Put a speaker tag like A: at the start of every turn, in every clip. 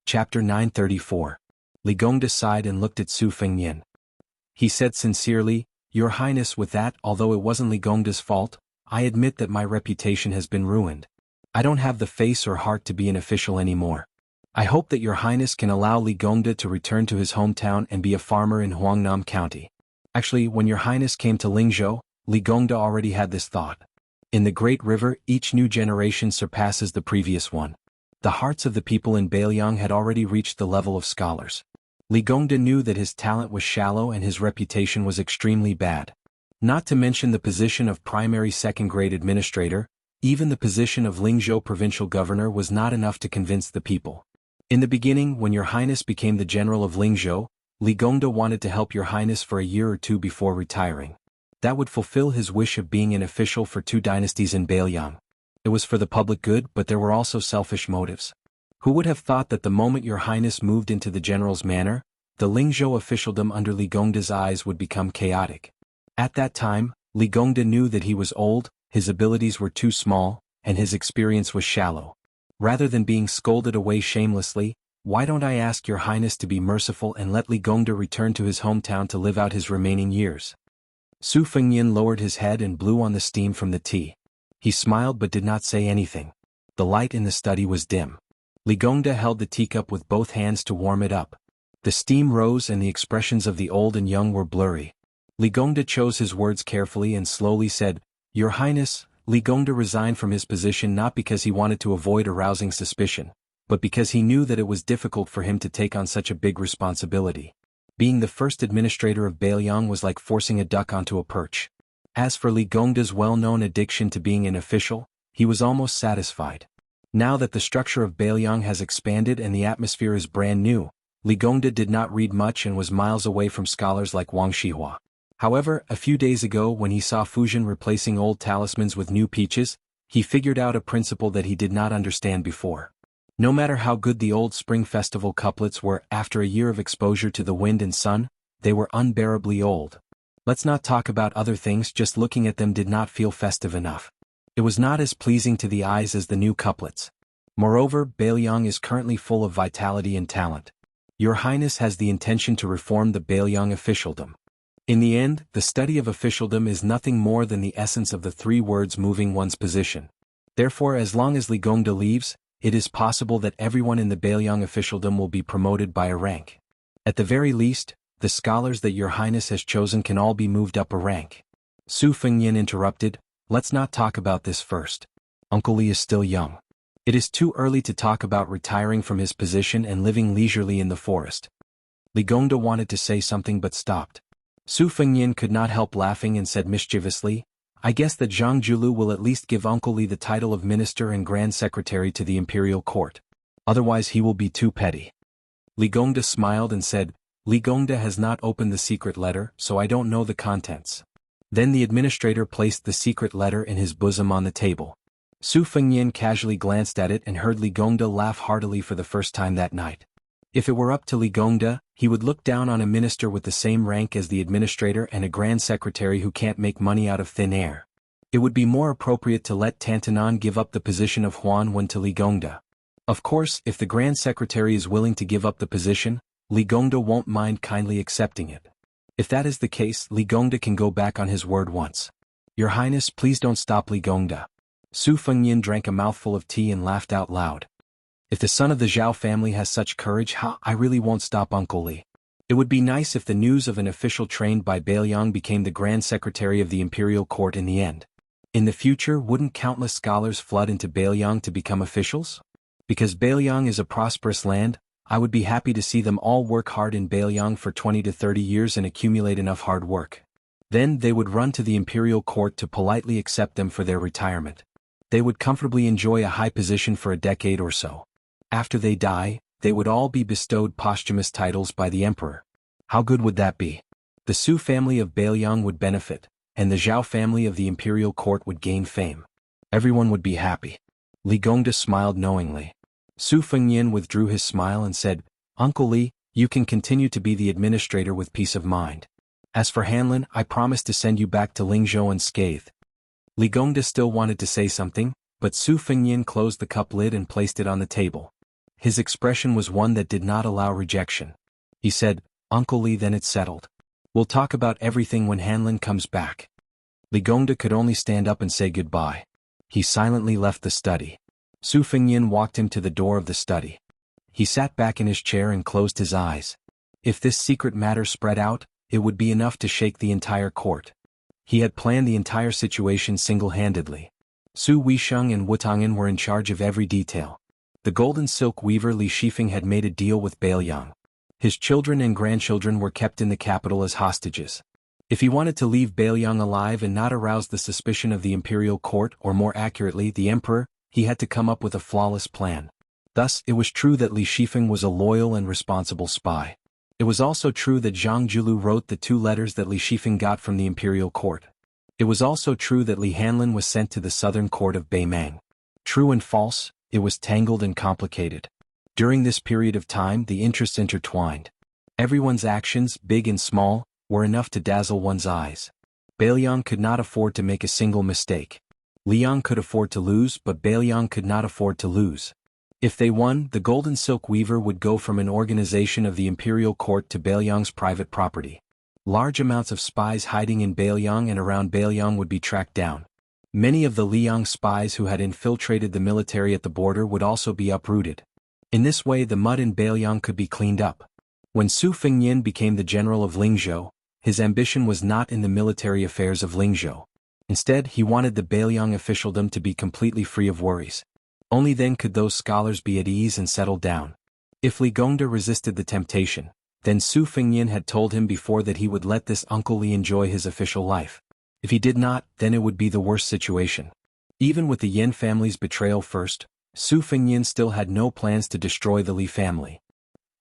A: Chapter 934. Li Gongda sighed and looked at Su Fengnian. He said sincerely, "Your Highness, with that, although it wasn't Li Gongda's fault, I admit that my reputation has been ruined. I don't have the face or heart to be an official anymore. I hope that Your Highness can allow Li Gongda to return to his hometown and be a farmer in Huangnam County." Actually, when Your Highness came to Lingzhou, Li Gongda already had this thought. In the Great River, each new generation surpasses the previous one. The hearts of the people in Bailiang had already reached the level of scholars. Li Gongda knew that his talent was shallow and his reputation was extremely bad. Not to mention the position of primary second-grade administrator, even the position of Lingzhou provincial governor was not enough to convince the people. In the beginning, when Your Highness became the general of Lingzhou, Li Gongda wanted to help Your Highness for a year or two before retiring. That would fulfill his wish of being an official for 2 dynasties in Bailiang. It was for the public good, but there were also selfish motives. Who would have thought that the moment Your Highness moved into the general's manor, the Lingzhou officialdom under Li Gongda's eyes would become chaotic? At that time, Li Gongda knew that he was old, his abilities were too small, and his experience was shallow. Rather than being scolded away shamelessly, why don't I ask Your Highness to be merciful and let Li Gongda return to his hometown to live out his remaining years? Su Fengnian lowered his head and blew on the steam from the tea. He smiled but did not say anything. The light in the study was dim. Li Gongda held the teacup with both hands to warm it up. The steam rose and the expressions of the old and young were blurry. Li Gongda chose his words carefully and slowly said, "Your Highness." Li Gongda resigned from his position not because he wanted to avoid arousing suspicion, but because he knew that it was difficult for him to take on such a big responsibility. Being the first administrator of Bailiang was like forcing a duck onto a perch. As for Li Gongda's well-known addiction to being an official, he was almost satisfied. Now that the structure of Bailiang has expanded and the atmosphere is brand new, Li Gongda did not read much and was miles away from scholars like Wang Shihua. However, a few days ago when he saw Fujian replacing old talismans with new peaches, he figured out a principle that he did not understand before. No matter how good the old Spring Festival couplets were, after a year of exposure to the wind and sun, they were unbearably old. Let's not talk about other things, just looking at them did not feel festive enough. It was not as pleasing to the eyes as the new couplets. Moreover, Bailiang is currently full of vitality and talent. Your Highness has the intention to reform the Bailiang officialdom. In the end, the study of officialdom is nothing more than the essence of the 3 words moving one's position. Therefore, as long as Li Gongda leaves, it is possible that everyone in the Bailiang officialdom will be promoted by a rank. At the very least, the scholars that Your Highness has chosen can all be moved up a rank. Su Fengnian interrupted, "Let's not talk about this first. Uncle Li is still young. It is too early to talk about retiring from his position and living leisurely in the forest." Li Gongda wanted to say something but stopped. Su Fengnian could not help laughing and said mischievously, "I guess that Jianghu will at least give Uncle Li the title of Minister and Grand Secretary to the Imperial Court. Otherwise he will be too petty." Li Gongda smiled and said, "Li Gongda has not opened the secret letter, so I don't know the contents." Then the administrator placed the secret letter in his bosom on the table. Su Fengnian casually glanced at it and heard Li Gongda laugh heartily for the first time that night. If it were up to Li Gongda, he would look down on a minister with the same rank as the administrator and a grand secretary who can't make money out of thin air. It would be more appropriate to let Tantanan give up the position of Huan Wen to Li Gongda. Of course, if the grand secretary is willing to give up the position, Li Gongda won't mind kindly accepting it. If that is the case, Li Gongda can go back on his word once. "Your Highness, please don't stop Li Gongda." Su Fengnian drank a mouthful of tea and laughed out loud. "If the son of the Zhao family has such courage, I really won't stop Uncle Li. It would be nice if the news of an official trained by Bailiang became the Grand Secretary of the Imperial Court in the end. In the future, wouldn't countless scholars flood into Bailiang to become officials? Because Bailiang is a prosperous land, I would be happy to see them all work hard in Bailiang for 20 to 30 years and accumulate enough hard work. Then they would run to the Imperial Court to politely accept them for their retirement. They would comfortably enjoy a high position for a decade or so. After they die, they would all be bestowed posthumous titles by the emperor. How good would that be? The Su family of Bailiang would benefit, and the Zhao family of the Imperial Court would gain fame. Everyone would be happy." Li Gongda smiled knowingly. Su Fengnian withdrew his smile and said, "Uncle Li, you can continue to be the administrator with peace of mind. As for Hanlin, I promise to send you back to Lingzhou unscathed." Li Gongda still wanted to say something, but Su Fengnian closed the cup lid and placed it on the table. His expression was one that did not allow rejection. He said, "Uncle Li, then it's settled. We'll talk about everything when Hanlin comes back." Li Gongda could only stand up and say goodbye. He silently left the study. Su Fengyan walked him to the door of the study. He sat back in his chair and closed his eyes. If this secret matter spread out, it would be enough to shake the entire court. He had planned the entire situation single-handedly. Su Weisheng and Wutangen were in charge of every detail. The golden silk weaver Li Shifeng had made a deal with Bailiang. His children and grandchildren were kept in the capital as hostages. If he wanted to leave Bailiang alive and not arouse the suspicion of the imperial court, or more accurately the emperor, he had to come up with a flawless plan. Thus, it was true that Li Shifeng was a loyal and responsible spy. It was also true that Zhang Julu wrote the 2 letters that Li Shifeng got from the imperial court. It was also true that Li Hanlin was sent to the southern court of Beimang. True and false, it was tangled and complicated. During this period of time, the interests intertwined. Everyone's actions, big and small, were enough to dazzle one's eyes. Bailiang could not afford to make a single mistake. Liang could afford to lose, but Bailiang could not afford to lose. If they won, the golden silk weaver would go from an organization of the imperial court to Bailiang's private property. Large amounts of spies hiding in Bailiang and around Bailiang would be tracked down. Many of the Liang spies who had infiltrated the military at the border would also be uprooted. In this way, the mud in Bailiang could be cleaned up. When Su Fengyan became the general of Lingzhou, his ambition was not in the military affairs of Lingzhou. Instead, he wanted the Bailiang officialdom to be completely free of worries. Only then could those scholars be at ease and settle down. If Li Gongda resisted the temptation, then Su Fengyan had told him before that he would let this Uncle Li enjoy his official life. If he did not, then it would be the worst situation. Even with the Yan family's betrayal first, Su Fengyan still had no plans to destroy the Li family.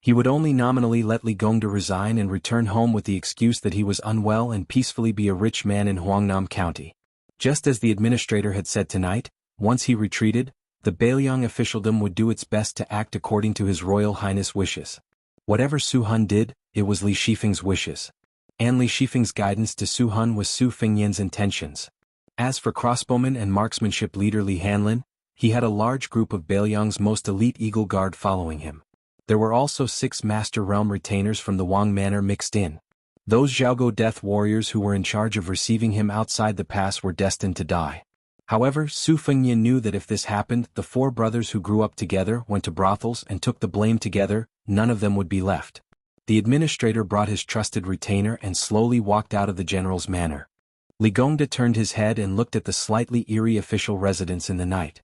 A: He would only nominally let Li Gongda resign and return home with the excuse that he was unwell and peacefully be a rich man in Huangnam County. Just as the administrator had said tonight, once he retreated, the Bailiang officialdom would do its best to act according to His Royal Highness' wishes. Whatever Su Hun did, it was Li Shifeng's wishes. And Li Shifeng's guidance to Su Hun was Su Fengyan's intentions. As for crossbowman and marksmanship leader Li Hanlin, he had a large group of Bailiang's most elite Eagle Guard following him. There were also 6 Master Realm retainers from the Wang Manor mixed in. Those Jianghu death warriors who were in charge of receiving him outside the pass were destined to die. However, Su Fengyan knew that if this happened, the 4 brothers who grew up together went to brothels and took the blame together, none of them would be left. The administrator brought his trusted retainer and slowly walked out of the general's manor. Li Gongda turned his head and looked at the slightly eerie official residence in the night.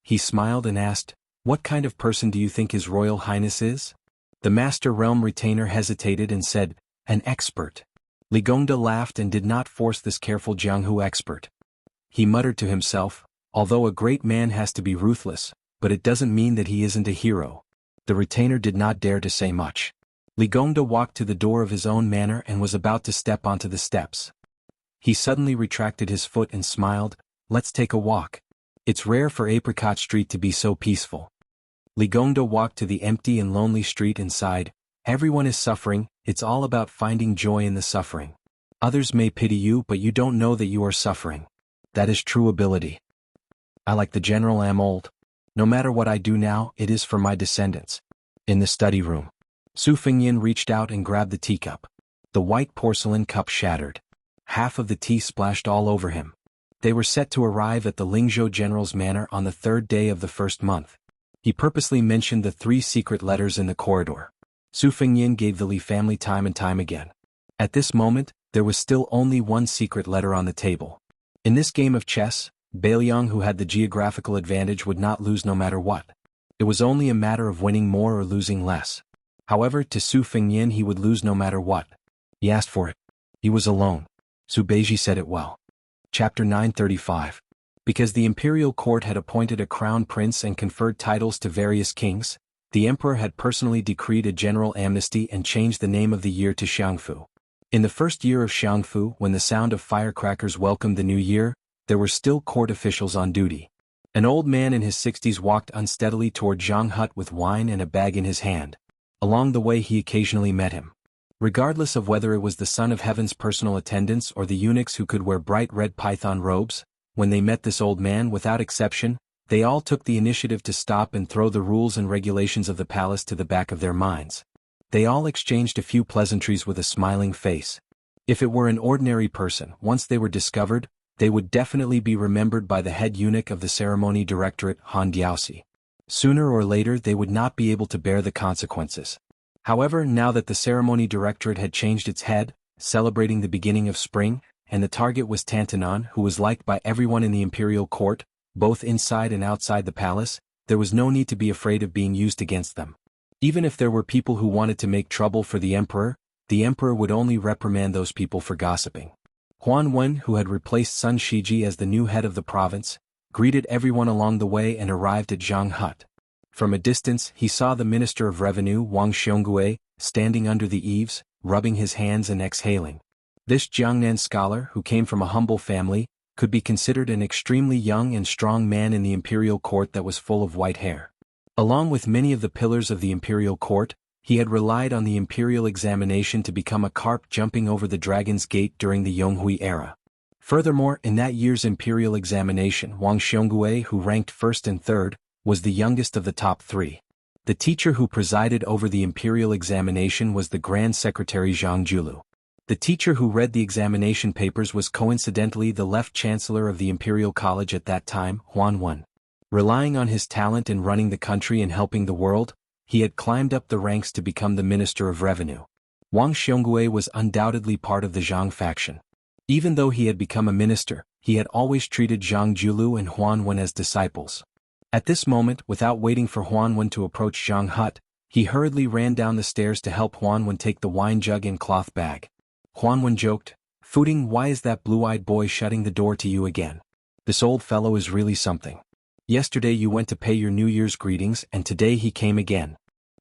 A: He smiled and asked, "What kind of person do you think His Royal Highness is?" The Master Realm retainer hesitated and said, "An expert." Li Gongda laughed and did not force this careful Jianghu expert. He muttered to himself, "Although a great man has to be ruthless, but it doesn't mean that he isn't a hero." The retainer did not dare to say much. Li Gongda walked to the door of his own manor and was about to step onto the steps. He suddenly retracted his foot and smiled, "Let's take a walk. It's rare for Apricot Street to be so peaceful." Li Gongda walked to the empty and lonely street and sighed, "Everyone is suffering, it's all about finding joy in the suffering. Others may pity you, but you don't know that you are suffering. That is true ability. I, like the general, am old. No matter what I do now, it is for my descendants." In the study room, Su Fengyan reached out and grabbed the teacup. The white porcelain cup shattered. Half of the tea splashed all over him. They were set to arrive at the Lingzhou general's manor on the 3rd day of the 1st month. He purposely mentioned the 3 secret letters in the corridor. Su Fengyan gave the Li family time and time again. At this moment, there was still only 1 secret letter on the table. In this game of chess, Bailiang, who had the geographical advantage, would not lose no matter what. It was only a matter of winning more or losing less. However, to Su Fengyan he would lose no matter what. He asked for it. He was alone. Su Beiji said it well. Chapter 935. Because the imperial court had appointed a crown prince and conferred titles to various kings, the emperor had personally decreed a general amnesty and changed the name of the year to Xiangfu. In the first year of Xiangfu, when the sound of firecrackers welcomed the new year, there were still court officials on duty. An old man in his 60s walked unsteadily toward Zhang Hut with wine and a bag in his hand. Along the way he occasionally met him. Regardless of whether it was the Son of Heaven's personal attendants or the eunuchs who could wear bright red python robes, when they met this old man, without exception, They all took the initiative to stop and throw the rules and regulations of the palace to the back of their minds. They all exchanged a few pleasantries with a smiling face. If it were an ordinary person, once they were discovered, they would definitely be remembered by the head eunuch of the ceremony directorate, Han Diaosi. Sooner or later they would not be able to bear the consequences. However, now that the ceremony directorate had changed its head, celebrating the beginning of spring, and the target was Tantanon, who was liked by everyone in the imperial court, both inside and outside the palace, there was no need to be afraid of being used against them. Even if there were people who wanted to make trouble for the emperor would only reprimand those people for gossiping. Huan Wen, who had replaced Sun Shiji as the new head of the province, greeted everyone along the way and arrived at Jianghu hut. From a distance he saw the Minister of Revenue Wang Xiongui standing under the eaves, rubbing his hands and exhaling. This Jiangnan scholar, who came from a humble family, could be considered an extremely young and strong man in the imperial court that was full of white hair. Along with many of the pillars of the imperial court, he had relied on the imperial examination to become a carp jumping over the dragon's gate during the Yonghui era. Furthermore, in that year's imperial examination, Wang Xiongui, who ranked first and third, was the youngest of the top three. The teacher who presided over the imperial examination was the Grand Secretary Jianghu. The teacher who read the examination papers was coincidentally the Left Chancellor of the Imperial College at that time, Huan Wen. Relying on his talent in running the country and helping the world, he had climbed up the ranks to become the Minister of Revenue. Wang Xiongui was undoubtedly part of the Zhang faction. Even though he had become a minister, he had always treated Zhang Julu and Huan Wen as disciples. At this moment, without waiting for Huan Wen to approach Jianghu hut, he hurriedly ran down the stairs to help Huan Wen take the wine jug and cloth bag. Huan Wen joked, "Fuding, why is that blue-eyed boy shutting the door to you again? This old fellow is really something. Yesterday you went to pay your New Year's greetings and today he came again.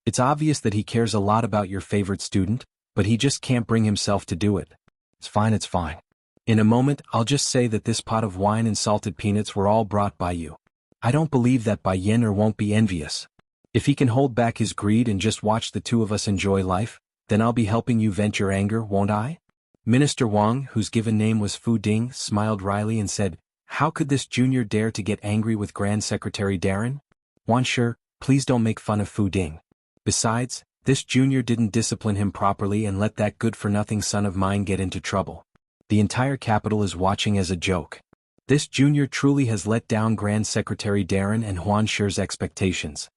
A: It's obvious that he cares a lot about your favorite student, but he just can't bring himself to do it. It's fine, it's fine. In a moment I'll just say that this pot of wine and salted peanuts were all brought by you. I don't believe that Bai Yen won't be envious. If he can hold back his greed and just watch the two of us enjoy life, then I'll be helping you vent your anger, won't I?" Minister Wang, whose given name was Fu Ding, smiled wryly and said, "How could this junior dare to get angry with Grand Secretary Darren? Wan Shi, please don't make fun of Fu Ding. Besides, this junior didn't discipline him properly and let that good-for-nothing son of mine get into trouble. The entire capital is watching as a joke. This junior truly has let down Grand Secretary Darren and Huan Shi's expectations."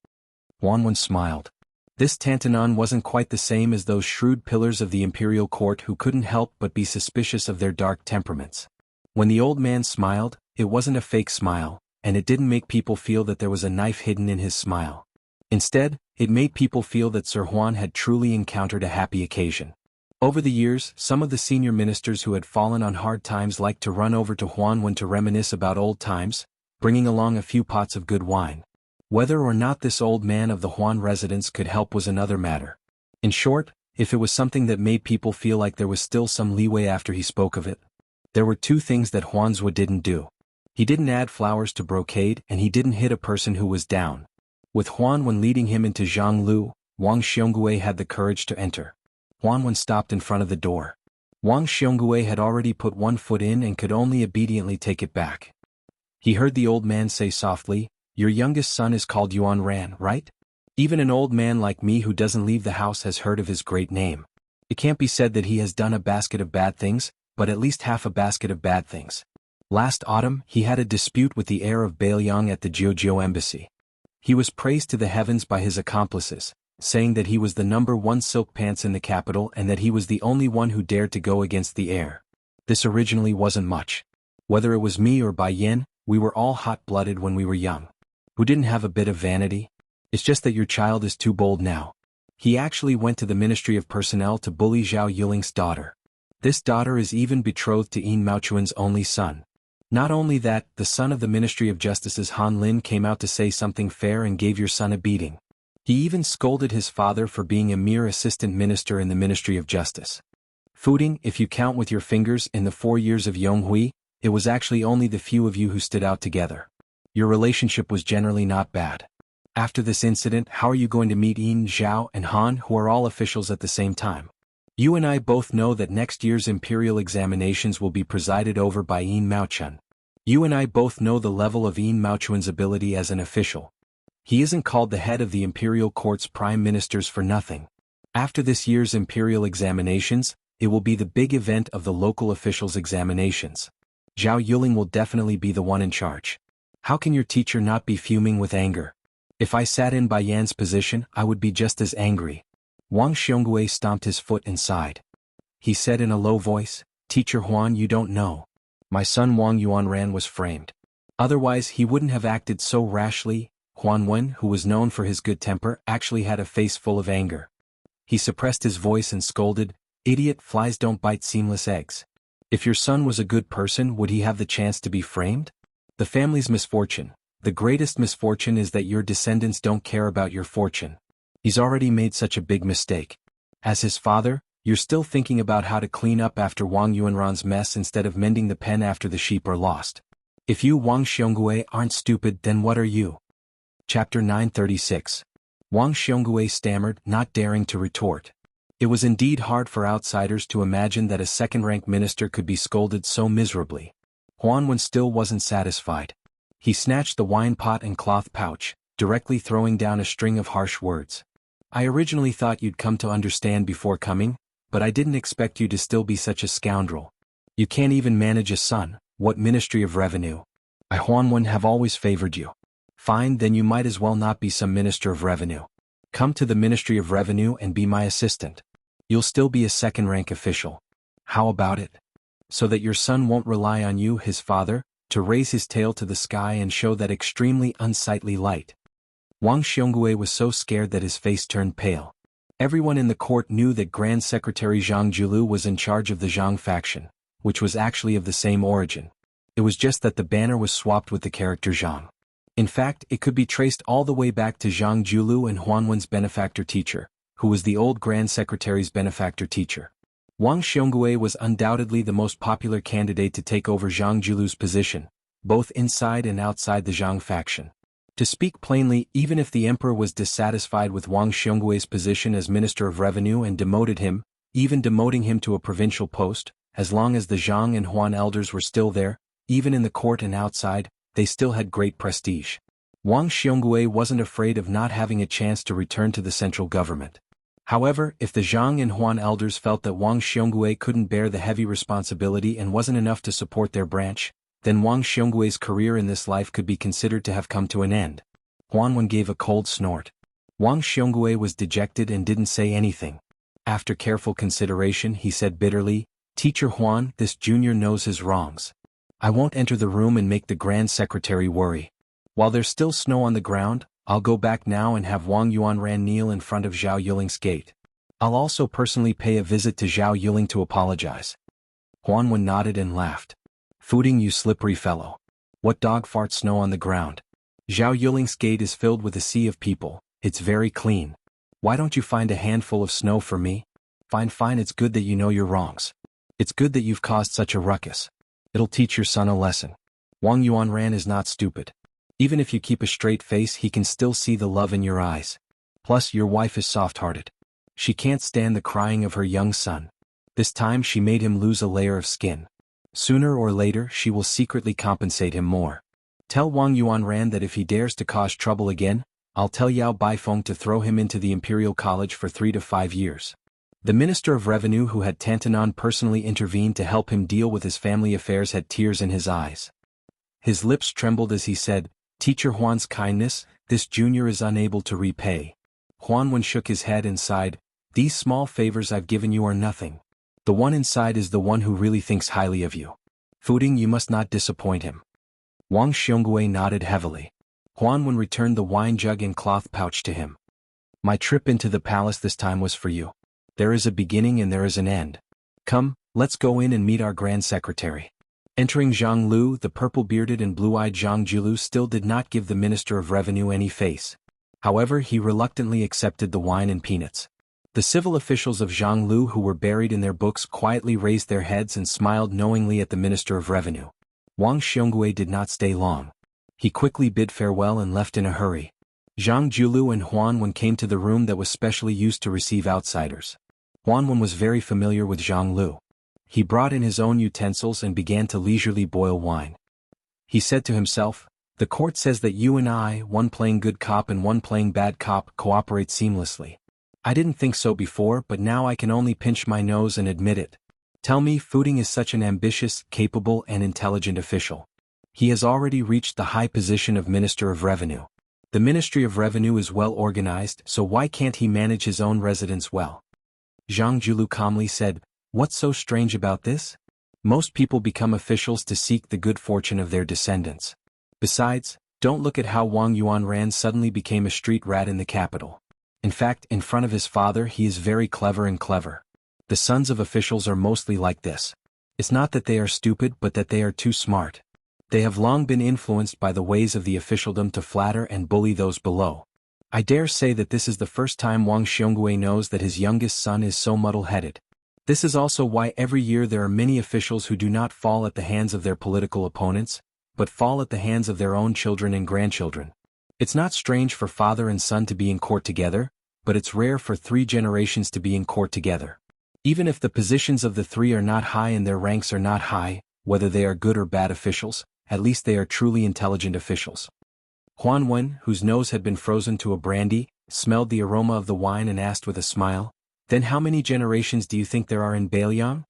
A: Huan Wen smiled. This Tantanon wasn't quite the same as those shrewd pillars of the imperial court who couldn't help but be suspicious of their dark temperaments. When the old man smiled, it wasn't a fake smile, and it didn't make people feel that there was a knife hidden in his smile. Instead, it made people feel that Sir Huan had truly encountered a happy occasion. Over the years, some of the senior ministers who had fallen on hard times liked to run over to Huan Wen to reminisce about old times, bringing along a few pots of good wine. Whether or not this old man of the Huan residence could help was another matter. In short, if it was something that made people feel like there was still some leeway after he spoke of it. There were two things that Huanzhua didn't do. He didn't add flowers to brocade and he didn't hit a person who was down. With Huan Wen leading him into Jianglu, Wang Xiongui had the courage to enter. Huan Wen stopped in front of the door. Wang Xiongui had already put one foot in and could only obediently take it back. He heard the old man say softly, "Your youngest son is called Yuan Ran, right? Even an old man like me who doesn't leave the house has heard of his great name. It can't be said that he has done a basket of bad things, but at least half a basket of bad things. Last autumn, he had a dispute with the heir of Bailiang at the Jiujiu embassy. He was praised to the heavens by his accomplices, saying that he was the #1 silk pants in the capital and that he was the only one who dared to go against the heir. This originally wasn't much. Whether it was me or Bai Yin, we were all hot-blooded when we were young. Who didn't have a bit of vanity? It's just that your child is too bold now." He actually went to the Ministry of Personnel to bully Zhao Yuling's daughter. This daughter is even betrothed to Yin Maochuan's only son. Not only that, the son of the Ministry of Justice's Han Lin came out to say something fair and gave your son a beating. He even scolded his father for being a mere assistant minister in the Ministry of Justice. Fuding, if you count with your fingers in the 4 years of Yonghui, it was actually only the few of you who stood out together. Your relationship was generally not bad. After this incident, how are you going to meet Yin, Zhao, and Han, who are all officials at the same time? You and I both know that next year's imperial examinations will be presided over by Yin Maochun. You and I both know the level of Yin Maochuan's ability as an official. He isn't called the head of the imperial court's prime ministers for nothing. After this year's imperial examinations, it will be the big event of the local officials' examinations. Zhao Yuling will definitely be the one in charge. How can your teacher not be fuming with anger? If I sat in by Yan's position, I would be just as angry. Wang Xiongui stomped his foot and sighed. He said in a low voice, Teacher Huan, you don't know. My son Wang Yuanran was framed. Otherwise he wouldn't have acted so rashly. Huan Wen, who was known for his good temper, actually had a face full of anger. He suppressed his voice and scolded, Idiot, flies don't bite seamless eggs. If your son was a good person, would he have the chance to be framed? The family's misfortune, the greatest misfortune, is that your descendants don't care about your fortune. He's already made such a big mistake. As his father, you're still thinking about how to clean up after Wang Yuanran's mess instead of mending the pen after the sheep are lost. If you Wang Xiongui aren't stupid, then what are you? Chapter 936. Wang Xiongui stammered, not daring to retort. It was indeed hard for outsiders to imagine that a second-rank minister could be scolded so miserably. Huan Wen still wasn't satisfied. He snatched the wine pot and cloth pouch, directly throwing down a string of harsh words. I originally thought you'd come to understand before coming, but I didn't expect you to still be such a scoundrel. You can't even manage a son. What Ministry of Revenue? I Huan Wen have always favored you. Fine, then you might as well not be some Minister of Revenue. Come to the Ministry of Revenue and be my assistant. You'll still be a second-rank official. How about it? So that your son won't rely on you, his father, to raise his tail to the sky and show that extremely unsightly light. Wang Xiongui was so scared that his face turned pale. Everyone in the court knew that Grand Secretary Zhang Julu was in charge of the Jiang faction, which was actually of the same origin. It was just that the banner was swapped with the character Zhang. In fact, it could be traced all the way back to Zhang Julu and Huan Wen's benefactor teacher, who was the old Grand Secretary's benefactor teacher. Wang Xiongui was undoubtedly the most popular candidate to take over Zhang Julu's position, both inside and outside the Jiang faction. To speak plainly, even if the emperor was dissatisfied with Wang Xionggui's position as Minister of Revenue and demoted him, even demoting him to a provincial post, as long as the Zhang and Huan elders were still there, even in the court and outside, they still had great prestige. Wang Xiongui wasn't afraid of not having a chance to return to the central government. However, if the Zhang and Huan elders felt that Wang Xiongui couldn't bear the heavy responsibility and wasn't enough to support their branch, then Wang Xionggui's career in this life could be considered to have come to an end. Huan Wen gave a cold snort. Wang Xiongui was dejected and didn't say anything. After careful consideration, he said bitterly, Teacher Huan, this junior knows his wrongs. I won't enter the room and make the Grand Secretary worry. While there's still snow on the ground, I'll go back now and have Wang Yuanran kneel in front of Zhao Yuling's gate. I'll also personally pay a visit to Zhao Yuling to apologize. Huan Wen nodded and laughed. Footing, you slippery fellow. What dog farts snow on the ground? Zhao Yuling's gate is filled with a sea of people. It's very clean. Why don't you find a handful of snow for me? Fine, it's good that you know your wrongs. It's good that you've caused such a ruckus. It'll teach your son a lesson. Wang Yuanran is not stupid. Even if you keep a straight face, he can still see the love in your eyes. Plus, your wife is soft-hearted. She can't stand the crying of her young son. This time she made him lose a layer of skin. Sooner or later she will secretly compensate him more. Tell Wang Yuanran that if he dares to cause trouble again, I'll tell Yao Baifeng to throw him into the Imperial College for 3 to 5 years. The Minister of Revenue, who had Tantanon personally intervened to help him deal with his family affairs, had tears in his eyes. His lips trembled as he said, Teacher Huan's kindness, this junior is unable to repay. Huan Wen shook his head and sighed, These small favors I've given you are nothing. The one inside is the one who really thinks highly of you. Footing, you must not disappoint him. Wang Xiongui nodded heavily. Huan Wen returned the wine jug and cloth pouch to him. My trip into the palace this time was for you. There is a beginning and there is an end. Come, let's go in and meet our Grand Secretary. Entering Zhang Lu, the purple-bearded and blue-eyed Zhang Julu still did not give the Minister of Revenue any face. However, he reluctantly accepted the wine and peanuts. The civil officials of Zhang Lu who were buried in their books quietly raised their heads and smiled knowingly at the Minister of Revenue. Wang Xiongui did not stay long. He quickly bid farewell and left in a hurry. Zhang Julu and Huan Wen came to the room that was specially used to receive outsiders. Huan Wen was very familiar with Zhang Lu. He brought in his own utensils and began to leisurely boil wine. He said to himself, the court says that you and I, one playing good cop and one playing bad cop, cooperate seamlessly. I didn't think so before, but now I can only pinch my nose and admit it. Tell me, Fuding is such an ambitious, capable and intelligent official. He has already reached the high position of Minister of Revenue. The Ministry of Revenue is well organized, so why can't he manage his own residence well? Jianghu calmly said, what's so strange about this? Most people become officials to seek the good fortune of their descendants. Besides, don't look at how Wang Yuanran suddenly became a street rat in the capital. In fact, in front of his father he is very clever and clever. The sons of officials are mostly like this. It's not that they are stupid but that they are too smart. They have long been influenced by the ways of the officialdom to flatter and bully those below. I dare say that this is the first time Wang Xiongui knows that his youngest son is so muddle-headed. This is also why every year there are many officials who do not fall at the hands of their political opponents, but fall at the hands of their own children and grandchildren. It's not strange for father and son to be in court together, but it's rare for 3 generations to be in court together. Even if the positions of the 3 are not high and their ranks are not high, whether they are good or bad officials, at least they are truly intelligent officials. Huan Wen, whose nose had been frozen to a brandy, smelled the aroma of the wine and asked with a smile, then how many generations do you think there are in Beiliang?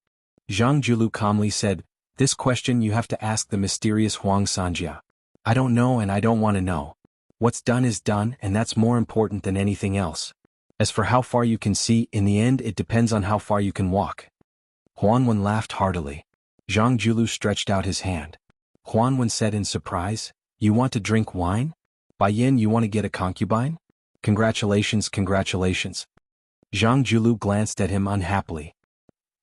A: Zhang Julu calmly said, this question you have to ask the mysterious Huang Sanjia. I don't know and I don't want to know. What's done is done and that's more important than anything else. As for how far you can see, in the end it depends on how far you can walk. Huan Wen laughed heartily. Zhang Julu stretched out his hand. Huan Wen said in surprise, you want to drink wine? Bai Yin, you want to get a concubine? Congratulations, congratulations. Zhang Julu glanced at him unhappily.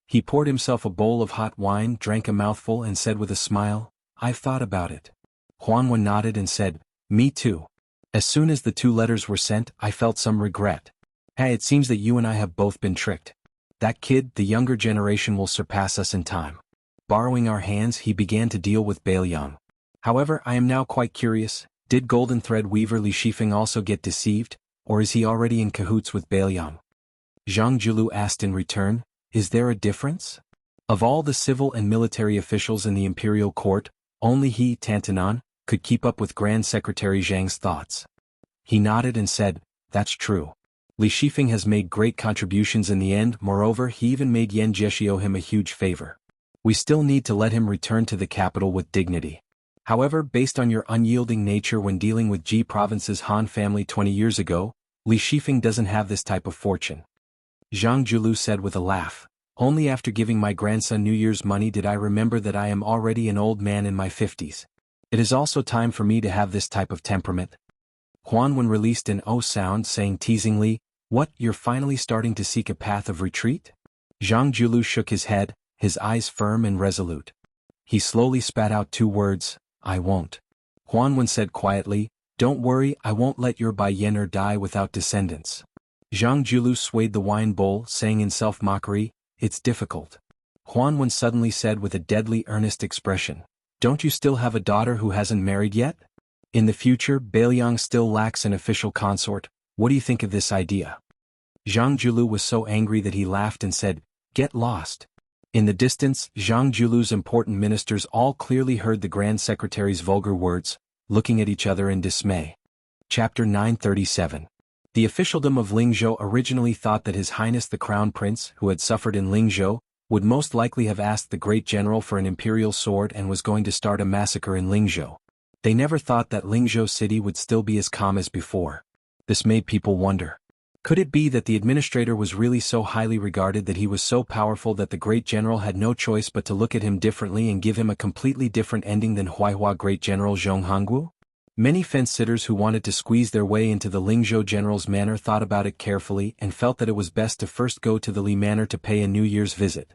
A: He poured himself a bowl of hot wine, drank a mouthful and said with a smile, I've thought about it. Huan Wen nodded and said, me too. As soon as the 2 letters were sent, I felt some regret. Hey, it seems that you and I have both been tricked. That kid, the younger generation, will surpass us in time. Borrowing our hands, he began to deal with Beiliang. However, I am now quite curious, did Golden Thread Weaver Li Shifeng also get deceived, or is he already in cahoots with Beiliang? Zhang Julu asked in return, is there a difference? Of all the civil and military officials in the imperial court, only he, Tantanan, could keep up with Grand Secretary Zhang's thoughts. He nodded and said, that's true. Li Shifeng has made great contributions in the end, moreover he even made Yan Jieshi owe him a huge favor. We still need to let him return to the capital with dignity. However, based on your unyielding nature when dealing with Ji Province's Han family 20 years ago, Li Shifeng doesn't have this type of fortune. Zhang Julu said with a laugh, only after giving my grandson New Year's money did I remember that I am already an old man in my 50s. It is also time for me to have this type of temperament. Huan Wen released an "oh" sound, saying teasingly, what, you're finally starting to seek a path of retreat? Zhang Julu shook his head, his eyes firm and resolute. He slowly spat out 2 words, I won't. Huan Wen said quietly, don't worry, I won't let your Bai Yener die without descendants. Zhang Julu swayed the wine bowl, saying in self-mockery, it's difficult. Huan Wen suddenly said with a deadly earnest expression, don't you still have a daughter who hasn't married yet? In the future, Beiliang still lacks an official consort, what do you think of this idea? Zhang Julu was so angry that he laughed and said, get lost. In the distance, Zhang Julu's important ministers all clearly heard the Grand Secretary's vulgar words, looking at each other in dismay. Chapter 937. The officialdom of Lingzhou originally thought that His Highness the Crown Prince, who had suffered in Lingzhou, would most likely have asked the great general for an imperial sword and was going to start a massacre in Lingzhou. They never thought that Lingzhou city would still be as calm as before. This made people wonder. Could it be that the administrator was really so highly regarded that he was so powerful that the great general had no choice but to look at him differently and give him a completely different ending than Huaihua great general Zhong Hongwu? Many fence-sitters who wanted to squeeze their way into the Lingzhou general's manor thought about it carefully and felt that it was best to first go to the Li manor to pay a New Year's visit.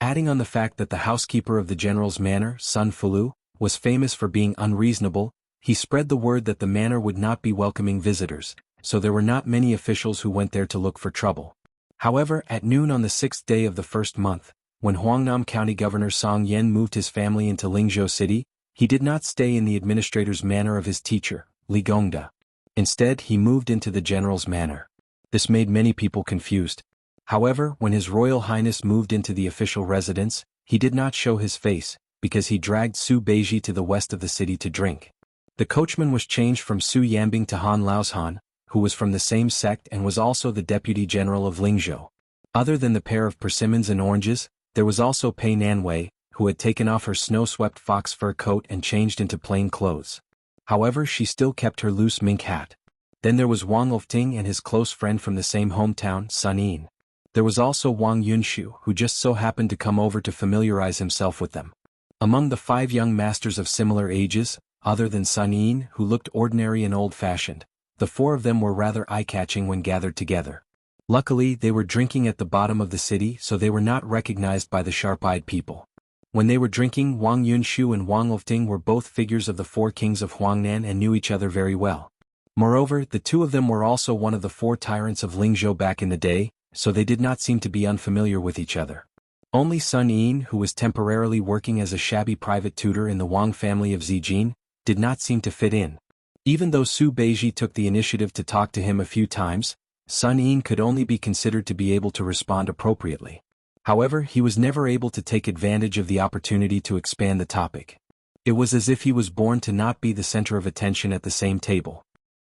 A: Adding on the fact that the housekeeper of the general's manor, Sun Fulu, was famous for being unreasonable, he spread the word that the manor would not be welcoming visitors, so there were not many officials who went there to look for trouble. However, at noon on the 6th day of the first month, when Huangnam County Governor Song Yen moved his family into Lingzhou City, he did not stay in the administrator's manor of his teacher, Li Gongda. Instead, he moved into the general's manor. This made many people confused. However, when His Royal Highness moved into the official residence, he did not show his face, because he dragged Su Beiji to the west of the city to drink. The coachman was changed from Su Yanbing to Han Laoshan, who was from the same sect and was also the deputy general of Lingzhou. Other than the pair of persimmons and oranges, there was also Pei Nanwei, who had taken off her snow-swept fox fur coat and changed into plain clothes. However, she still kept her loose mink hat. Then there was Wang Lofting and his close friend from the same hometown, Sun Yin. There was also Wang Yunshu, who just so happened to come over to familiarize himself with them. Among the 5 young masters of similar ages, other than Sun Yin, who looked ordinary and old-fashioned, the 4 of them were rather eye-catching when gathered together. Luckily, they were drinking at the bottom of the city, so they were not recognized by the sharp-eyed people. When they were drinking, Wang Yunshu and Wang Lofting were both figures of the 4 kings of Huangnan and knew each other very well. Moreover, the 2 of them were also one of the 4 tyrants of Lingzhou back in the day, so they did not seem to be unfamiliar with each other. Only Sun Yin, who was temporarily working as a shabby private tutor in the Wang family of Zijin, did not seem to fit in. Even though Su Beiji took the initiative to talk to him a few times, Sun Yin could only be considered to be able to respond appropriately. However, he was never able to take advantage of the opportunity to expand the topic. It was as if he was born to not be the center of attention at the same table.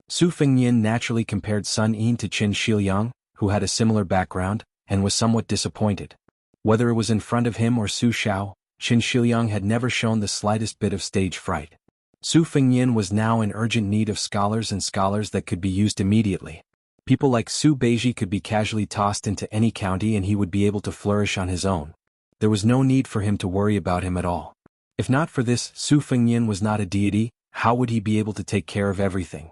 A: Su Fengyin naturally compared Sun Yin to Qin Shiliang, who had a similar background, and was somewhat disappointed. Whether it was in front of him or Su Shao, Qin Shiliang had never shown the slightest bit of stage fright. Su Fengyin was now in urgent need of scholars that could be used immediately. People like Su Beiji could be casually tossed into any county and he would be able to flourish on his own. There was no need for him to worry about him at all. If not for this, Su Fengyin was not a deity, how would he be able to take care of everything?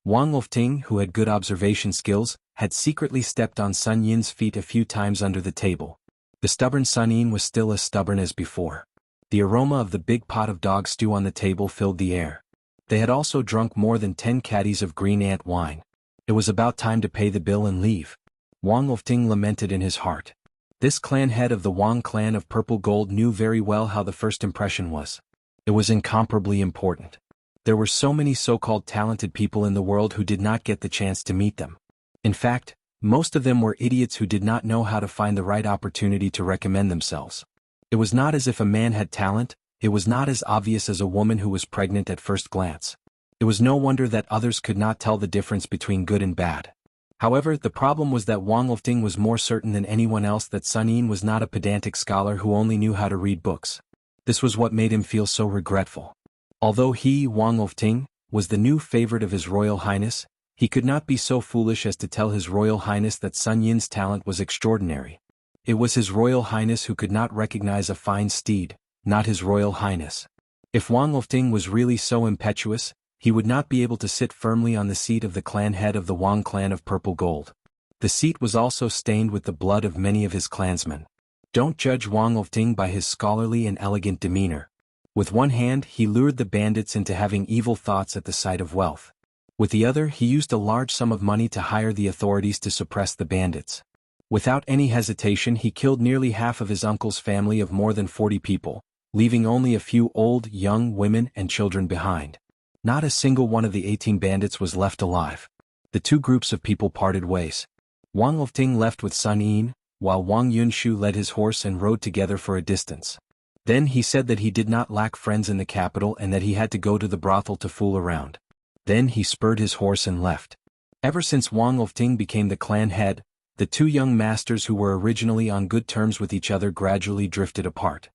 A: Wang Lofting, who had good observation skills, had secretly stepped on Sun Yin's feet a few times under the table. The stubborn Sun Yin was still as stubborn as before. The aroma of the big pot of dog stew on the table filled the air. They had also drunk more than 10 caddies of green ant wine. It was about time to pay the bill and leave. Wang Lofting lamented in his heart. This clan head of the Wang clan of Purple Gold knew very well how the first impression was. It was incomparably important. There were so many so-called talented people in the world who did not get the chance to meet them. In fact, most of them were idiots who did not know how to find the right opportunity to recommend themselves. It was not as if a man had talent, it was not as obvious as a woman who was pregnant at first glance. It was no wonder that others could not tell the difference between good and bad. However, the problem was that Wang Lofting was more certain than anyone else that Sun Yin was not a pedantic scholar who only knew how to read books. This was what made him feel so regretful. Although he, Wang Lofting, was the new favorite of His Royal Highness, he could not be so foolish as to tell His Royal Highness that Sun Yin's talent was extraordinary. It was His Royal Highness who could not recognize a fine steed, not His Royal Highness. If Wang Lofting was really so impetuous, he would not be able to sit firmly on the seat of the clan head of the Wang clan of Purple Gold. The seat was also stained with the blood of many of his clansmen. Don't judge Wang Lofting by his scholarly and elegant demeanor. With one hand he lured the bandits into having evil thoughts at the sight of wealth. With the other he used a large sum of money to hire the authorities to suppress the bandits. Without any hesitation he killed nearly half of his uncle's family of more than 40 people, leaving only a few old, young women and children behind. Not a single one of the 18 bandits was left alive. The 2 groups of people parted ways. Wang Lofting left with Sun Yin, while Wang Yunshu led his horse and rode together for a distance. Then he said that he did not lack friends in the capital and that he had to go to the brothel to fool around. Then he spurred his horse and left. Ever since Wang Lofting became the clan head, the 2 young masters who were originally on good terms with each other gradually drifted apart.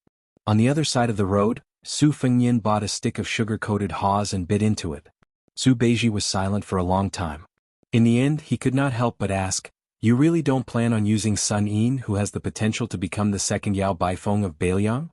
A: On the other side of the road, Su Fengyin bought a stick of sugar-coated haws and bit into it. Su Beiji was silent for a long time. In the end he could not help but ask, "You really don't plan on using Sun Yin, who has the potential to become the second Yao Baifeng of Beiliang?"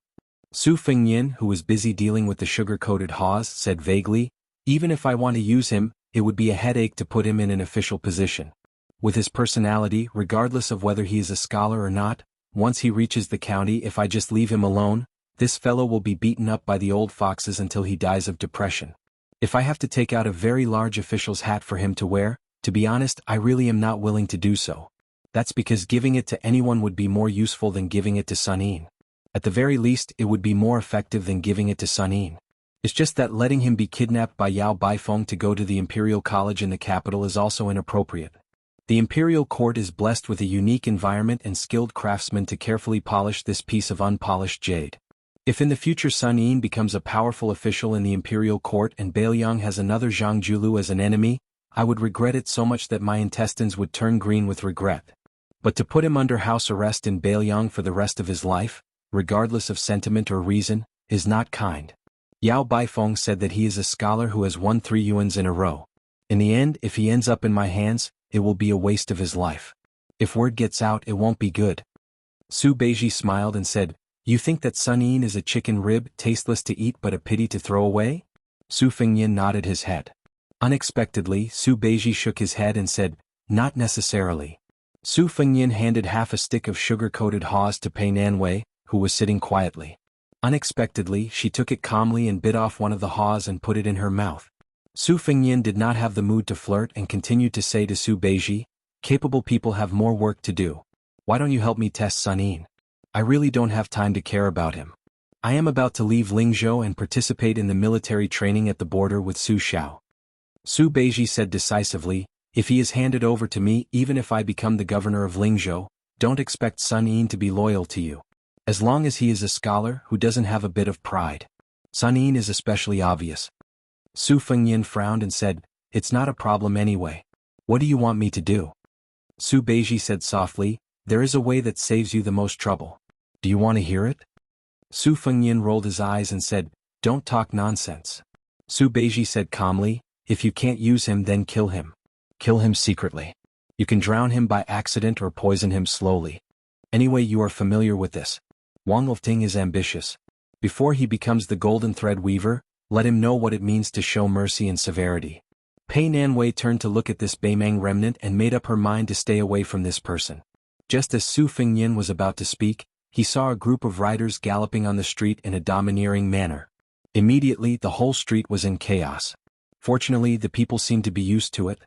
A: Su Fengyin, who was busy dealing with the sugar-coated haws, said vaguely, "Even if I want to use him, it would be a headache to put him in an official position. With his personality, regardless of whether he is a scholar or not, once he reaches the county, if I just leave him alone, this fellow will be beaten up by the old foxes until he dies of depression. If I have to take out a very large official's hat for him to wear, to be honest, I really am not willing to do so. That's because giving it to anyone would be more useful than giving it to Sun Yin. At the very least, it would be more effective than giving it to Sun Yin. It's just that letting him be kidnapped by Yao Baifeng to go to the Imperial College in the capital is also inappropriate. The Imperial Court is blessed with a unique environment and skilled craftsmen to carefully polish this piece of unpolished jade. If in the future Sun Yin becomes a powerful official in the imperial court and Bailiang has another Zhang Julu as an enemy, I would regret it so much that my intestines would turn green with regret. But to put him under house arrest in Bailiang for the rest of his life, regardless of sentiment or reason, is not kind. Yao Baifeng said that he is a scholar who has won 3 yuans in a row. In the end, if he ends up in my hands, it will be a waste of his life. If word gets out, it won't be good. Su Beiji smiled and said, "You think that Sun Yin is a chicken rib, tasteless to eat but a pity to throw away?" Su Fengyin nodded his head. Unexpectedly, Su Beiji shook his head and said, "Not necessarily." Su Fengyin handed half a stick of sugar-coated haws to Pei Nanwei, who was sitting quietly. Unexpectedly, she took it calmly and bit off one of the haws and put it in her mouth. Su Fengyin did not have the mood to flirt and continued to say to Su Beiji, "Capable people have more work to do. Why don't you help me test Sun Yin? I really don't have time to care about him. I am about to leave Lingzhou and participate in the military training at the border with Su Xiao." Su Beiji said decisively, "If he is handed over to me, even if I become the governor of Lingzhou, don't expect Sun Yin to be loyal to you. As long as he is a scholar who doesn't have a bit of pride. Sun Yin is especially obvious." Su Fengyin frowned and said, "It's not a problem anyway. What do you want me to do?" Su Beiji said softly, "There is a way that saves you the most trouble. Do you want to hear it?" Su Fengyin rolled his eyes and said, "Don't talk nonsense." Su Beiji said calmly, "If you can't use him, then kill him. Kill him secretly. You can drown him by accident or poison him slowly. Anyway, you are familiar with this. Wang Lifting is ambitious. Before he becomes the golden thread weaver, let him know what it means to show mercy and severity." Pei Nanwei turned to look at this Beimang remnant and made up her mind to stay away from this person. Just as Su Fengyin was about to speak, he saw a group of riders galloping on the street in a domineering manner. Immediately, the whole street was in chaos. Fortunately, the people seemed to be used to it.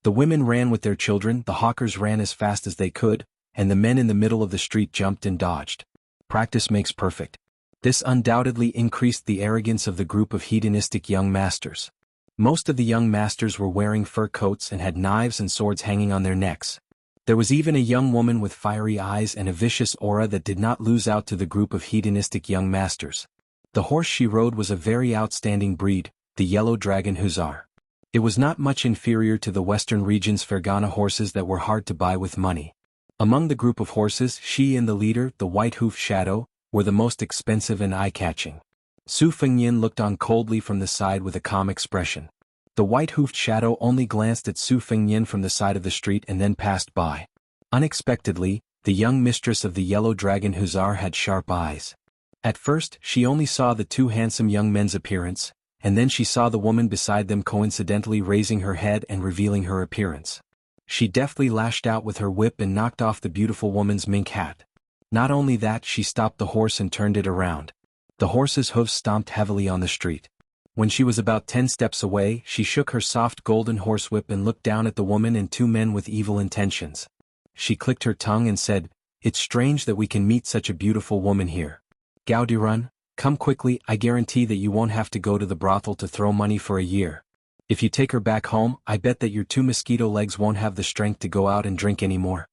A: The women ran with their children, the hawkers ran as fast as they could, and the men in the middle of the street jumped and dodged. Practice makes perfect. This undoubtedly increased the arrogance of the group of hedonistic young masters. Most of the young masters were wearing fur coats and had knives and swords hanging on their necks. There was even a young woman with fiery eyes and a vicious aura that did not lose out to the group of hedonistic young masters. The horse she rode was a very outstanding breed, the Yellow Dragon Hussar. It was not much inferior to the western region's Fergana horses that were hard to buy with money. Among the group of horses, she and the leader, the White-Hoofed Shadow, were the most expensive and eye-catching. Su Fengyin looked on coldly from the side with a calm expression. The White-Hoofed Shadow only glanced at Su Fengyin from the side of the street and then passed by. Unexpectedly, the young mistress of the Yellow Dragon Hussar had sharp eyes. At first, she only saw the 2 handsome young men's appearance, and then she saw the woman beside them coincidentally raising her head and revealing her appearance. She deftly lashed out with her whip and knocked off the beautiful woman's mink hat. Not only that, she stopped the horse and turned it around. The horse's hooves stomped heavily on the street. When she was about 10 steps away, she shook her soft golden horsewhip and looked down at the woman and 2 men with evil intentions. She clicked her tongue and said, "It's strange that we can meet such a beautiful woman here. Gaodirun, come quickly, I guarantee that you won't have to go to the brothel to throw money for a year. If you take her back home, I bet that your 2 mosquito legs won't have the strength to go out and drink anymore."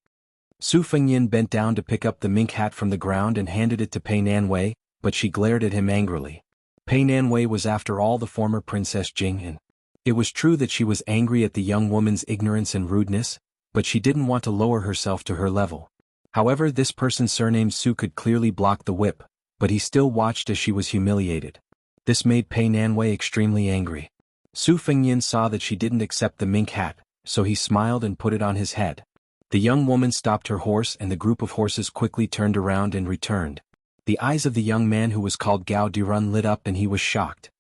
A: Su Fengyin bent down to pick up the mink hat from the ground and handed it to Pei Nanwei, but she glared at him angrily. Pei Nanwei was after all the former Princess Jianghu. It was true that she was angry at the young woman's ignorance and rudeness, but she didn't want to lower herself to her level. However, this person surnamed Su could clearly block the whip, but he still watched as she was humiliated. This made Pei Nanwei extremely angry. Su Fengyin saw that she didn't accept the mink hat, so he smiled and put it on his head. The young woman stopped her horse and the group of horses quickly turned around and returned. The eyes of the young man who was called Gao Dirun lit up and he was shocked.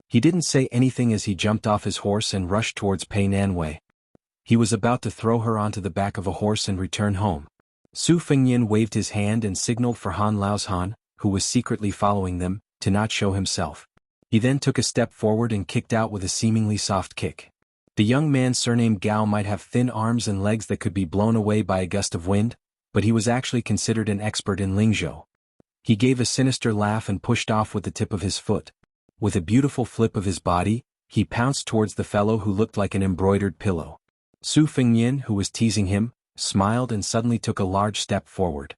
A: He didn't say anything as he jumped off his horse and rushed towards Pei Nanwei. He was about to throw her onto the back of a horse and return home. Su Fengyin waved his hand and signaled for Han Laoshan, who was secretly following them, to not show himself. He then took a step forward and kicked out with a seemingly soft kick. The young man surnamed Gao might have thin arms and legs that could be blown away by a gust of wind, but he was actually considered an expert in Lingzhou. He gave a sinister laugh and pushed off with the tip of his foot. With a beautiful flip of his body, he pounced towards the fellow who looked like an embroidered pillow. Su Fengyin, who was teasing him, smiled and suddenly took a large step forward.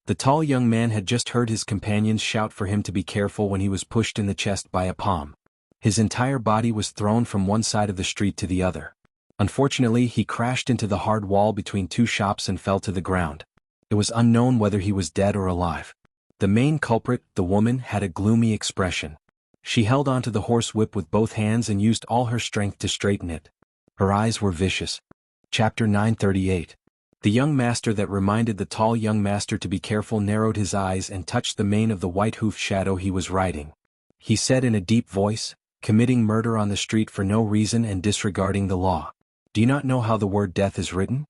A: The tall young man had just heard his companions shout for him to be careful when he was pushed in the chest by a palm. His entire body was thrown from one side of the street to the other. Unfortunately, he crashed into the hard wall between two shops and fell to the ground. It was unknown whether he was dead or alive. The main culprit, the woman, had a gloomy expression. She held onto the horse whip with both hands and used all her strength to straighten it. Her eyes were vicious. Chapter 938. The young master that reminded the tall young master to be careful narrowed his eyes and touched the mane of the white-hoofed shadow he was riding. He said in a deep voice, "Committing murder on the street for no reason and disregarding the law. Do you not know how the word death is written?"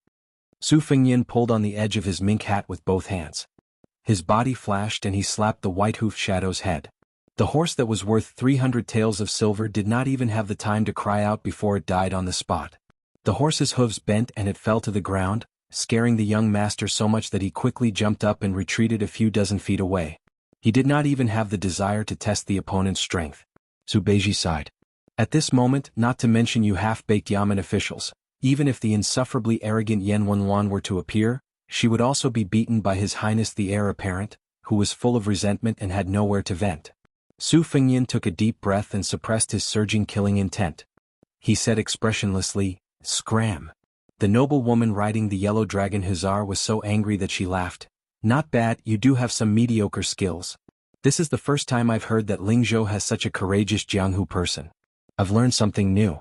A: Su Fengyin pulled on the edge of his mink hat with both hands. His body flashed and he slapped the white-hoofed shadow's head. The horse that was worth 300 taels of silver did not even have the time to cry out before it died on the spot. The horse's hooves bent and it fell to the ground, scaring the young master so much that he quickly jumped up and retreated a few dozen feet away. He did not even have the desire to test the opponent's strength. Su Beiji sighed. At this moment, not to mention you half-baked Yamen officials, even if the insufferably arrogant Yan Wenwan were to appear, she would also be beaten by His Highness the Heir Apparent, who was full of resentment and had nowhere to vent. Su Fengyin took a deep breath and suppressed his surging killing intent. He said expressionlessly, "Scram." The noble woman riding the yellow dragon hussar was so angry that she laughed. "Not bad, you do have some mediocre skills. This is the first time I've heard that Lingzhou has such a courageous Jianghu person. I've learned something new."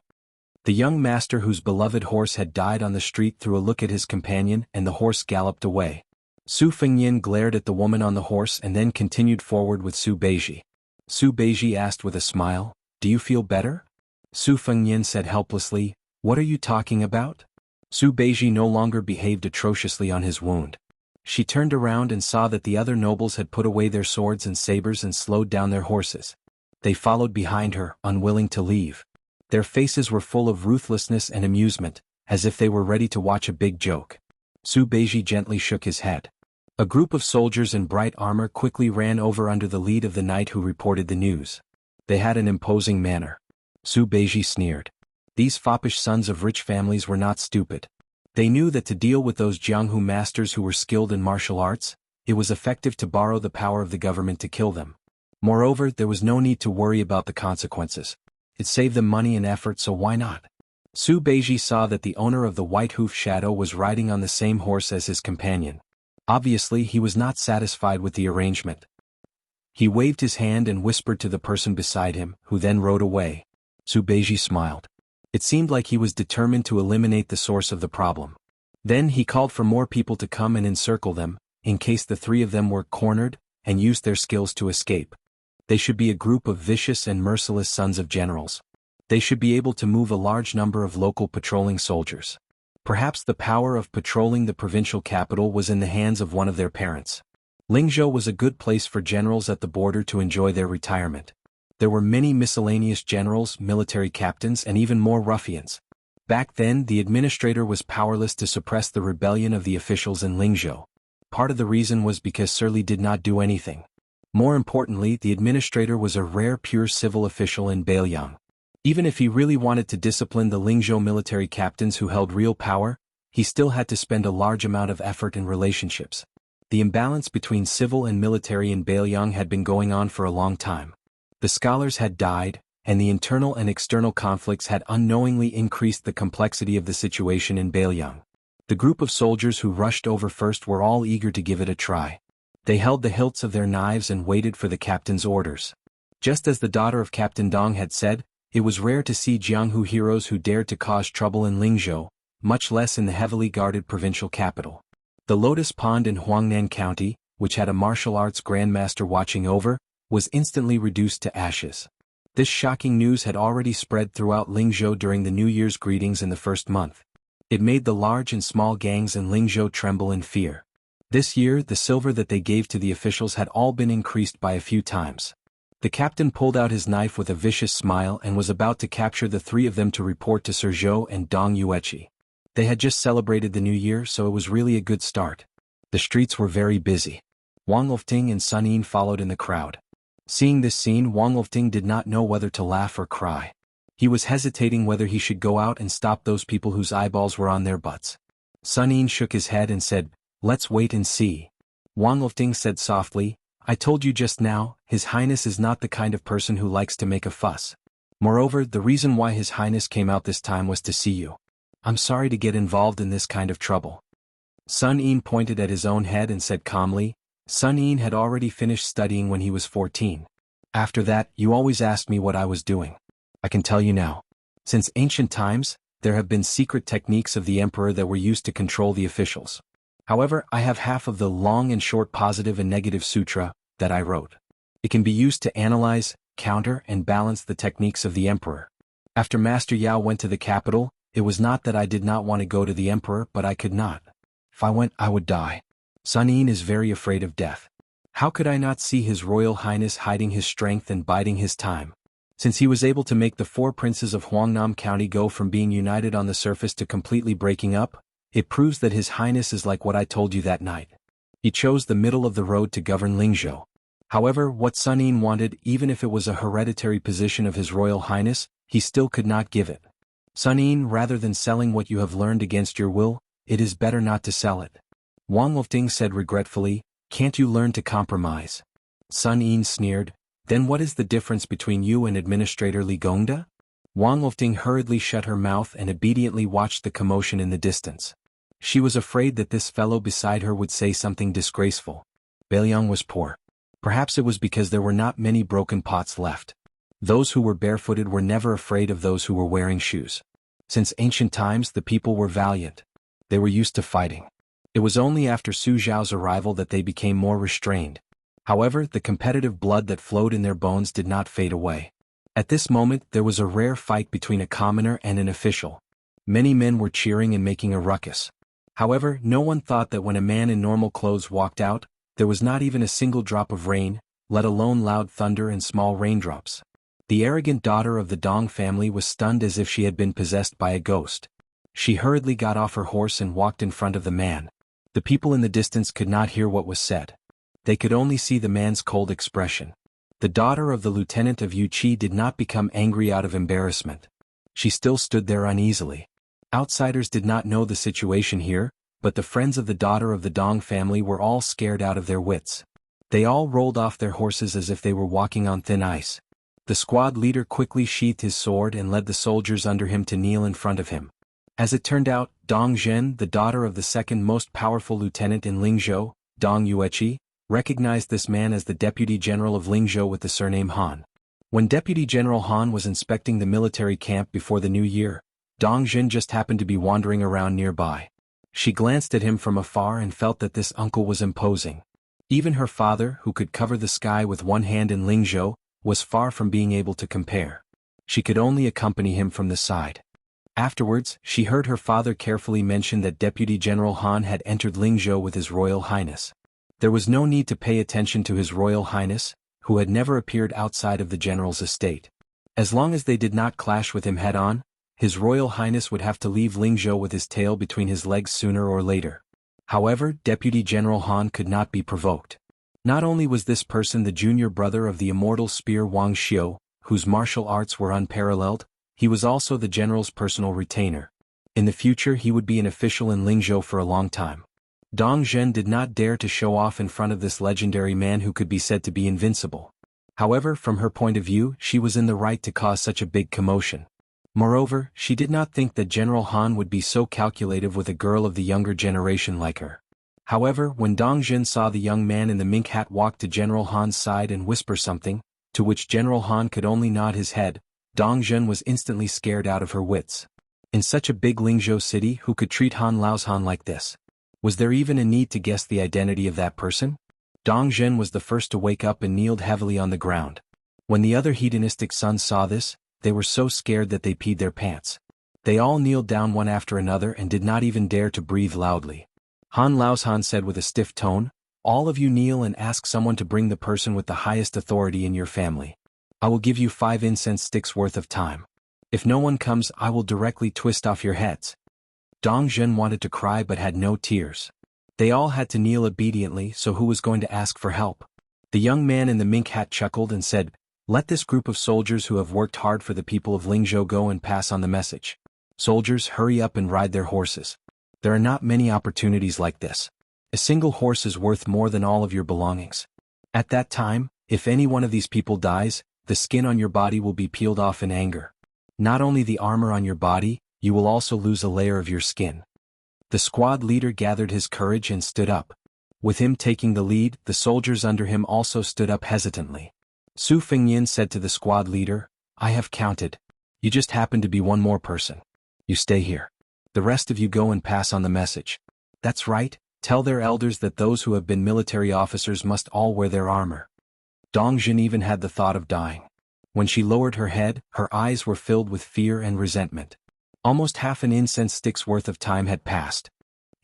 A: The young master whose beloved horse had died on the street threw a look at his companion and the horse galloped away. Su Fengyin glared at the woman on the horse and then continued forward with Su Beiji. Su Beiji asked with a smile, "Do you feel better?" Su Fengyin said helplessly, "What are you talking about?" Su Beiji no longer behaved atrociously on his wound. She turned around and saw that the other nobles had put away their swords and sabers and slowed down their horses. They followed behind her, unwilling to leave. Their faces were full of ruthlessness and amusement, as if they were ready to watch a big joke. Su Beiji gently shook his head. A group of soldiers in bright armor quickly ran over under the lead of the knight who reported the news. They had an imposing manner. Su Beiji sneered. These foppish sons of rich families were not stupid. They knew that to deal with those Jianghu masters who were skilled in martial arts, it was effective to borrow the power of the government to kill them. Moreover, there was no need to worry about the consequences. It saved them money and effort, so why not? Su Beiji saw that the owner of the white-hoofed shadow was riding on the same horse as his companion. Obviously, he was not satisfied with the arrangement. He waved his hand and whispered to the person beside him, who then rode away. Su Beiji smiled. It seemed like he was determined to eliminate the source of the problem. Then he called for more people to come and encircle them, in case the three of them were cornered, and used their skills to escape. They should be a group of vicious and merciless sons of generals. They should be able to move a large number of local patrolling soldiers. Perhaps the power of patrolling the provincial capital was in the hands of one of their parents. Lingzhou was a good place for generals at the border to enjoy their retirement. There were many miscellaneous generals, military captains, and even more ruffians. Back then, the administrator was powerless to suppress the rebellion of the officials in Lingzhou. Part of the reason was because Surly did not do anything. More importantly, the administrator was a rare pure civil official in Beiliang. Even if he really wanted to discipline the Lingzhou military captains who held real power, he still had to spend a large amount of effort in relationships. The imbalance between civil and military in Beiliang had been going on for a long time. The scholars had died, and the internal and external conflicts had unknowingly increased the complexity of the situation in Beiliang. The group of soldiers who rushed over first were all eager to give it a try. They held the hilts of their knives and waited for the captain's orders. Just as the daughter of Captain Dong had said, it was rare to see Jianghu heroes who dared to cause trouble in Lingzhou, much less in the heavily guarded provincial capital. The Lotus Pond in Huangnan County, which had a martial arts grandmaster watching over, was instantly reduced to ashes. This shocking news had already spread throughout Lingzhou during the New Year's greetings in the first month. It made the large and small gangs in Lingzhou tremble in fear. This year, the silver that they gave to the officials had all been increased by a few times. The captain pulled out his knife with a vicious smile and was about to capture the three of them to report to Sir Zhou and Dong Yueqi. They had just celebrated the New Year, so it was really a good start. The streets were very busy. Wang Lufting and Sun Yin followed in the crowd. Seeing this scene, Wang Lufting did not know whether to laugh or cry. He was hesitating whether he should go out and stop those people whose eyeballs were on their butts. Sun Yin shook his head and said, "Let's wait and see." Wang Lifting said softly, I told you just now, His Highness is not the kind of person who likes to make a fuss. Moreover, the reason why His Highness came out this time was to see you. I'm sorry to get involved in this kind of trouble. Sun Yin pointed at his own head and said calmly, Sun Yin had already finished studying when he was 14. After that, you always asked me what I was doing. I can tell you now. Since ancient times, there have been secret techniques of the emperor that were used to control the officials. However, I have half of the long and short positive and negative sutra that I wrote. It can be used to analyze, counter, and balance the techniques of the emperor. After Master Yao went to the capital, it was not that I did not want to go to the emperor, but I could not. If I went, I would die. Sun Yin is very afraid of death. How could I not see His Royal Highness hiding his strength and biding his time? Since he was able to make the 4 princes of Huangnam County go from being united on the surface to completely breaking up, it proves that His Highness is like what I told you that night. He chose the middle of the road to govern Lingzhou. However, what Sun Yin wanted, even if it was a hereditary position of His Royal Highness, he still could not give it. Sun Yin, rather than selling what you have learned against your will, it is better not to sell it. Wang Lifting said regretfully, can't you learn to compromise? Sun Yin sneered, then what is the difference between you and Administrator Li Gongda? Wang Lifting hurriedly shut her mouth and obediently watched the commotion in the distance. She was afraid that this fellow beside her would say something disgraceful. Beiliang was poor. Perhaps it was because there were not many broken pots left. Those who were barefooted were never afraid of those who were wearing shoes. Since ancient times the people were valiant. They were used to fighting. It was only after Su Zhao's arrival that they became more restrained. However, the competitive blood that flowed in their bones did not fade away. At this moment there was a rare fight between a commoner and an official. Many men were cheering and making a ruckus. However, no one thought that when a man in normal clothes walked out, there was not even a single drop of rain, let alone loud thunder and small raindrops. The arrogant daughter of the Dong family was stunned as if she had been possessed by a ghost. She hurriedly got off her horse and walked in front of the man. The people in the distance could not hear what was said. They could only see the man's cold expression. The daughter of the lieutenant of Yuqi did not become angry out of embarrassment. She still stood there uneasily. Outsiders did not know the situation here, but the friends of the daughter of the Dong family were all scared out of their wits. They all rolled off their horses as if they were walking on thin ice. The squad leader quickly sheathed his sword and led the soldiers under him to kneel in front of him. As it turned out, Dong Zhen, the daughter of the second most powerful lieutenant in Lingzhou, Dong Yueqi, recognized this man as the Deputy General of Lingzhou with the surname Han. When Deputy General Han was inspecting the military camp before the new year, Dong Zhen just happened to be wandering around nearby. She glanced at him from afar and felt that this uncle was imposing. Even her father, who could cover the sky with one hand in Lingzhou, was far from being able to compare. She could only accompany him from the side. Afterwards, she heard her father carefully mention that Deputy General Han had entered Lingzhou with His Royal Highness. There was no need to pay attention to His Royal Highness, who had never appeared outside of the general's estate. As long as they did not clash with him head-on, His Royal Highness would have to leave Lingzhou with his tail between his legs sooner or later. However, Deputy General Han could not be provoked. Not only was this person the junior brother of the Immortal spear Wang Xiu, whose martial arts were unparalleled, he was also the general's personal retainer. In the future he would be an official in Lingzhou for a long time. Dong Zhen did not dare to show off in front of this legendary man who could be said to be invincible. However, from her point of view, she was in the right to cause such a big commotion. Moreover, she did not think that General Han would be so calculative with a girl of the younger generation like her. However, when Dong Zhen saw the young man in the mink hat walk to General Han's side and whisper something, to which General Han could only nod his head, Dong Zhen was instantly scared out of her wits. In such a big Lingzhou city, who could treat Han Laoshan like this? Was there even a need to guess the identity of that person? Dong Zhen was the first to wake up and kneeled heavily on the ground. When the other hedonistic sons saw this, they were so scared that they peed their pants. They all kneeled down one after another and did not even dare to breathe loudly. Han Laoshan said with a stiff tone, "All of you kneel and ask someone to bring the person with the highest authority in your family. I will give you 5 incense sticks worth of time. If no one comes, I will directly twist off your heads." Dong Zhen wanted to cry but had no tears. They all had to kneel obediently, so who was going to ask for help? The young man in the mink hat chuckled and said, "Let this group of soldiers who have worked hard for the people of Lingzhou go and pass on the message. Soldiers, hurry up and ride their horses. There are not many opportunities like this. A single horse is worth more than all of your belongings. At that time, if any one of these people dies, the skin on your body will be peeled off in anger. Not only the armor on your body, you will also lose a layer of your skin. The squad leader gathered his courage and stood up. With him taking the lead, the soldiers under him also stood up hesitantly. Su Fengyin said to the squad leader, I have counted. You just happen to be one more person. You stay here. The rest of you go and pass on the message. That's right, tell their elders that those who have been military officers must all wear their armor. Dong Jin even had the thought of dying. When she lowered her head, her eyes were filled with fear and resentment. Almost half an incense stick's worth of time had passed.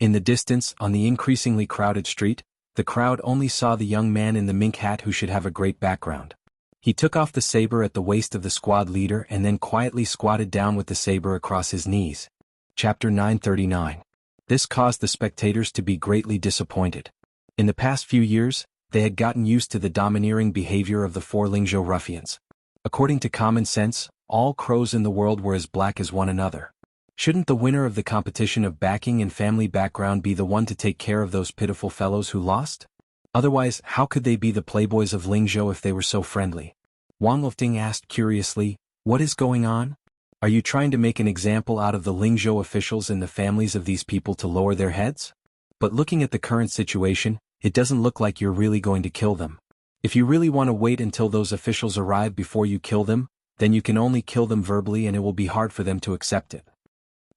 A: In the distance, on the increasingly crowded street, the crowd only saw the young man in the mink hat who should have a great background. He took off the saber at the waist of the squad leader and then quietly squatted down with the saber across his knees. Chapter 939. This caused the spectators to be greatly disappointed. In the past few years, they had gotten used to the domineering behavior of the four Lingzhou ruffians. According to common sense, all crows in the world were as black as one another. Shouldn't the winner of the competition of backing and family background be the one to take care of those pitiful fellows who lost? Otherwise, how could they be the playboys of Lingzhou if they were so friendly? Wang Lifting asked curiously, what is going on? Are you trying to make an example out of the Lingzhou officials and the families of these people to lower their heads? But looking at the current situation, it doesn't look like you're really going to kill them. If you really want to wait until those officials arrive before you kill them, then you can only kill them verbally and it will be hard for them to accept it.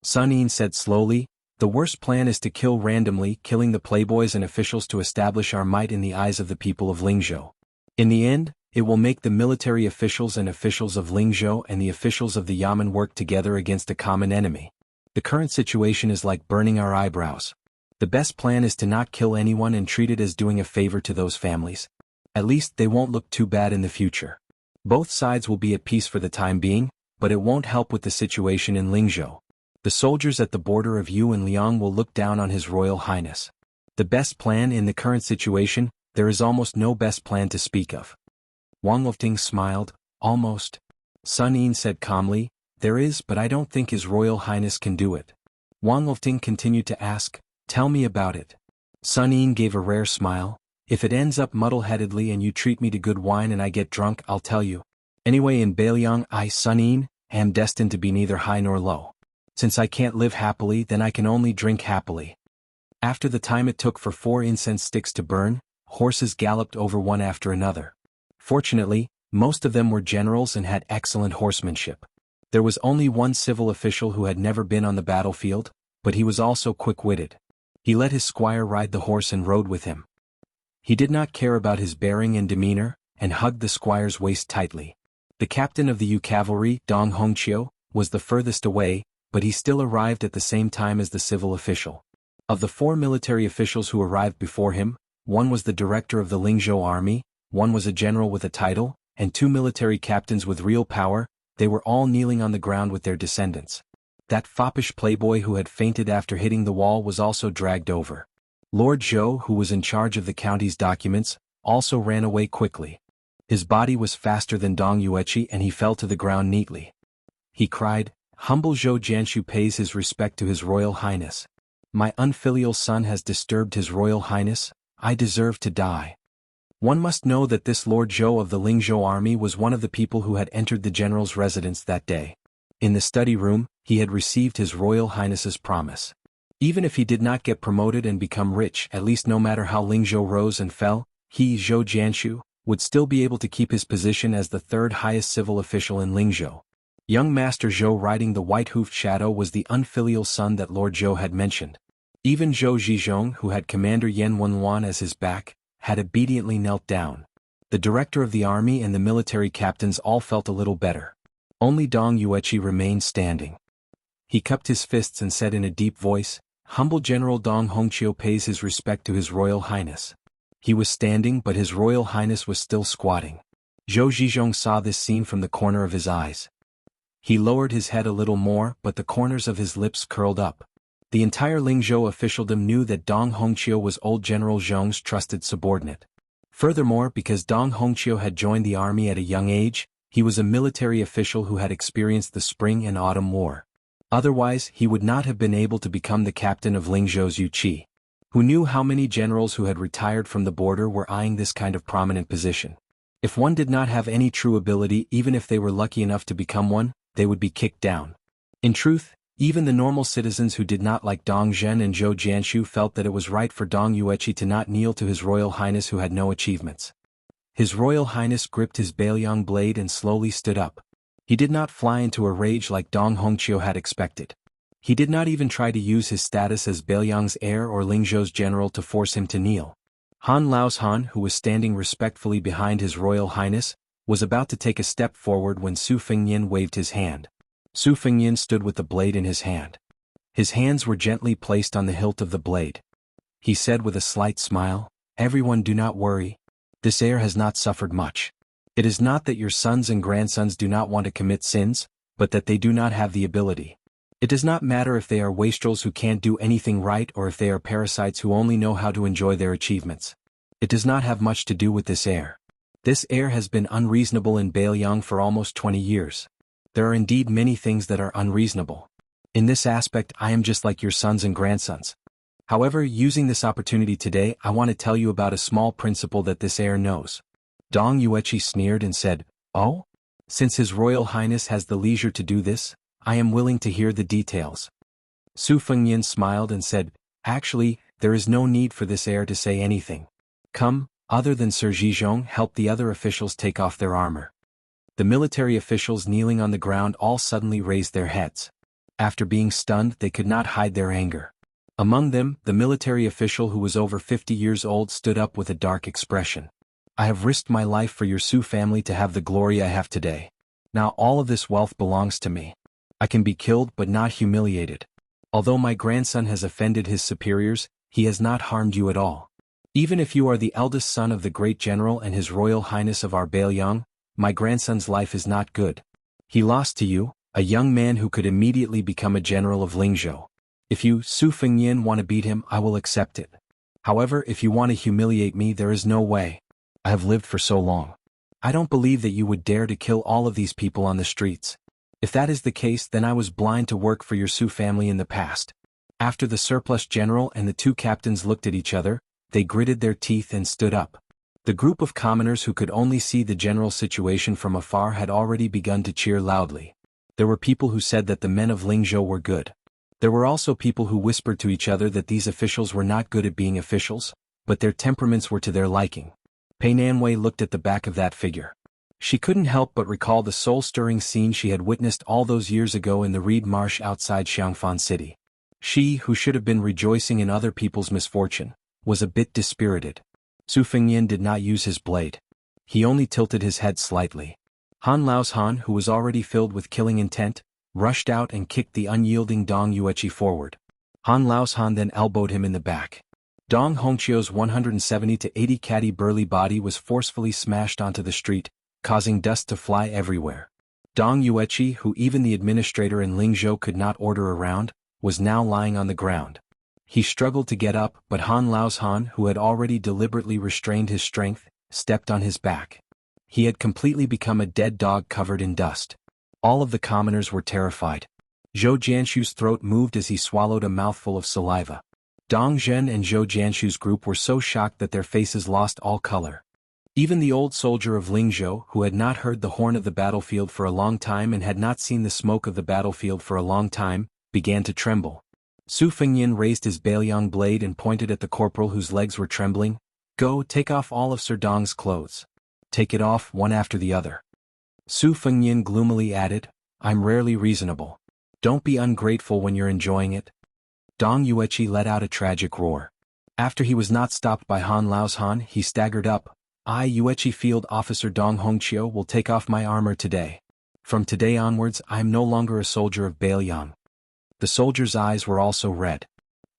A: Sun Yin said slowly, the worst plan is to kill randomly, killing the playboys and officials to establish our might in the eyes of the people of Lingzhou. In the end, it will make the military officials and officials of Lingzhou and the officials of the Yamen work together against a common enemy. The current situation is like burning our eyebrows. The best plan is to not kill anyone and treat it as doing a favor to those families. At least they won't look too bad in the future. Both sides will be at peace for the time being, but it won't help with the situation in Lingzhou. The soldiers at the border of Yu and Liang will look down on His Royal Highness. The best plan in the current situation, there is almost no best plan to speak of. Wang Lifting smiled, almost. Sun Yin said calmly, there is, but I don't think His Royal Highness can do it. Wang Lifting continued to ask, tell me about it. Sun Yin gave a rare smile, if it ends up muddle-headedly and you treat me to good wine and I get drunk, I'll tell you. Anyway, in Beiliang, I, Sun Yin, am destined to be neither high nor low. Since I can't live happily, then I can only drink happily. After the time it took for 4 incense sticks to burn, horses galloped over one after another. Fortunately, most of them were generals and had excellent horsemanship. There was only one civil official who had never been on the battlefield, but he was also quick-witted. He let his squire ride the horse and rode with him. He did not care about his bearing and demeanor, and hugged the squire's waist tightly. The captain of the Yu cavalry, Dong Hongqiu, was the furthest away, but he still arrived at the same time as the civil official. Of the 4 military officials who arrived before him, one was the director of the Lingzhou army, one was a general with a title, and 2 military captains with real power. They were all kneeling on the ground with their descendants. That foppish playboy who had fainted after hitting the wall was also dragged over. Lord Zhou, who was in charge of the county's documents, also ran away quickly. His body was faster than Dong Yueqi and he fell to the ground neatly. He cried, humble Zhou Jianshu pays his respect to His Royal Highness. My unfilial son has disturbed His Royal Highness, I deserve to die. One must know that this Lord Zhou of the Lingzhou army was one of the people who had entered the general's residence that day. In the study room, he had received His Royal Highness's promise. Even if he did not get promoted and become rich, at least no matter how Lingzhou rose and fell, he, Zhou Jianshu, would still be able to keep his position as the 3rd highest civil official in Lingzhou. Young Master Zhou riding the white-hoofed shadow was the unfilial son that Lord Zhou had mentioned. Even Zhou Zhizhong, who had Commander Yan Wenwan as his back, had obediently knelt down. The director of the army and the military captains all felt a little better. Only Dong Yueqi remained standing. He cupped his fists and said in a deep voice, humble General Dong Hongqiu pays his respect to His Royal Highness. He was standing but His Royal Highness was still squatting. Zhou Zhizhong saw this scene from the corner of his eyes. He lowered his head a little more but the corners of his lips curled up. The entire Lingzhou officialdom knew that Dong Hongqiu was old General Zhong's trusted subordinate. Furthermore, because Dong Hongqiu had joined the army at a young age, he was a military official who had experienced the Spring and Autumn War. Otherwise, he would not have been able to become the captain of Lingzhou's Yuqi. Who knew how many generals who had retired from the border were eyeing this kind of prominent position? If one did not have any true ability, even if they were lucky enough to become one, they would be kicked down. In truth, even the normal citizens who did not like Dong Zhen and Zhou Jianshu felt that it was right for Dong Yueqi to not kneel to His Royal Highness who had no achievements. His Royal Highness gripped his Bailiang blade and slowly stood up. He did not fly into a rage like Dong Hongqiu had expected. He did not even try to use his status as Bailiang's heir or Lingzhou's general to force him to kneel. Han Laoshan, who was standing respectfully behind His Royal Highness, was about to take a step forward when Su Fengnian waved his hand. Su Fengnian stood with the blade in his hand. His hands were gently placed on the hilt of the blade. He said with a slight smile, "Everyone, do not worry. This heir has not suffered much. It is not that your sons and grandsons do not want to commit sins, but that they do not have the ability. It does not matter if they are wastrels who can't do anything right or if they are parasites who only know how to enjoy their achievements. It does not have much to do with this heir. This heir has been unreasonable in Bailiang for almost 20 years. There are indeed many things that are unreasonable. In this aspect, I am just like your sons and grandsons. However, using this opportunity today, I want to tell you about a small principle that this heir knows." Dong Yueqi sneered and said, "Oh? Since His Royal Highness has the leisure to do this, I am willing to hear the details." Su Fengnian smiled and said, "Actually, there is no need for this heir to say anything. Come, other than Sir Zhizhong, help the other officials take off their armor." The military officials kneeling on the ground all suddenly raised their heads. After being stunned, they could not hide their anger. Among them, the military official who was over 50 years old stood up with a dark expression. "I have risked my life for your Su family to have the glory I have today. Now all of this wealth belongs to me. I can be killed but not humiliated. Although my grandson has offended his superiors, he has not harmed you at all. Even if you are the eldest son of the great general and His Royal Highness of our Bailiang, my grandson's life is not good. He lost to you, a young man who could immediately become a general of Lingzhou. If you, Su Fengnian, want to beat him, I will accept it. However, if you want to humiliate me, there is no way. I have lived for so long. I don't believe that you would dare to kill all of these people on the streets. If that is the case, then I was blind to work for your Su family in the past." After the surplus general and the two captains looked at each other, they gritted their teeth and stood up. The group of commoners who could only see the general situation from afar had already begun to cheer loudly. There were people who said that the men of Lingzhou were good. There were also people who whispered to each other that these officials were not good at being officials, but their temperaments were to their liking. Pei Nanwei looked at the back of that figure. She couldn't help but recall the soul-stirring scene she had witnessed all those years ago in the reed marsh outside Xiangfan City. She, who should have been rejoicing in other people's misfortune, was a bit dispirited. Su Fengnian did not use his blade. He only tilted his head slightly. Han Laoshan, who was already filled with killing intent, rushed out and kicked the unyielding Dong Yueqi forward. Han Laoshan then elbowed him in the back. Dong Hongqiu's 170 to 80 catty burly body was forcefully smashed onto the street, causing dust to fly everywhere. Dong Yueqi, who even the administrator in Lingzhou could not order around, was now lying on the ground. He struggled to get up, but Han Laoshan, who had already deliberately restrained his strength, stepped on his back. He had completely become a dead dog covered in dust. All of the commoners were terrified. Zhou Jianshu's throat moved as he swallowed a mouthful of saliva. Dong Zhen and Zhou Jianshu's group were so shocked that their faces lost all color. Even the old soldier of Lingzhou, who had not heard the horn of the battlefield for a long time and had not seen the smoke of the battlefield for a long time, began to tremble. Su Fengnian raised his Bailiang blade and pointed at the corporal whose legs were trembling. "Go, take off all of Sir Dong's clothes. Take it off one after the other." Su Fengnian gloomily added, "I'm rarely reasonable. Don't be ungrateful when you're enjoying it." Dong Yueqi let out a tragic roar. After he was not stopped by Han Laoshan, he staggered up. "I, Yueqi Field Officer Dong Hongqiu, will take off my armor today. From today onwards, I am no longer a soldier of Bailiang." The soldier's eyes were also red.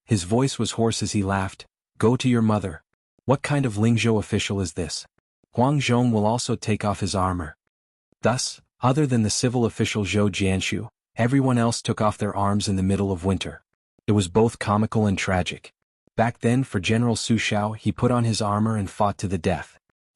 A: His voice was hoarse as he laughed. "Go to your mother. What kind of Lingzhou official is this? Huang Zhong will also take off his armor." Thus, other than the civil official Zhou Jianshu, everyone else took off their arms in the middle of winter. It was both comical and tragic. Back then, for General Su Xiao, he put on his armor and fought to the death.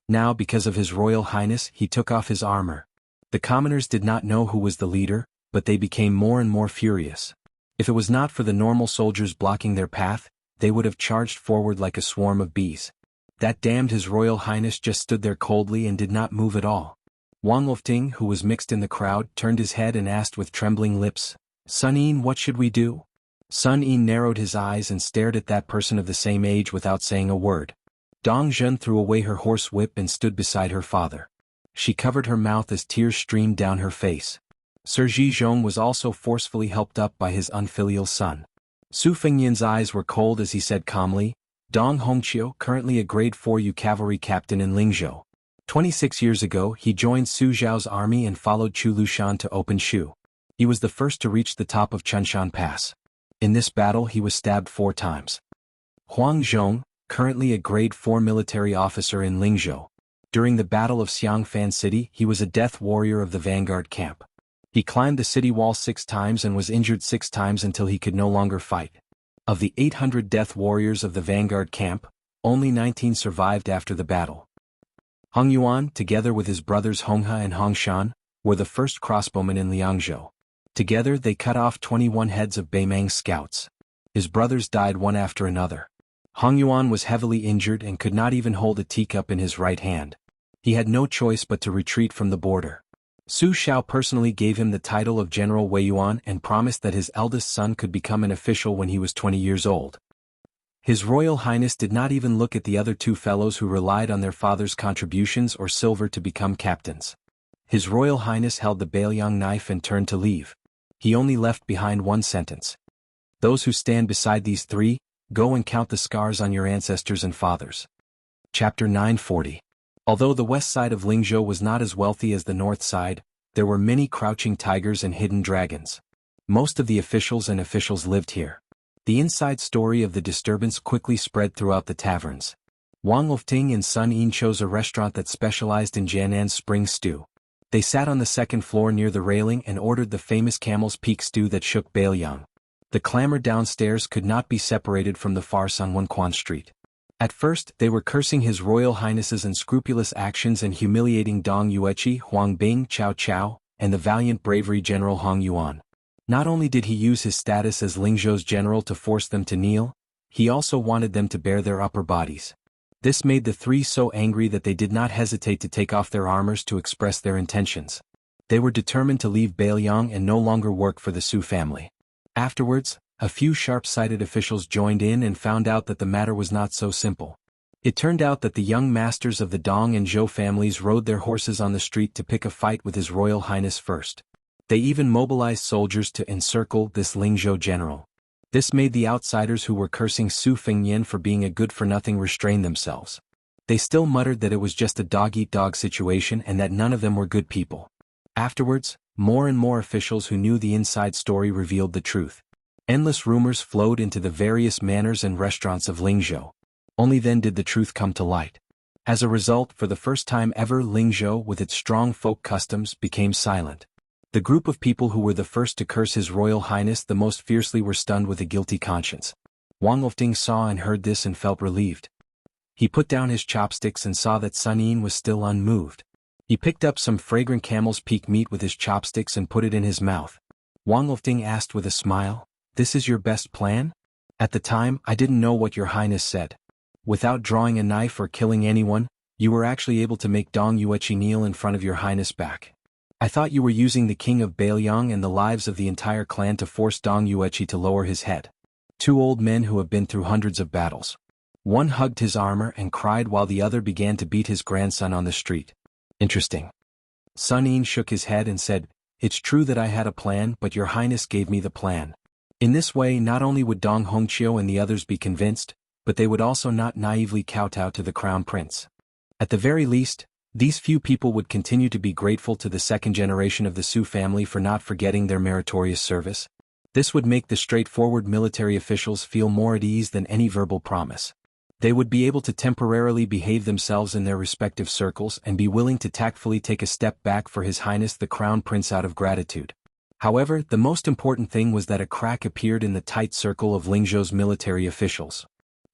A: Now, because of His Royal Highness, he took off his armor. The commoners did not know who was the leader, but they became more and more furious. If it was not for the normal soldiers blocking their path, they would have charged forward like a swarm of bees. That damned His Royal Highness just stood there coldly and did not move at all. Wang Lofting, who was mixed in the crowd, turned his head and asked with trembling lips, "Sun Yin, what should we do?" Sun Yin narrowed his eyes and stared at that person of the same age without saying a word. Dong Zhen threw away her horse whip and stood beside her father. She covered her mouth as tears streamed down her face. Sir Ji Zhong was also forcefully helped up by his unfilial son. Su Fengyan's eyes were cold as he said calmly, "Dong Hongqiu, currently a grade 4U cavalry captain in Lingzhou. 26 years ago he joined Su Zhao's army and followed Chu Lushan to open Shu. He was the first to reach the top of Chunshan Pass. In this battle he was stabbed 4 times. Huang Zhong, currently a grade 4 military officer in Lingzhou. During the Battle of Xiangfan City he was a death warrior of the vanguard camp. He climbed the city wall 6 times and was injured 6 times until he could no longer fight. Of the 800 death warriors of the vanguard camp, only 19 survived after the battle. Hong Yuan, together with his brothers Honghe and Hongshan, were the first crossbowmen in Liangzhou. Together they cut off 21 heads of Beimang's scouts. His brothers died one after another. Hong Yuan was heavily injured and could not even hold a teacup in his right hand. He had no choice but to retreat from the border. Su Xiao personally gave him the title of General Weiyuan and promised that his eldest son could become an official when he was 20 years old. His Royal Highness did not even look at the other 2 fellows who relied on their father's contributions or silver to become captains. His Royal Highness held the Bailiang knife and turned to leave. He only left behind one sentence. "Those who stand beside these 3, go and count the scars on your ancestors and fathers." Chapter 940. Although the west side of Lingzhou was not as wealthy as the north side, there were many crouching tigers and hidden dragons. Most of the officials lived here. The inside story of the disturbance quickly spread throughout the taverns. Wang Lofting and Sun Yin chose a restaurant that specialized in Jiannan's spring stew. They sat on the second floor near the railing and ordered the famous Camel's Peak stew that shook Bailiang. The clamor downstairs could not be separated from the farce on Wenquan Street. At first, they were cursing His Royal Highness's unscrupulous actions and humiliating Dong Yueqi, Huang Bing, Cao Cao, and the valiant bravery General Hong Yuan. Not only did he use his status as Lingzhou's general to force them to kneel, he also wanted them to bare their upper bodies. This made the 3 so angry that they did not hesitate to take off their armors to express their intentions. They were determined to leave Bailiang and no longer work for the Su family. Afterwards, a few sharp-sighted officials joined in and found out that the matter was not so simple. It turned out that the young masters of the Dong and Zhou families rode their horses on the street to pick a fight with His Royal Highness first. They even mobilized soldiers to encircle this Lingzhou general. This made the outsiders who were cursing Su Fengyan for being a good-for-nothing restrain themselves. They still muttered that it was just a dog-eat-dog situation and that none of them were good people. Afterwards, more and more officials who knew the inside story revealed the truth. Endless rumors flowed into the various manors and restaurants of Lingzhou. Only then did the truth come to light. As a result, for the first time ever, Lingzhou, with its strong folk customs, became silent. The group of people who were the first to curse His Royal Highness the most fiercely were stunned with a guilty conscience. Wang Lofting saw and heard this and felt relieved. He put down his chopsticks and saw that Sun Yin was still unmoved. He picked up some fragrant Camel's Peak meat with his chopsticks and put it in his mouth. Wang Lofting asked with a smile, "This is your best plan?" "At the time, I didn't know what your highness said. Without drawing a knife or killing anyone, you were actually able to make Dong Yueqi kneel in front of your highness back. I thought you were using the king of Bailiang and the lives of the entire clan to force Dong Yueqi to lower his head." 2 old men who have been through hundreds of battles. One hugged his armor and cried while the other began to beat his grandson on the street. "Interesting." Sun Yin shook his head and said, "It's true that I had a plan, but your highness gave me the plan. In this way, not only would Dong Hongqiu and the others be convinced, but they would also not naively kowtow to the crown prince. At the very least, these few people would continue to be grateful to the second generation of the Su family for not forgetting their meritorious service. This would make the straightforward military officials feel more at ease than any verbal promise. They would be able to temporarily behave themselves in their respective circles and be willing to tactfully take a step back for His Highness the Crown Prince out of gratitude. However, the most important thing was that a crack appeared in the tight circle of Lingzhou's military officials.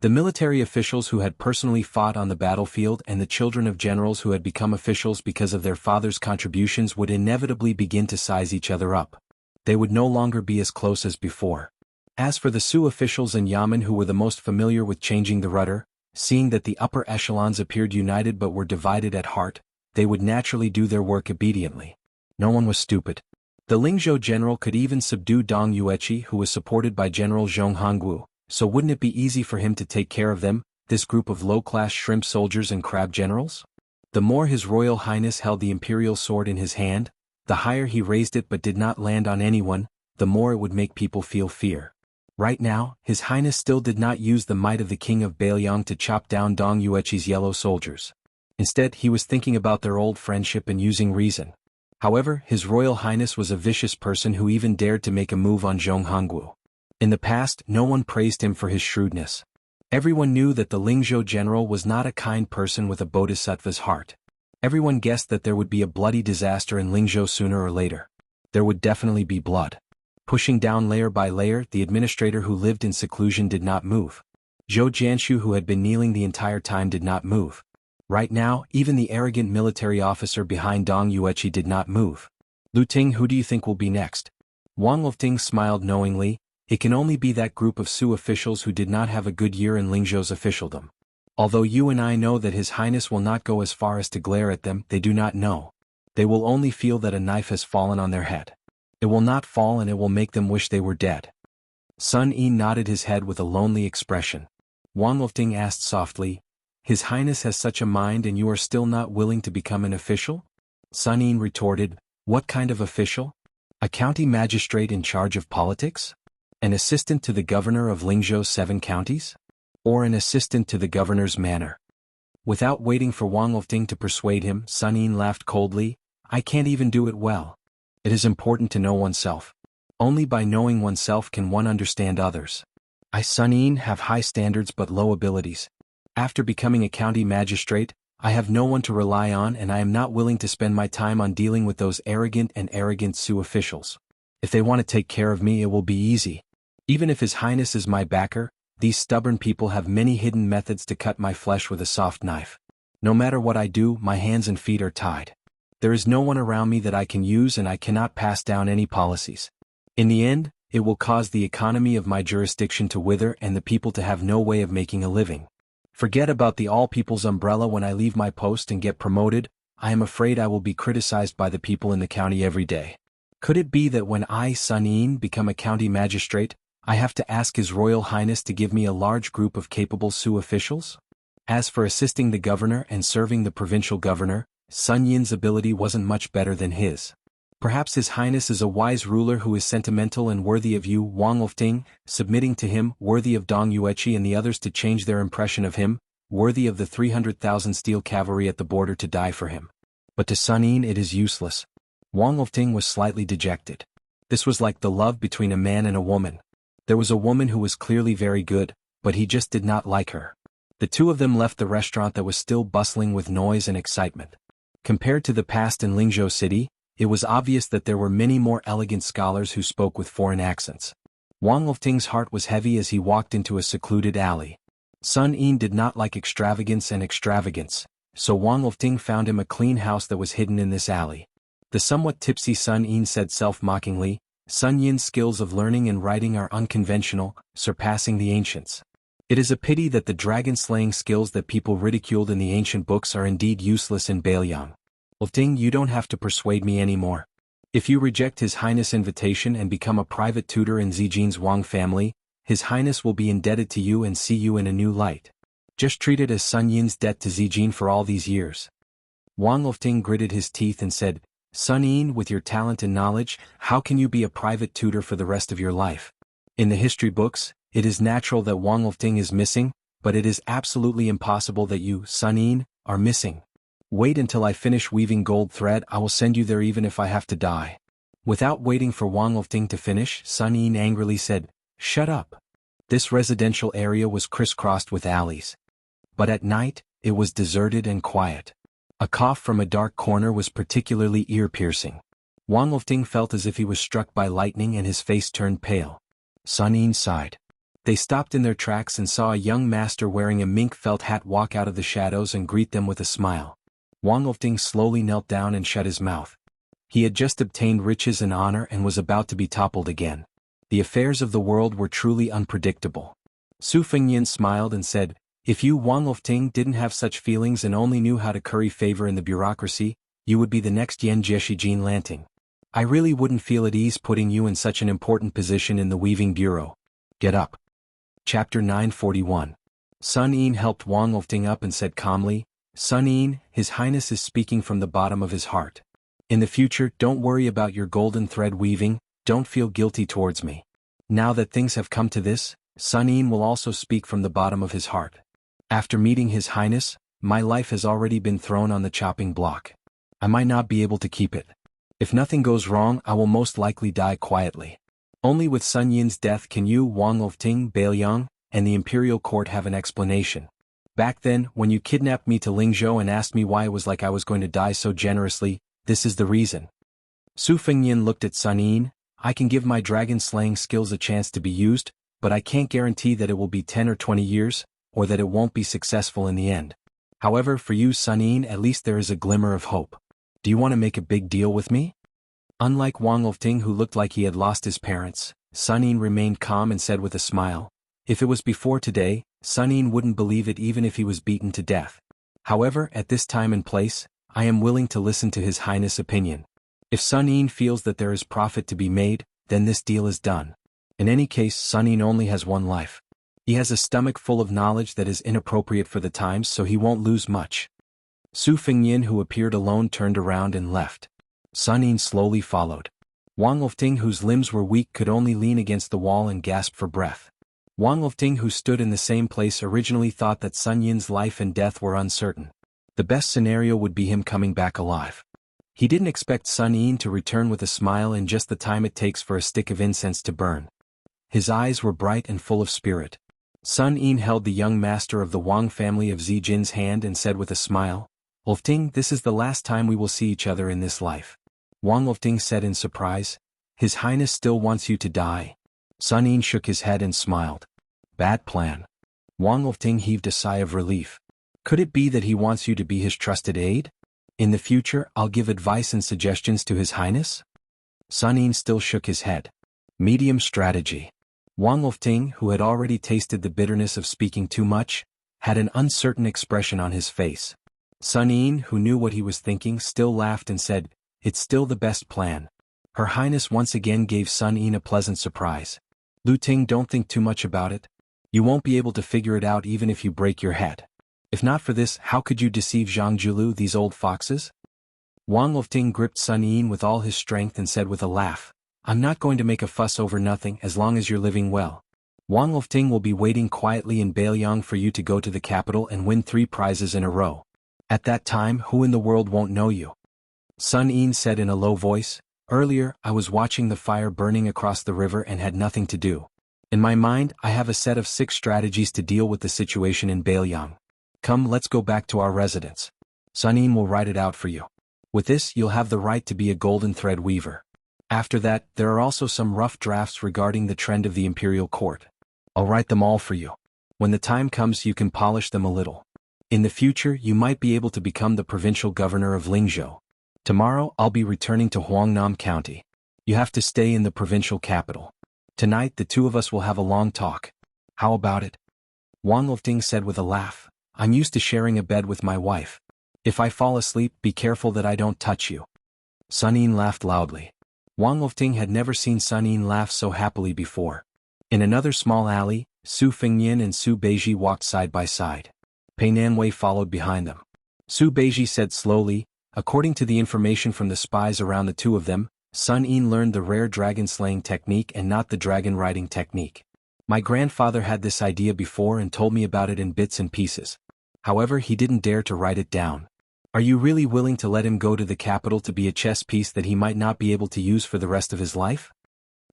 A: The military officials who had personally fought on the battlefield and the children of generals who had become officials because of their father's contributions would inevitably begin to size each other up. They would no longer be as close as before. As for the Sioux officials and Yamen who were the most familiar with changing the rudder, seeing that the upper echelons appeared united but were divided at heart, they would naturally do their work obediently. No one was stupid. The Lingzhou general could even subdue Dong Yueqi, who was supported by General Zhong Hongwu, so wouldn't it be easy for him to take care of them, this group of low-class shrimp soldiers and crab generals? The more His Royal Highness held the imperial sword in his hand, the higher he raised it but did not land on anyone, the more it would make people feel fear. Right now, His Highness still did not use the might of the King of Bailiang to chop down Dong Yueqi's yellow soldiers. Instead, he was thinking about their old friendship and using reason. However, His Royal Highness was a vicious person who even dared to make a move on Zhong Hongwu. In the past, no one praised him for his shrewdness. Everyone knew that the Lingzhou general was not a kind person with a bodhisattva's heart. Everyone guessed that there would be a bloody disaster in Lingzhou sooner or later. There would definitely be blood. Pushing down layer by layer, the administrator who lived in seclusion did not move. Zhou Jianshu, who had been kneeling the entire time, did not move. Right now, even the arrogant military officer behind Dong Yueqi did not move. Lu Ting, who do you think will be next? Wang Lifting smiled knowingly. It can only be that group of Sioux officials who did not have a good year in Lingzhou's officialdom. Although you and I know that His Highness will not go as far as to glare at them, they do not know. They will only feel that a knife has fallen on their head. It will not fall and it will make them wish they were dead. Sun Yi nodded his head with a lonely expression. Wang Lifting asked softly, His Highness has such a mind and you are still not willing to become an official? Sun Yi retorted, What kind of official? A county magistrate in charge of politics? An assistant to the governor of Lingzhou's 7 counties? Or an assistant to the governor's manor? Without waiting for Wang Lifting to persuade him, Sun Yi laughed coldly, I can't even do it well. It is important to know oneself. Only by knowing oneself can one understand others. I, Sun Yi, have high standards but low abilities. After becoming a county magistrate, I have no one to rely on and I am not willing to spend my time on dealing with those arrogant Sioux officials. If they want to take care of me, it will be easy. Even if His Highness is my backer, these stubborn people have many hidden methods to cut my flesh with a soft knife. No matter what I do, my hands and feet are tied. There is no one around me that I can use and I cannot pass down any policies. In the end, it will cause the economy of my jurisdiction to wither and the people to have no way of making a living. Forget about the all-people's umbrella when I leave my post and get promoted, I am afraid I will be criticized by the people in the county every day. Could it be that when I, Sun Yi, become a county magistrate, I have to ask His Royal Highness to give me a large group of capable Sioux officials? As for assisting the governor and serving the provincial governor, Sun Yin's ability wasn't much better than his. Perhaps His Highness is a wise ruler who is sentimental and worthy of you, Wang Lifting, submitting to him, worthy of Dong Yueqi and the others to change their impression of him, worthy of the 300,000 steel cavalry at the border to die for him. But to Sun Yi it is useless. Wang Lifting was slightly dejected. This was like the love between a man and a woman. There was a woman who was clearly very good, but he just did not like her. The two of them left the restaurant that was still bustling with noise and excitement. Compared to the past in Lingzhou City, it was obvious that there were many more elegant scholars who spoke with foreign accents. Wang Lifting's heart was heavy as he walked into a secluded alley. Sun Yi did not like extravagance, so Wang Lifting found him a clean house that was hidden in this alley. The somewhat tipsy Sun Yi said self-mockingly, Sun Yin's skills of learning and writing are unconventional, surpassing the ancients. It is a pity that the dragon-slaying skills that people ridiculed in the ancient books are indeed useless in Bailiang. Lifting, you don't have to persuade me anymore. If you reject His Highness' invitation and become a private tutor in Zijin's Wang family, His Highness will be indebted to you and see you in a new light. Just treat it as Sun Yin's debt to Zijin for all these years. Wang Lifting gritted his teeth and said, Sun Yi, with your talent and knowledge, how can you be a private tutor for the rest of your life? In the history books, it is natural that Wang Lifting is missing, but it is absolutely impossible that you, Sun Yi, are missing. Wait until I finish weaving gold thread, I will send you there even if I have to die. Without waiting for Wang Lifting to finish, Sun Yi angrily said, Shut up. This residential area was crisscrossed with alleys. But at night, it was deserted and quiet. A cough from a dark corner was particularly ear-piercing. Wang Lifting felt as if he was struck by lightning and his face turned pale. Sun Yi sighed. They stopped in their tracks and saw a young master wearing a mink felt hat walk out of the shadows and greet them with a smile. Wang Lifting slowly knelt down and shut his mouth. He had just obtained riches and honor and was about to be toppled again. The affairs of the world were truly unpredictable. Su Fengnian smiled and said, "If you Wang Lofting didn't have such feelings and only knew how to curry favor in the bureaucracy, you would be the next Yan Jeshijin Lanting. I really wouldn't feel at ease putting you in such an important position in the weaving bureau. Get up." Chapter 941. Sun Yin helped Wang Lofting up and said calmly, "Sun Yin, His Highness is speaking from the bottom of his heart. In the future, don't worry about your golden thread weaving, don't feel guilty towards me. Now that things have come to this, Sun Yin will also speak from the bottom of his heart. After meeting His Highness, my life has already been thrown on the chopping block. I might not be able to keep it. If nothing goes wrong, I will most likely die quietly. Only with Sun Yin's death can you, Wang Lofting, Bailiang, and the imperial court have an explanation. Back then, when you kidnapped me to Lingzhou and asked me why it was like I was going to die so generously, this is the reason." Su Fengnian looked at Sun Yin. "I can give my dragon-slaying skills a chance to be used, but I can't guarantee that it will be 10 or 20 years, or that it won't be successful in the end. However, for you, Sun Yin, at least there is a glimmer of hope. Do you want to make a big deal with me?" Unlike Wang Lofting, who looked like he had lost his parents, Sun Yin remained calm and said with a smile, "If it was before today, Sun Yin wouldn't believe it even if he was beaten to death. However, at this time and place, I am willing to listen to His Highness' opinion. If Sun Yin feels that there is profit to be made, then this deal is done. In any case, Sun Yin only has one life. He has a stomach full of knowledge that is inappropriate for the times, so he won't lose much." Su Fengnian, who appeared alone, turned around and left. Sun Yin slowly followed. Wang Lofting, whose limbs were weak, could only lean against the wall and gasp for breath. Wang Lofting, who stood in the same place, originally thought that Sun Yin's life and death were uncertain. The best scenario would be him coming back alive. He didn't expect Sun Yin to return with a smile in just the time it takes for a stick of incense to burn. His eyes were bright and full of spirit. Sun Yin held the young master of the Wang family of Zijin's hand and said with a smile, "Lofting, this is the last time we will see each other in this life." Wang Lofting said in surprise, "His Highness still wants you to die?" Sun Yin shook his head and smiled. "Bad plan." Wang Lofting heaved a sigh of relief. "Could it be that he wants you to be his trusted aide? In the future, I'll give advice and suggestions to His Highness?" Sun Yin still shook his head. Medium strategy. Wang Lofting, who had already tasted the bitterness of speaking too much, had an uncertain expression on his face. Sun Yin, who knew what he was thinking, still laughed and said, "It's still the best plan." Her Highness once again gave Sun Yin a pleasant surprise. "Lu Ting, don't think too much about it. You won't be able to figure it out even if you break your head. If not for this, how could you deceive Jianghu, these old foxes?" Wang Lofting gripped Sun Yin with all his strength and said with a laugh, "I'm not going to make a fuss over nothing as long as you're living well. Wang Lofting will be waiting quietly in Bailiang for you to go to the capital and win 3 prizes in a row. At that time, who in the world won't know you?" Sun Yin said in a low voice, "Earlier, I was watching the fire burning across the river and had nothing to do. In my mind, I have a set of 6 strategies to deal with the situation in Bailiang. Come, let's go back to our residence. Sun Yin will write it out for you. With this, you'll have the right to be a golden thread weaver. After that, there are also some rough drafts regarding the trend of the imperial court. I'll write them all for you. When the time comes, you can polish them a little. In the future, you might be able to become the provincial governor of Lingzhou. Tomorrow, I'll be returning to Huangnam County. You have to stay in the provincial capital. Tonight, the 2 of us will have a long talk. How about it?" Wang Lofting said with a laugh, "I'm used to sharing a bed with my wife. If I fall asleep, be careful that I don't touch you." Sun Yin laughed loudly. Wang Lofting had never seen Sun Yin laugh so happily before. In another small alley, Su Fengnian and Su Beiji walked side by side. Pei Nanwei followed behind them. Su Beiji said slowly, "According to the information from the spies around the 2 of them, Sun Yin learned the rare dragon-slaying technique and not the dragon-riding technique. My grandfather had this idea before and told me about it in bits and pieces. However, he didn't dare to write it down. Are you really willing to let him go to the capital to be a chess piece that he might not be able to use for the rest of his life?"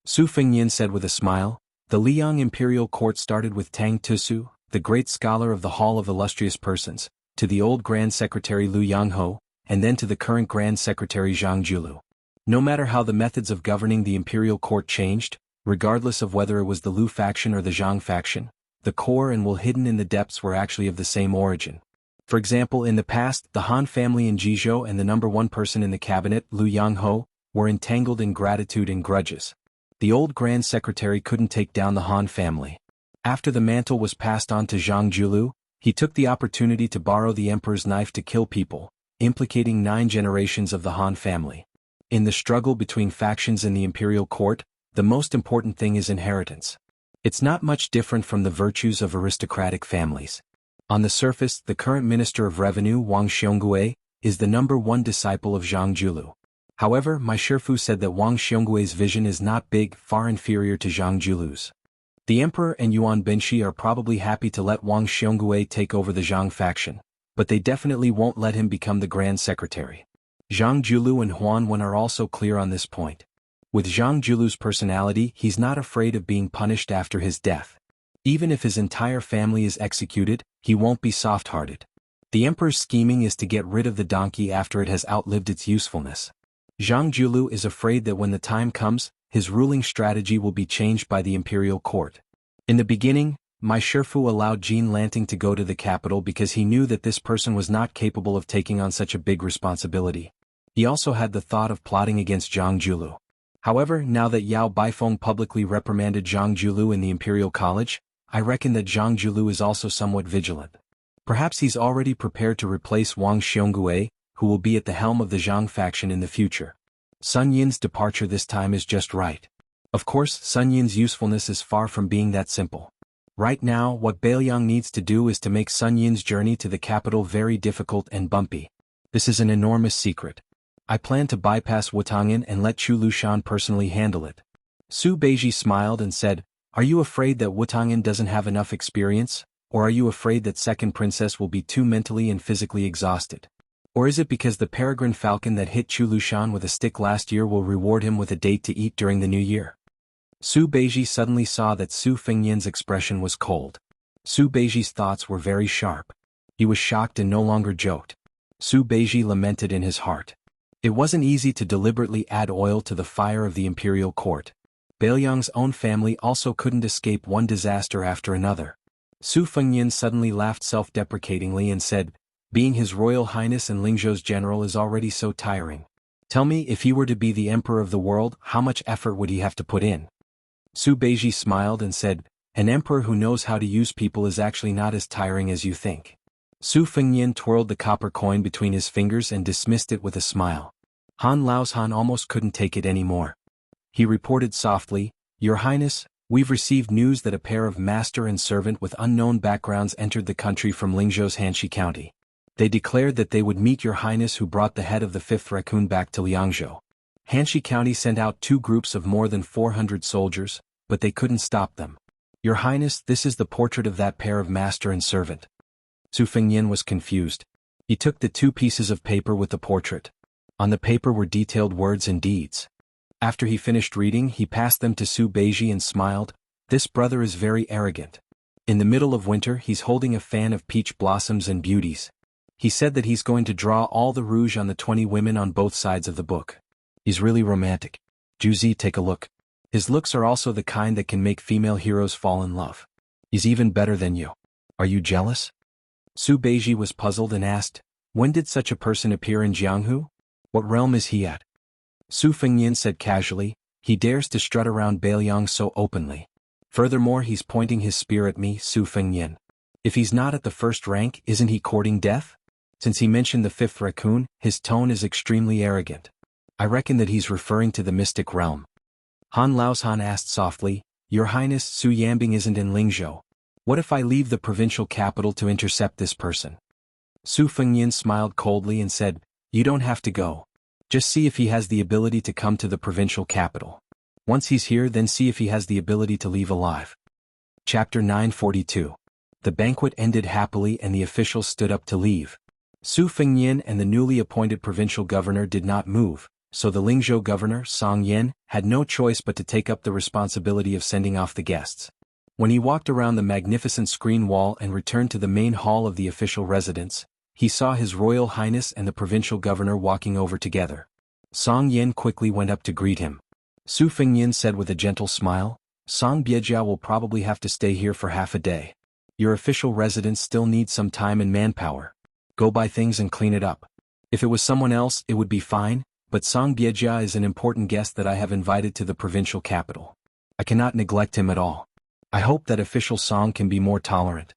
A: Su Fengnian said with a smile, "The Liang Imperial Court started with Tang Tusu, the great scholar of the Hall of Illustrious Persons, to the old Grand Secretary Lu Yanghu, and then to the current Grand Secretary Zhang Julu. No matter how the methods of governing the imperial court changed, regardless of whether it was the Lu faction or the Zhang faction, the core and will hidden in the depths were actually of the same origin. For example, in the past, the Han family in Jizhou and the number 1 person in the cabinet, Lu Yanghu, were entangled in gratitude and grudges. The old Grand Secretary couldn't take down the Han family. After the mantle was passed on to Jianghu, he took the opportunity to borrow the emperor's knife to kill people, implicating 9 generations of the Han family. In the struggle between factions in the imperial court, the most important thing is inheritance. It's not much different from the virtues of aristocratic families. On the surface, the current Minister of Revenue, Wang Xiongui, is the #1 disciple of Zhang Julu. However, my Shifu said that Wang Xionggui's vision is not big, far inferior to Zhang Julu's. The Emperor and Yuan Benshi are probably happy to let Wang Xiongui take over the Zhang faction, but they definitely won't let him become the Grand Secretary. Zhang Julu and Huan Wen are also clear on this point. With Zhang Julu's personality, he's not afraid of being punished after his death. Even if his entire family is executed, he won't be soft-hearted. The Emperor's scheming is to get rid of the donkey after it has outlived its usefulness. Zhang Julu is afraid that when the time comes, his ruling strategy will be changed by the imperial court. In the beginning, my Shifu allowed Jean Lanting to go to the capital because he knew that this person was not capable of taking on such a big responsibility. He also had the thought of plotting against Zhang Julu. However, now that Yao Baifeng publicly reprimanded Zhang Julu in the Imperial College, I reckon that Zhang Julu is also somewhat vigilant. Perhaps he's already prepared to replace Wang Xiongui, who will be at the helm of the Zhang faction in the future. Sun Yin's departure this time is just right. Of course, Sun Yin's usefulness is far from being that simple. Right now, what Bailiang needs to do is to make Sun Yin's journey to the capital very difficult and bumpy. This is an enormous secret. I plan to bypass Wutangin and let Chu Lushan personally handle it. Su Beiji smiled and said, "Are you afraid that Wutangin doesn't have enough experience, or are you afraid that Second Princess will be too mentally and physically exhausted? Or is it because the peregrine falcon that hit Chu Lushan with a stick last year will reward him with a date to eat during the new year?" Su Beiji suddenly saw that Su Fengyan's expression was cold. Su Beiji's thoughts were very sharp. He was shocked and no longer joked. Su Beiji lamented in his heart. It wasn't easy to deliberately add oil to the fire of the imperial court. Bailiang's own family also couldn't escape one disaster after another. Su Fengyan suddenly laughed self-deprecatingly and said, "Being His Royal Highness and Lingzhou's general is already so tiring. Tell me, if he were to be the emperor of the world, how much effort would he have to put in?" Su Beiji smiled and said, "An emperor who knows how to use people is actually not as tiring as you think." Su Fengyan twirled the copper coin between his fingers and dismissed it with a smile. Han Laoshan almost couldn't take it anymore. He reported softly, "Your Highness, we've received news that a pair of master and servant with unknown backgrounds entered the country from Lingzhou's Hanxi County. They declared that they would meet Your Highness, who brought the head of the 5th Raccoon back to Jianghu. Hanxi County sent out 2 groups of more than 400 soldiers, but they couldn't stop them. Your Highness, this is the portrait of that pair of master and servant." Su Fengyan was confused. He took the 2 pieces of paper with the portrait. On the paper were detailed words and deeds. After he finished reading, he passed them to Su Beiji and smiled, "This brother is very arrogant. In the middle of winter, he's holding a fan of peach blossoms and beauties. He said that he's going to draw all the rouge on the 20 women on both sides of the book. He's really romantic. Juzi, take a look. His looks are also the kind that can make female heroes fall in love. He's even better than you. Are you jealous?" Su Beiji was puzzled and asked, "When did such a person appear in Jianghu? What realm is he at?" Su Fengyan said casually, "He dares to strut around Bailiang so openly. Furthermore, he's pointing his spear at me, Su Fengyan. If he's not at the 1st rank, isn't he courting death? Since he mentioned the 5th Raccoon, his tone is extremely arrogant. I reckon that he's referring to the mystic realm." Han Laoshan asked softly, "Your Highness, Su Yambing isn't in Lingzhou. What if I leave the provincial capital to intercept this person?" Su Fengyan smiled coldly and said, "You don't have to go. Just see if he has the ability to come to the provincial capital. Once he's here, then see if he has the ability to leave alive." Chapter 942. The banquet ended happily and the officials stood up to leave. Su Fengyan and the newly appointed provincial governor did not move, so the Lingzhou governor, Song Yan, had no choice but to take up the responsibility of sending off the guests. When he walked around the magnificent screen wall and returned to the main hall of the official residence, he saw His Royal Highness and the provincial governor walking over together. Song Yan quickly went up to greet him. Su Fengyan said with a gentle smile, "Song Biejia will probably have to stay here for half a day. Your official residence still needs some time and manpower. Go buy things and clean it up. If it was someone else, it would be fine, but Song Biejia is an important guest that I have invited to the provincial capital. I cannot neglect him at all. I hope that official Song can be more tolerant.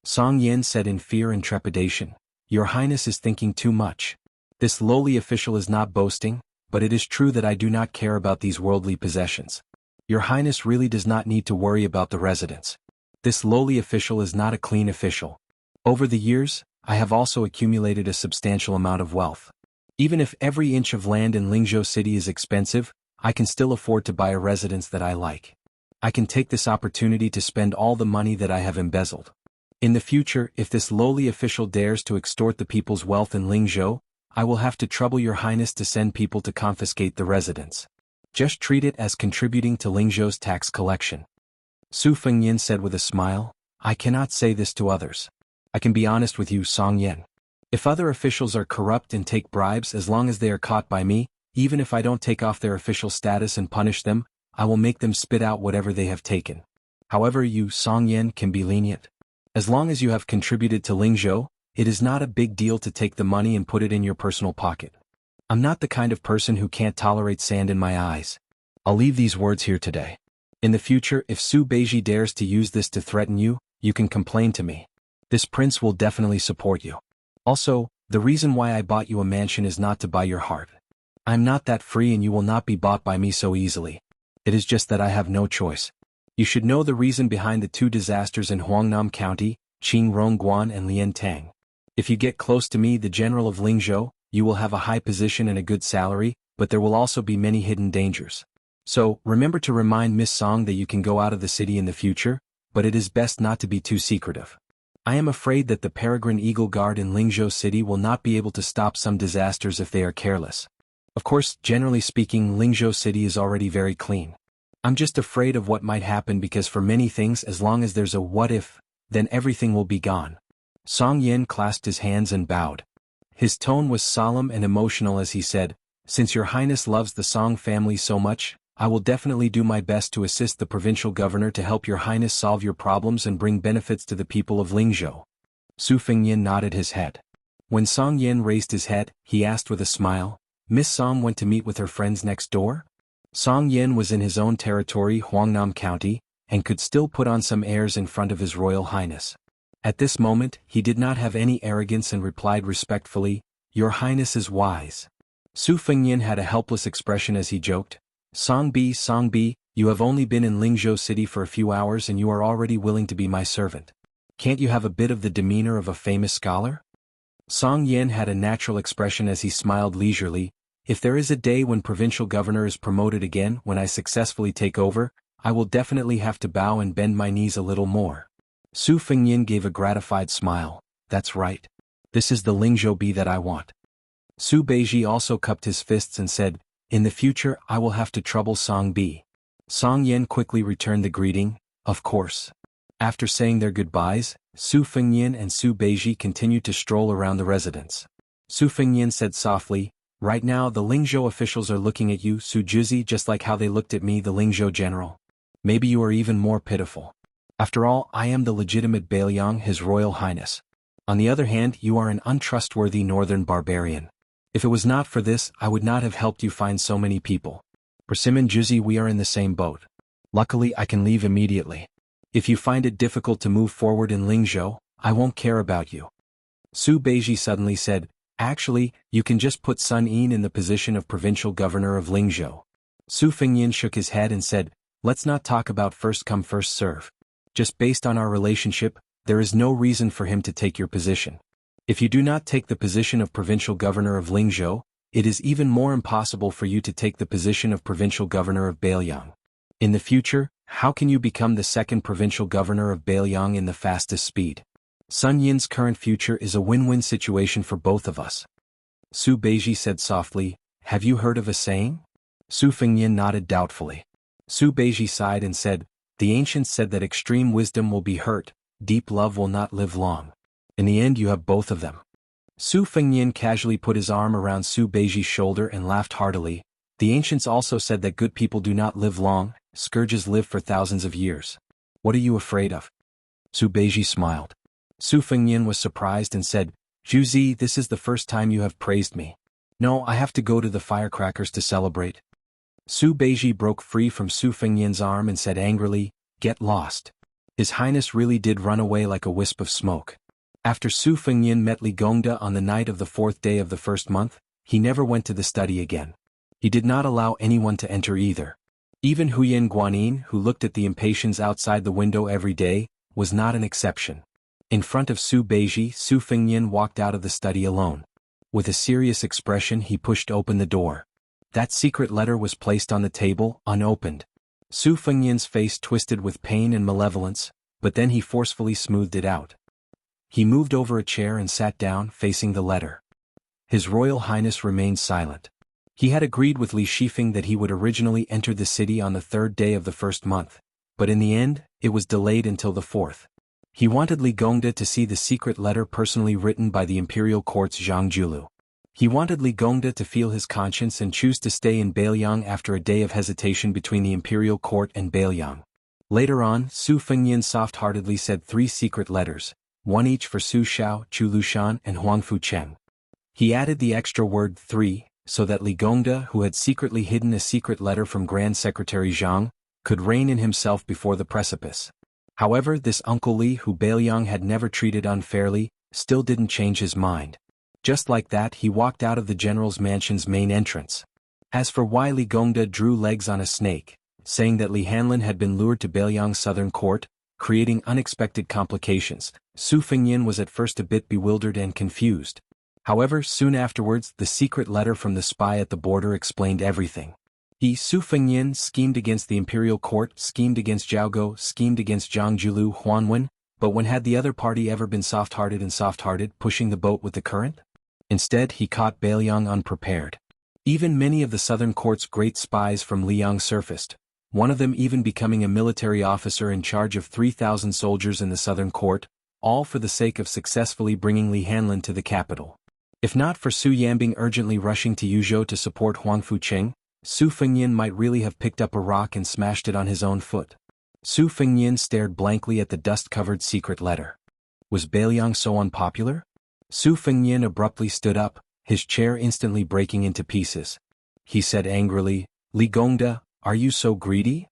A: Song Yin said in fear and trepidation, Your Highness is thinking too much. This lowly official is not boasting, but it is true that I do not care about these worldly possessions. Your Highness really does not need to worry about the residents. This lowly official is not a clean official. Over the years, I have also accumulated a substantial amount of wealth. Even if every inch of land in Lingzhou City is expensive, I can still afford to buy a residence that I like. I can take this opportunity to spend all the money that I have embezzled. In the future, if this lowly official dares to extort the people's wealth in Lingzhou, I will have to trouble Your Highness to send people to confiscate the residence. Just treat it as contributing to Lingzhou's tax collection. Su Fengyin said with a smile, I cannot say this to others. I can be honest with you, Song Yin. If other officials are corrupt and take bribes, as long as they are caught by me, even if I don't take off their official status and punish them, I will make them spit out whatever they have taken. However, you, Song Yin, can be lenient. As long as you have contributed to Lingzhou, it is not a big deal to take the money and put it in your personal pocket. I'm not the kind of person who can't tolerate sand in my eyes. I'll leave these words here today. In the future, if Su Beiji dares to use this to threaten you, you can complain to me. This prince will definitely support you. Also, the reason why I bought you a mansion is not to buy your heart. I'm not that free and you will not be bought by me so easily. It is just that I have no choice. You should know the reason behind the two disasters in Huangnam County, Qing Rongguan and Lian Tang. If you get close to me, the general of Lingzhou, you will have a high position and a good salary, but there will also be many hidden dangers. So, remember to remind Miss Song that you can go out of the city in the future, but it is best not to be too secretive. I am afraid that the Peregrine Eagle Guard in Lingzhou City will not be able to stop some disasters if they are careless. Of course, generally speaking, Lingzhou City is already very clean. I'm just afraid of what might happen because for many things, as long as there's a what if, then everything will be gone. Song Yin clasped his hands and bowed. His tone was solemn and emotional as he said, Since Your Highness loves the Song family so much, I will definitely do my best to assist the provincial governor to help Your Highness solve your problems and bring benefits to the people of Lingzhou. Su Fengyin nodded his head. When Song Yin raised his head, he asked with a smile, Miss Song went to meet with her friends next door? Song Yin was in his own territory, Huangnam County, and could still put on some airs in front of His Royal Highness. At this moment, he did not have any arrogance and replied respectfully, Your Highness is wise. Su Fengyin had a helpless expression as he joked, Song Bi, you have only been in Lingzhou City for a few hours and you are already willing to be my servant. Can't you have a bit of the demeanor of a famous scholar? Song Yin had a natural expression as he smiled leisurely, If there is a day when provincial governor is promoted again, when I successfully take over, I will definitely have to bow and bend my knees a little more. Su Fengyin gave a gratified smile, That's right. This is the Lingzhou Bi that I want. Su Beiji also cupped his fists and said, In the future I will have to trouble Song Bi. Song Yin quickly returned the greeting, Of course. After saying their goodbyes, Su Fengyin and Su Beiji continued to stroll around the residence. Su Fengyin said softly, Right now the Lingzhou officials are looking at you, Su Juzi, just like how they looked at me, the Lingzhou general. Maybe you are even more pitiful. After all, I am the legitimate Bailiang, His Royal Highness. On the other hand, you are an untrustworthy northern barbarian. If it was not for this, I would not have helped you find so many people. Persimmon Juzi, we are in the same boat. Luckily, I can leave immediately. If you find it difficult to move forward in Lingzhou, I won't care about you. Su Beiji suddenly said, Actually, you can just put Sun Yin in the position of provincial governor of Lingzhou. Su Fengyin shook his head and said, Let's not talk about first come first serve. Just based on our relationship, there is no reason for him to take your position. If you do not take the position of provincial governor of Lingzhou, it is even more impossible for you to take the position of provincial governor of Bailiang. In the future, how can you become the second provincial governor of Bailiang in the fastest speed? Sun Yin's current future is a win-win situation for both of us. Su Beiji said softly, Have you heard of a saying? Su Fengyin nodded doubtfully. Su Beiji sighed and said, The ancients said that extreme wisdom will be hurt, deep love will not live long. In the end you have both of them. Su Fengyin casually put his arm around Su Beiji's shoulder and laughed heartily. The ancients also said that good people do not live long, scourges live for thousands of years. What are you afraid of? Su Beiji smiled. Su Fengyin was surprised and said, Juzi, this is the first time you have praised me. No, I have to go to the firecrackers to celebrate. Su Beiji broke free from Su Fengyan's arm and said angrily, "Get lost." His Highness really did run away like a wisp of smoke. After Su Fengyan met Li Gongda on the night of the 4th day of the 1st month, he never went to the study again. He did not allow anyone to enter either. Even Huyen Guanyin, who looked at the impatiens outside the window every day, was not an exception. In front of Su Beiji, Su Fengyan walked out of the study alone. With a serious expression he pushed open the door. That secret letter was placed on the table, unopened. Su Fengyan's face twisted with pain and malevolence, but then he forcefully smoothed it out. He moved over a chair and sat down, facing the letter. His Royal Highness remained silent. He had agreed with Li Shifeng that he would originally enter the city on the 3rd day of the 1st month, but in the end, it was delayed until the 4th. He wanted Li Gongda to see the secret letter personally written by the imperial court's Jianghu. He wanted Li Gongda to feel his conscience and choose to stay in Beiliang after a day of hesitation between the imperial court and Beiliang. Later on, Su Fengyan soft-heartedly said 3 secret letters, one each for Su Xiao, Chu Lushan and Huang Fucheng. He added the extra word 3, so that Li Gongda, who had secretly hidden a secret letter from Grand Secretary Zhang, could rein in himself before the precipice. However, this Uncle Li, who Beiliang had never treated unfairly, still didn't change his mind. Just like that, he walked out of the general's mansion's main entrance. As for why Li Gongda drew legs on a snake, saying that Li Hanlin had been lured to Beiliang's southern court, creating unexpected complications, Su Fengyan was at first a bit bewildered and confused. However, soon afterwards, the secret letter from the spy at the border explained everything. He, Su Fengyan, schemed against the imperial court, schemed against Jianghu, schemed against Jianghu Huanwen, but when had the other party ever been soft-hearted, pushing the boat with the current? Instead, he caught Beiliang unprepared. Even many of the southern court's great spies from Liang surfaced, one of them even becoming a military officer in charge of 3,000 soldiers in the southern court, all for the sake of successfully bringing Li Hanlin to the capital. If not for Su Yambing urgently rushing to Yuzhou to support Huang Fucheng, Su Fengyan might really have picked up a rock and smashed it on his own foot. Su Fengyan stared blankly at the dust-covered secret letter. Was Beiliang so unpopular? Su Fengyan abruptly stood up, his chair instantly breaking into pieces. He said angrily, "Li Gongda, are you so greedy?"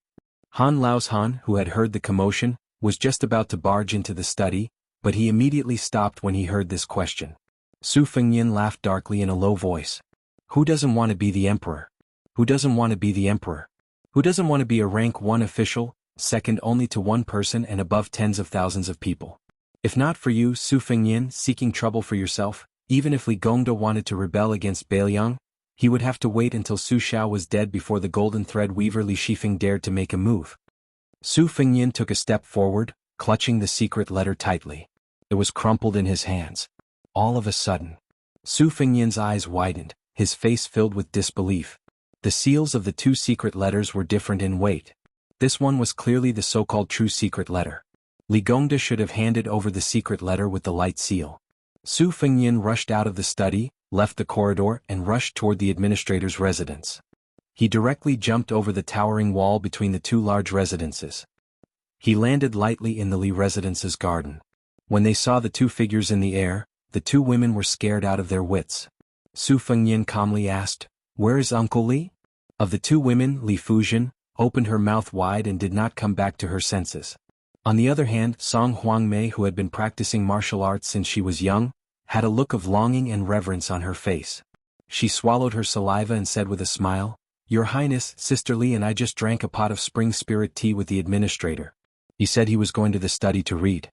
A: Han Laoshan, who had heard the commotion, was just about to barge into the study, but he immediately stopped when he heard this question. Su Fengyan laughed darkly in a low voice. Who doesn't want to be the emperor? Who doesn't want to be the emperor? Who doesn't want to be a rank 1 official, second only to one person and above tens of thousands of people? If not for you, Su Fengyan, seeking trouble for yourself, even if Li Gongda wanted to rebel against Beiliang, he would have to wait until Su Xiao was dead before the golden thread weaver Li Shifeng dared to make a move. Su Fengyan took a step forward, clutching the secret letter tightly. It was crumpled in his hands. All of a sudden, Su Fengyan's eyes widened, his face filled with disbelief. The seals of the 2 secret letters were different in weight. This one was clearly the so-called true secret letter. Li Gongda should have handed over the secret letter with the light seal. Su Fengyan rushed out of the study, left the corridor and rushed toward the administrator's residence. He directly jumped over the towering wall between the 2 large residences. He landed lightly in the Li residence's garden. When they saw the 2 figures in the air, the 2 women were scared out of their wits. Su Fengyan calmly asked, "Where is Uncle Li?" Of the 2 women, Li Fuzhen opened her mouth wide and did not come back to her senses. On the other hand, Song Huangmei, who had been practicing martial arts since she was young, had a look of longing and reverence on her face. She swallowed her saliva and said with a smile, "Your Highness, Sister Li and I just drank a pot of spring spirit tea with the administrator. He said he was going to the study to read."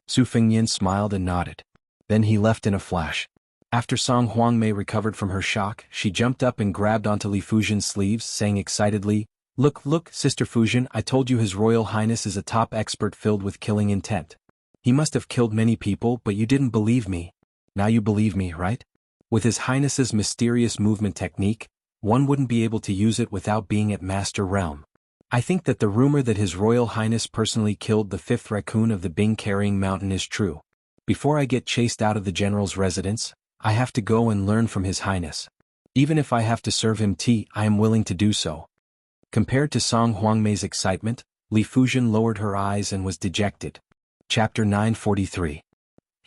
A: Su Fengyan smiled and nodded. Then he left in a flash. After Song Huangmei recovered from her shock, she jumped up and grabbed onto Li Fuzhen's sleeves, saying excitedly, Look, Sister Fuzhen, I told you His Royal Highness is a top expert filled with killing intent. He must have killed many people, but you didn't believe me. Now you believe me, right? With His Highness's mysterious movement technique, one wouldn't be able to use it without being at Master Realm. I think that the rumor that His Royal Highness personally killed the 5th raccoon of the Bing-carrying mountain is true. Before I get chased out of the general's residence, I have to go and learn from His Highness. Even if I have to serve him tea, I am willing to do so. Compared to Song Huangmei's excitement, Li Fuzhen lowered her eyes and was dejected. Chapter 943.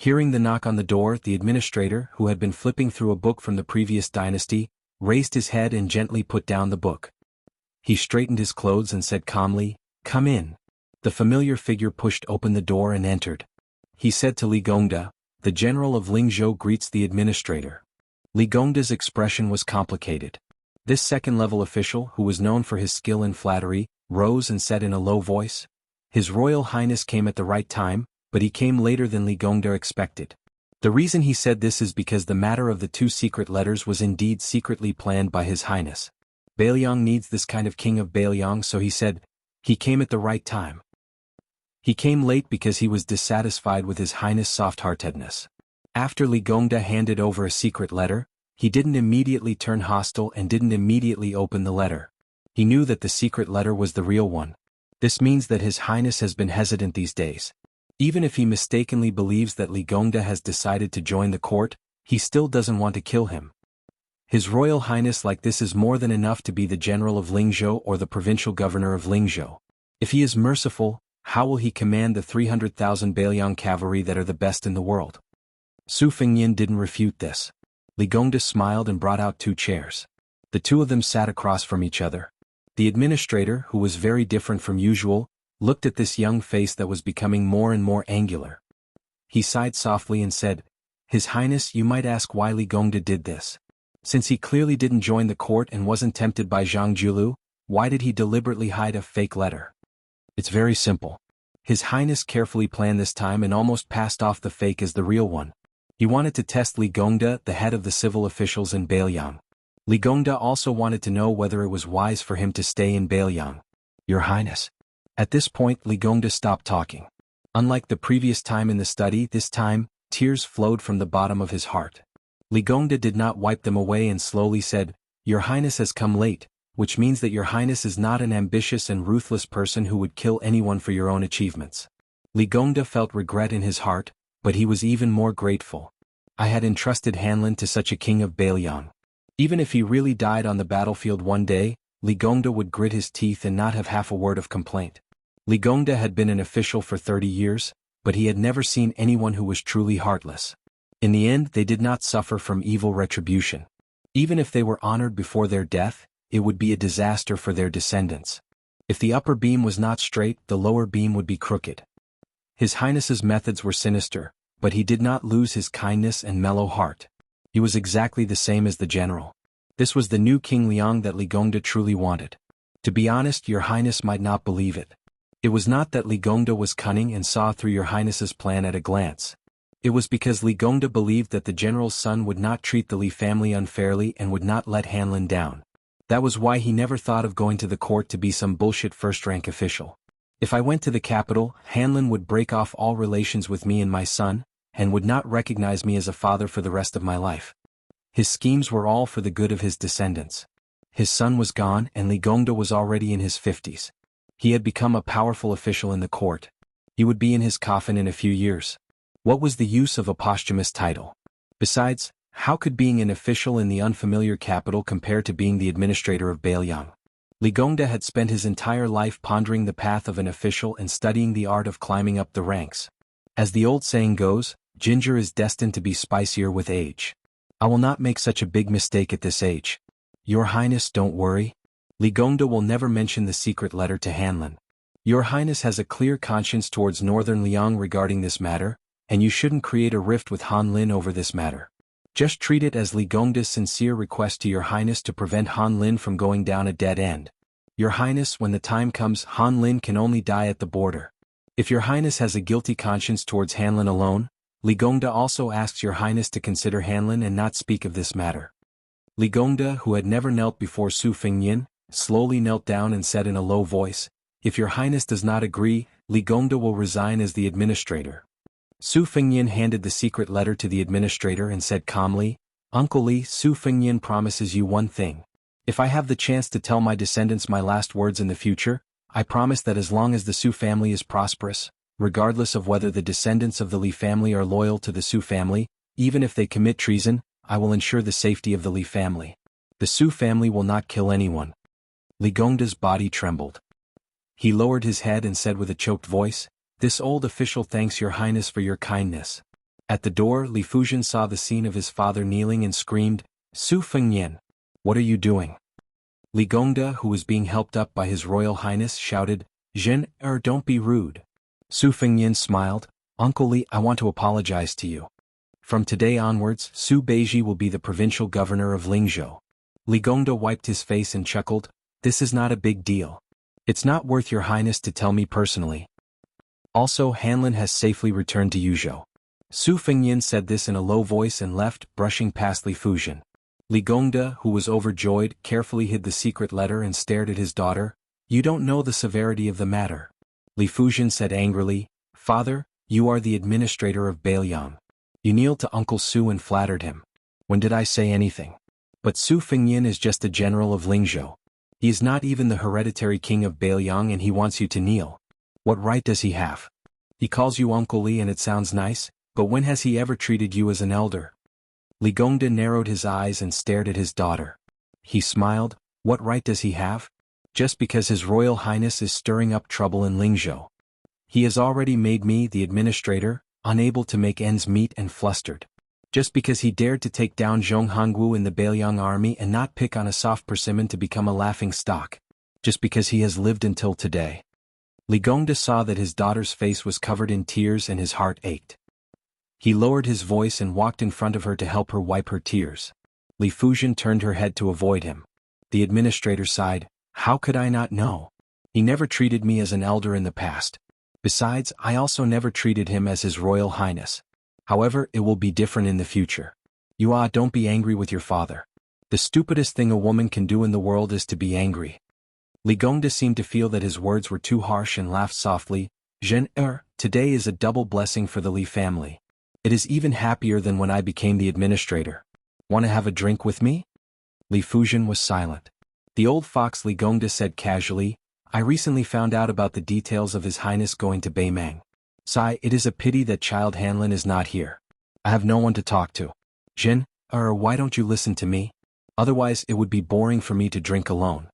A: Hearing the knock on the door, the administrator, who had been flipping through a book from the previous dynasty, raised his head and gently put down the book. He straightened his clothes and said calmly, "Come in." The familiar figure pushed open the door and entered. He said to Li Gongda, "The general of Lingzhou greets the administrator." Li Gongda's expression was complicated. This second-level official, who was known for his skill in flattery, rose and said in a low voice, "His Royal Highness came at the right time, but he came later than Li Gongda expected." The reason he said this is because the matter of the 2 secret letters was indeed secretly planned by His Highness. Bailiang needs this kind of king of Bailiang, so he said, he came at the right time. He came late because he was dissatisfied with His Highness' soft-heartedness. After Li Gongda handed over a secret letter, he didn't immediately turn hostile and didn't immediately open the letter. He knew that the secret letter was the real one. This means that His Highness has been hesitant these days. Even if he mistakenly believes that Li Gongda has decided to join the court, he still doesn't want to kill him. His Royal Highness like this is more than enough to be the general of Lingzhou or the provincial governor of Lingzhou. If he is merciful, how will he command the 300,000 Bailiang cavalry that are the best in the world? Su Fengyin didn't refute this. Li Gongda smiled and brought out 2 chairs. The 2 of them sat across from each other. The administrator, who was very different from usual, looked at this young face that was becoming more and more angular. He sighed softly and said, "His Highness, you might ask why Li Gongda did this. Since he clearly didn't join the court and wasn't tempted by Jianghu, why did he deliberately hide a fake letter? It's very simple. His Highness carefully planned this time and almost passed off the fake as the real one. He wanted to test Li Gongda, the head of the civil officials in Bailiang. Li Gongda also wanted to know whether it was wise for him to stay in Bailiang. Your Highness." At this point Li Gongda stopped talking. Unlike the previous time in the study, this time, tears flowed from the bottom of his heart. Li Gongda did not wipe them away and slowly said, "Your Highness has come late, which means that your Highness is not an ambitious and ruthless person who would kill anyone for your own achievements." Li Gongda felt regret in his heart, but he was even more grateful. I had entrusted Hanlin to such a king of Bailiang. Even if he really died on the battlefield one day, Li Gongda would grit his teeth and not have half a word of complaint. Li Gongda had been an official for 30 years, but he had never seen anyone who was truly heartless. In the end, they did not suffer from evil retribution. Even if they were honored before their death, it would be a disaster for their descendants. If the upper beam was not straight, the lower beam would be crooked. His Highness's methods were sinister, but he did not lose his kindness and mellow heart. He was exactly the same as the general. This was the new King Liang that Li Gongda truly wanted. To be honest, your Highness might not believe it. It was not that Li Gongda was cunning and saw through your Highness's plan at a glance. It was because Li Gongda believed that the general's son would not treat the Li family unfairly and would not let Hanlin down. That was why he never thought of going to the court to be some bullshit first-rank official. If I went to the capital, Hanlin would break off all relations with me and my son, and would not recognize me as a father for the rest of my life. His schemes were all for the good of his descendants. His son was gone and Li Gongda was already in his 50s. He had become a powerful official in the court. He would be in his coffin in a few years. What was the use of a posthumous title? Besides, how could being an official in the unfamiliar capital compare to being the administrator of Bailiang? Li Gongda had spent his entire life pondering the path of an official and studying the art of climbing up the ranks. As the old saying goes, ginger is destined to be spicier with age. I will not make such a big mistake at this age. Your Highness, don't worry. Li Gongda will never mention the secret letter to Hanlin. Your Highness has a clear conscience towards Northern Liang regarding this matter, and you shouldn't create a rift with Han Lin over this matter. Just treat it as Li Gongda's sincere request to your Highness to prevent Han Lin from going down a dead end. Your Highness, when the time comes, Han Lin can only die at the border. If your Highness has a guilty conscience towards Hanlin alone, Li Gongda also asks your Highness to consider Hanlin and not speak of this matter. Li Gongda, who had never knelt before Su Fengyin, slowly knelt down and said in a low voice, "If your Highness does not agree, Li Gongda will resign as the administrator." Su Fengyin handed the secret letter to the administrator and said calmly, "Uncle Li, Su Fengyin promises you one thing. If I have the chance to tell my descendants my last words in the future, I promise that as long as the Su family is prosperous, regardless of whether the descendants of the Li family are loyal to the Su family, even if they commit treason, I will ensure the safety of the Li family. The Su family will not kill anyone." Li Gongda's body trembled. He lowered his head and said with a choked voice, "This old official thanks your Highness for your kindness." At the door, Li Fujian saw the scene of his father kneeling and screamed, "Su Fengnian! What are you doing?" Li Gongda, who was being helped up by His Royal Highness, shouted, don't be rude." Su Fengnian smiled, "Uncle Li, I want to apologize to you. From today onwards, Su Beiji will be the provincial governor of Lingzhou." Li Gongda wiped his face and chuckled, "This is not a big deal. It's not worth your highness to tell me personally. Also, Hanlin has safely returned to Yuzhou." Su Fengnian said this in a low voice and left, brushing past Li Fujian. Li Gongda, who was overjoyed, carefully hid the secret letter and stared at his daughter. "You don't know the severity of the matter." Li Fujian said angrily, "Father, you are the administrator of Beiliang. You kneeled to Uncle Su and flattered him. When did I say anything? But Su Fengnian is just a general of Lingzhou. He is not even the hereditary king of Beiliang and he wants you to kneel. What right does he have? He calls you Uncle Li and it sounds nice, but when has he ever treated you as an elder?" Li Gongda narrowed his eyes and stared at his daughter. He smiled, "What right does he have? Just because His Royal Highness is stirring up trouble in Lingzhou. He has already made me the administrator, unable to make ends meet and flustered. Just because he dared to take down Zhong Hongwu in the Beiliang army and not pick on a soft persimmon to become a laughing stock. Just because he has lived until today." Li Gongda saw that his daughter's face was covered in tears and his heart ached. He lowered his voice and walked in front of her to help her wipe her tears. Li Fujian turned her head to avoid him. The administrator sighed, "How could I not know? He never treated me as an elder in the past. Besides, I also never treated him as His Royal Highness. However, it will be different in the future. Don't be angry with your father. The stupidest thing a woman can do in the world is to be angry." Li Gongda seemed to feel that his words were too harsh and laughed softly, Today is a double blessing for the Li family. It is even happier than when I became the administrator. Want to have a drink with me?" Li Fujian was silent. The old fox Li Gongda said casually, "I recently found out about the details of His Highness going to Beimang. Sai, it is a pity that Child Hanlin is not here. I have no one to talk to. Why don't you listen to me? Otherwise it would be boring for me to drink alone."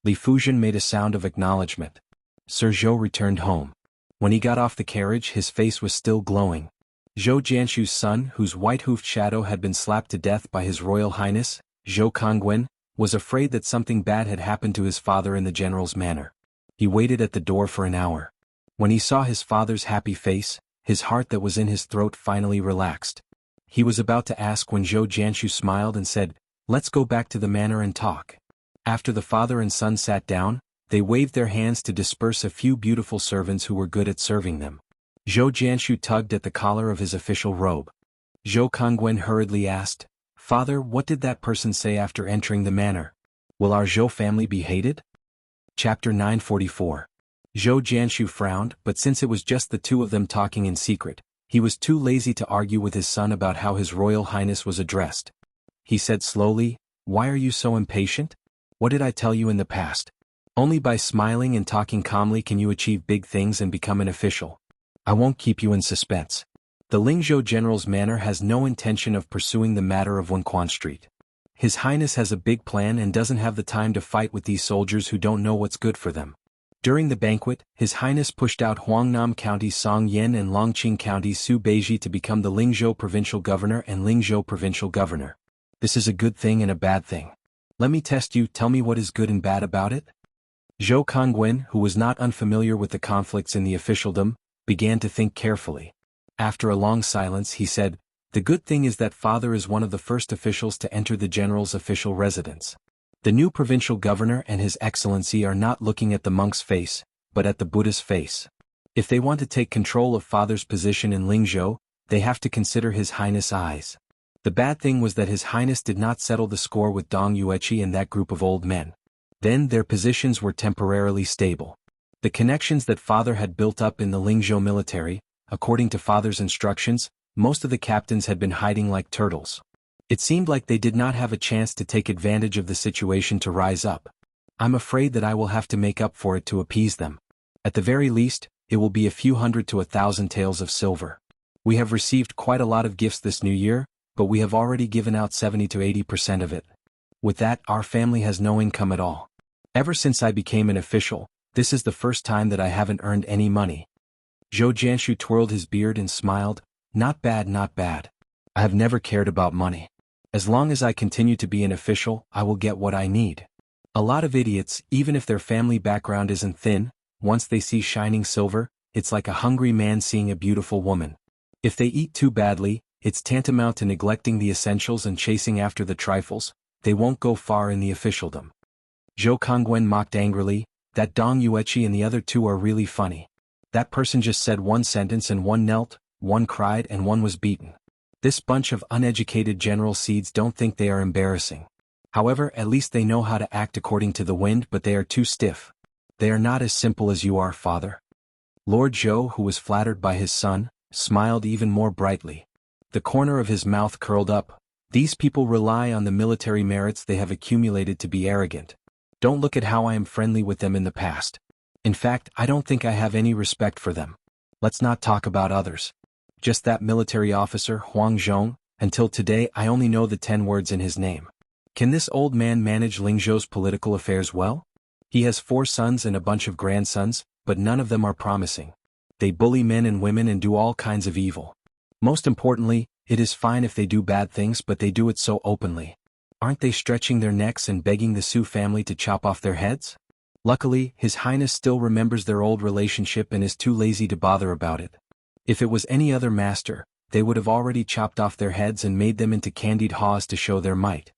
A: Li Fujian made a sound of acknowledgement. Sir Zhou returned home. When he got off the carriage, his face was still glowing. Zhou Jianshu's son, whose white-hoofed shadow had been slapped to death by His Royal Highness, Zhou Kongwen, was afraid that something bad had happened to his father in the general's manor. He waited at the door for an hour. When he saw his father's happy face, his heart that was in his throat finally relaxed. He was about to ask when Zhou Jianshu smiled and said, "Let's go back to the manor and talk." After the father and son sat down, they waved their hands to disperse a few beautiful servants who were good at serving them. Zhou Jianshu tugged at the collar of his official robe. Zhou Kongwen hurriedly asked, "Father, what did that person say after entering the manor? Will our Zhou family be hated?" Chapter 944. Zhou Jianshu frowned, but since it was just the two of them talking in secret, he was too lazy to argue with his son about how His Royal Highness was addressed. He said slowly, "Why are you so impatient? What did I tell you in the past? Only by smiling and talking calmly can you achieve big things and become an official. I won't keep you in suspense. The Lingzhou General's manor has no intention of pursuing the matter of Wenquan Street. His Highness has a big plan and doesn't have the time to fight with these soldiers who don't know what's good for them." During the banquet, His Highness pushed out Huangnam County's Song Yen and Longqing County's Su Beiji to become the Lingzhou Provincial Governor and Lingzhou Provincial Governor. This is a good thing and a bad thing. Let me test you, tell me what is good and bad about it? Zhou Kongwen, who was not unfamiliar with the conflicts in the officialdom, began to think carefully. After a long silence he said, "The good thing is that father is one of the first officials to enter the general's official residence. The new provincial governor and His Excellency are not looking at the monk's face, but at the Buddha's face. If they want to take control of father's position in Lingzhou, they have to consider His Highness' eyes. The bad thing was that His Highness did not settle the score with Dong Yueqi and that group of old men. Then their positions were temporarily stable. The connections that father had built up in the Lingzhou military, according to father's instructions, most of the captains had been hiding like turtles. It seemed like they did not have a chance to take advantage of the situation to rise up. I'm afraid that I will have to make up for it to appease them. At the very least, it will be a few hundred to 1,000 taels of silver. We have received quite a lot of gifts this new year, but we have already given out 70 to 80% of it. With that, our family has no income at all. Ever since I became an official, this is the first time that I haven't earned any money." Zhou Jianshu twirled his beard and smiled, Not bad, not bad. I have never cared about money. As long as I continue to be an official, I will get what I need. A lot of idiots, even if their family background isn't thin, once they see shining silver, it's like a hungry man seeing a beautiful woman. If they eat too badly, it's tantamount to neglecting the essentials and chasing after the trifles. They won't go far in the officialdom. Zhou Kongwen mocked angrily, that Dong Yueqi and the other two are really funny. That person just said one sentence and one knelt, one cried and one was beaten. This bunch of uneducated general seeds don't think they are embarrassing. However, at least they know how to act according to the wind, but they are too stiff. They are not as simple as you are, father. Lord Zhou, who was flattered by his son, smiled even more brightly. The corner of his mouth curled up. These people rely on the military merits they have accumulated to be arrogant. Don't look at how I am friendly with them in the past. In fact, I don't think I have any respect for them. Let's not talk about others. Just that military officer, Huang Zhong, until today I only know the 10 words in his name. Can this old man manage Lingzhou's political affairs well? He has 4 sons and a bunch of grandsons, but none of them are promising. They bully men and women and do all kinds of evil. Most importantly, it is fine if they do bad things, but they do it so openly. Aren't they stretching their necks and begging the Su family to chop off their heads? Luckily, His Highness still remembers their old relationship and is too lazy to bother about it. If it was any other master, they would have already chopped off their heads and made them into candied haws to show their might.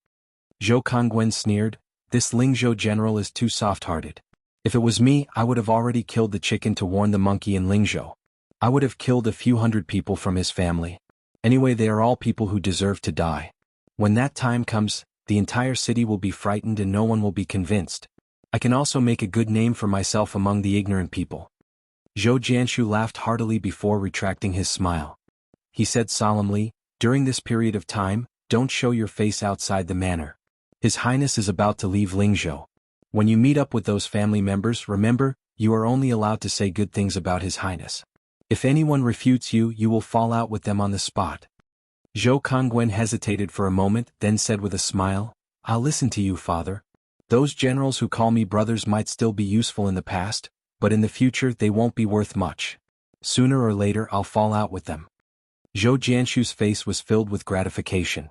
A: Zhou Kongwen sneered, this Lingzhou general is too soft-hearted. If it was me, I would have already killed the chicken to warn the monkey in Lingzhou. I would have killed a few hundred people from his family. Anyway, they are all people who deserve to die. When that time comes, the entire city will be frightened and no one will be convinced. I can also make a good name for myself among the ignorant people. Zhou Jianshu laughed heartily before retracting his smile. He said solemnly, during this period of time, don't show your face outside the manor. His Highness is about to leave Lingzhou. When you meet up with those family members, remember, you are only allowed to say good things about His Highness. If anyone refutes you, you will fall out with them on the spot. Zhou Kongwen hesitated for a moment, then said with a smile, I'll listen to you, father. Those generals who call me brothers might still be useful in the past, but in the future they won't be worth much. Sooner or later I'll fall out with them. Zhou Jianshu's face was filled with gratification.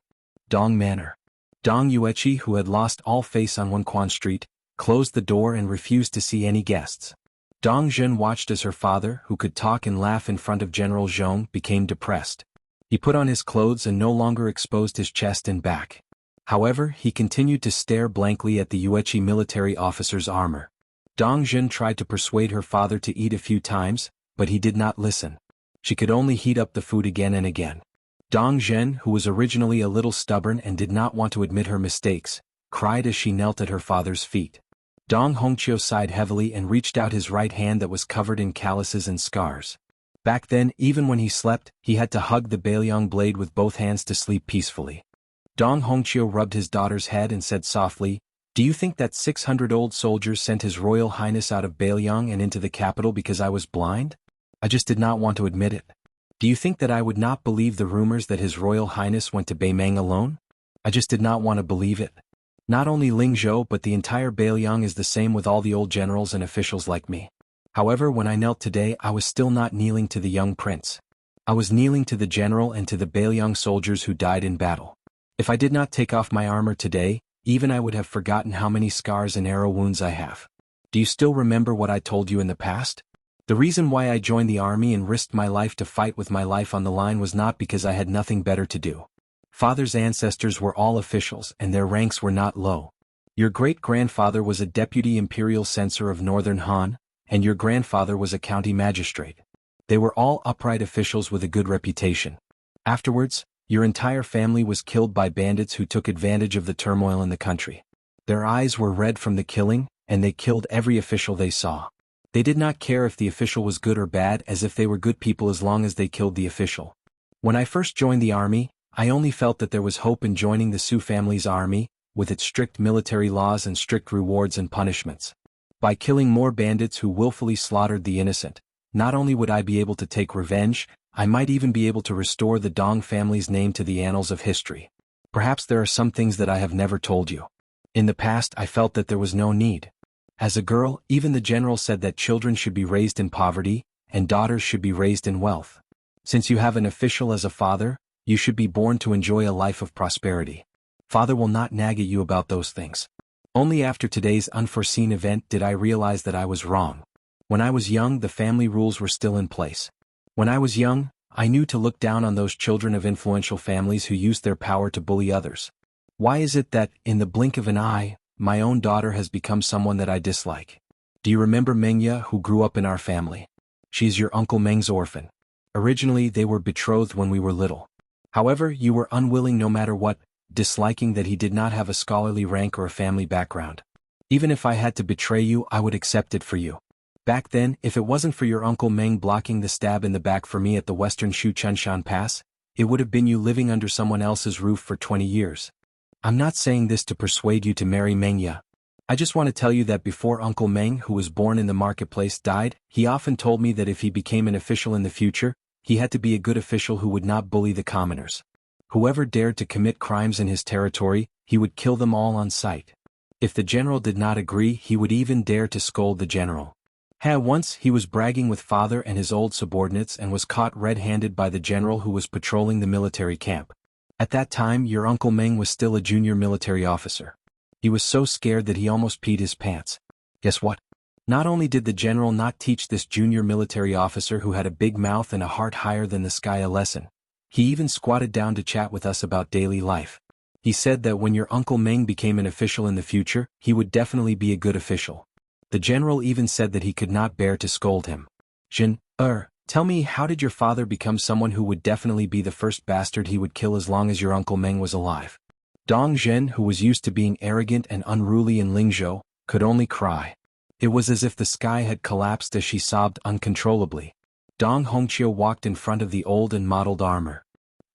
A: Dong Manor. Dong Yueqi, who had lost all face on Wenquan Street, closed the door and refused to see any guests. Dong Zhen watched as her father, who could talk and laugh in front of General Zhong, became depressed. He put on his clothes and no longer exposed his chest and back. However, he continued to stare blankly at the Yueqi military officer's armor. Dong Zhen tried to persuade her father to eat a few times, but he did not listen. She could only heat up the food again and again. Dong Zhen, who was originally a little stubborn and did not want to admit her mistakes, cried as she knelt at her father's feet. Dong Hongqiu sighed heavily and reached out his right hand that was covered in calluses and scars. Back then, even when he slept, he had to hug the Bailiang blade with both hands to sleep peacefully. Dong Hongqiu rubbed his daughter's head and said softly, Do you think that 600 old soldiers sent His Royal Highness out of Bailiang and into the capital because I was blind? I just did not want to admit it. Do you think that I would not believe the rumors that His Royal Highness went to Beimeng alone? I just did not want to believe it. Not only Lingzhou but the entire Bailiang is the same with all the old generals and officials like me. However, when I knelt today, I was still not kneeling to the young prince. I was kneeling to the general and to the Bailiang soldiers who died in battle. If I did not take off my armor today, even I would have forgotten how many scars and arrow wounds I have. Do you still remember what I told you in the past? The reason why I joined the army and risked my life to fight with my life on the line was not because I had nothing better to do. Father's ancestors were all officials and their ranks were not low. Your great-grandfather was a deputy imperial censor of Northern Han, and your grandfather was a county magistrate. They were all upright officials with a good reputation. Afterwards, your entire family was killed by bandits who took advantage of the turmoil in the country. Their eyes were red from the killing, and they killed every official they saw. They did not care if the official was good or bad, as if they were good people as long as they killed the official. When I first joined the army, I only felt that there was hope in joining the Su family's army, with its strict military laws and strict rewards and punishments. By killing more bandits who willfully slaughtered the innocent, not only would I be able to take revenge, I might even be able to restore the Dong family's name to the annals of history. Perhaps there are some things that I have never told you. In the past, I felt that there was no need. As a girl, even the general said that children should be raised in poverty, and daughters should be raised in wealth. Since you have an official as a father, you should be born to enjoy a life of prosperity. Father will not nag at you about those things. Only after today's unforeseen event did I realize that I was wrong. When I was young, the family rules were still in place. When I was young, I knew to look down on those children of influential families who used their power to bully others. Why is it that, in the blink of an eye, my own daughter has become someone that I dislike? Do you remember Mengya, who grew up in our family? She is your Uncle Meng's orphan. Originally they were betrothed when we were little. However, you were unwilling no matter what, disliking that he did not have a scholarly rank or a family background. Even if I had to betray you, I would accept it for you. Back then, if it wasn't for your Uncle Meng blocking the stab in the back for me at the western Shuchenshan Pass, it would have been you living under someone else's roof for 20 years. I'm not saying this to persuade you to marry Mengya. I just want to tell you that before Uncle Meng, who was born in the marketplace, died, he often told me that if he became an official in the future, he had to be a good official who would not bully the commoners. Whoever dared to commit crimes in his territory, he would kill them all on sight. If the general did not agree, he would even dare to scold the general. Once he was bragging with father and his old subordinates and was caught red-handed by the general who was patrolling the military camp. At that time, your Uncle Meng was still a junior military officer. He was so scared that he almost peed his pants. Guess what? Not only did the general not teach this junior military officer who had a big mouth and a heart higher than the sky a lesson, he even squatted down to chat with us about daily life. He said that when your Uncle Meng became an official in the future, he would definitely be a good official. The general even said that he could not bear to scold him. Tell me, how did your father become someone who would definitely be the first bastard he would kill as long as your Uncle Meng was alive? Dong Zhen, who was used to being arrogant and unruly in Lingzhou, could only cry. It was as if the sky had collapsed as she sobbed uncontrollably. Dong Hongqiu walked in front of the old and mottled armor.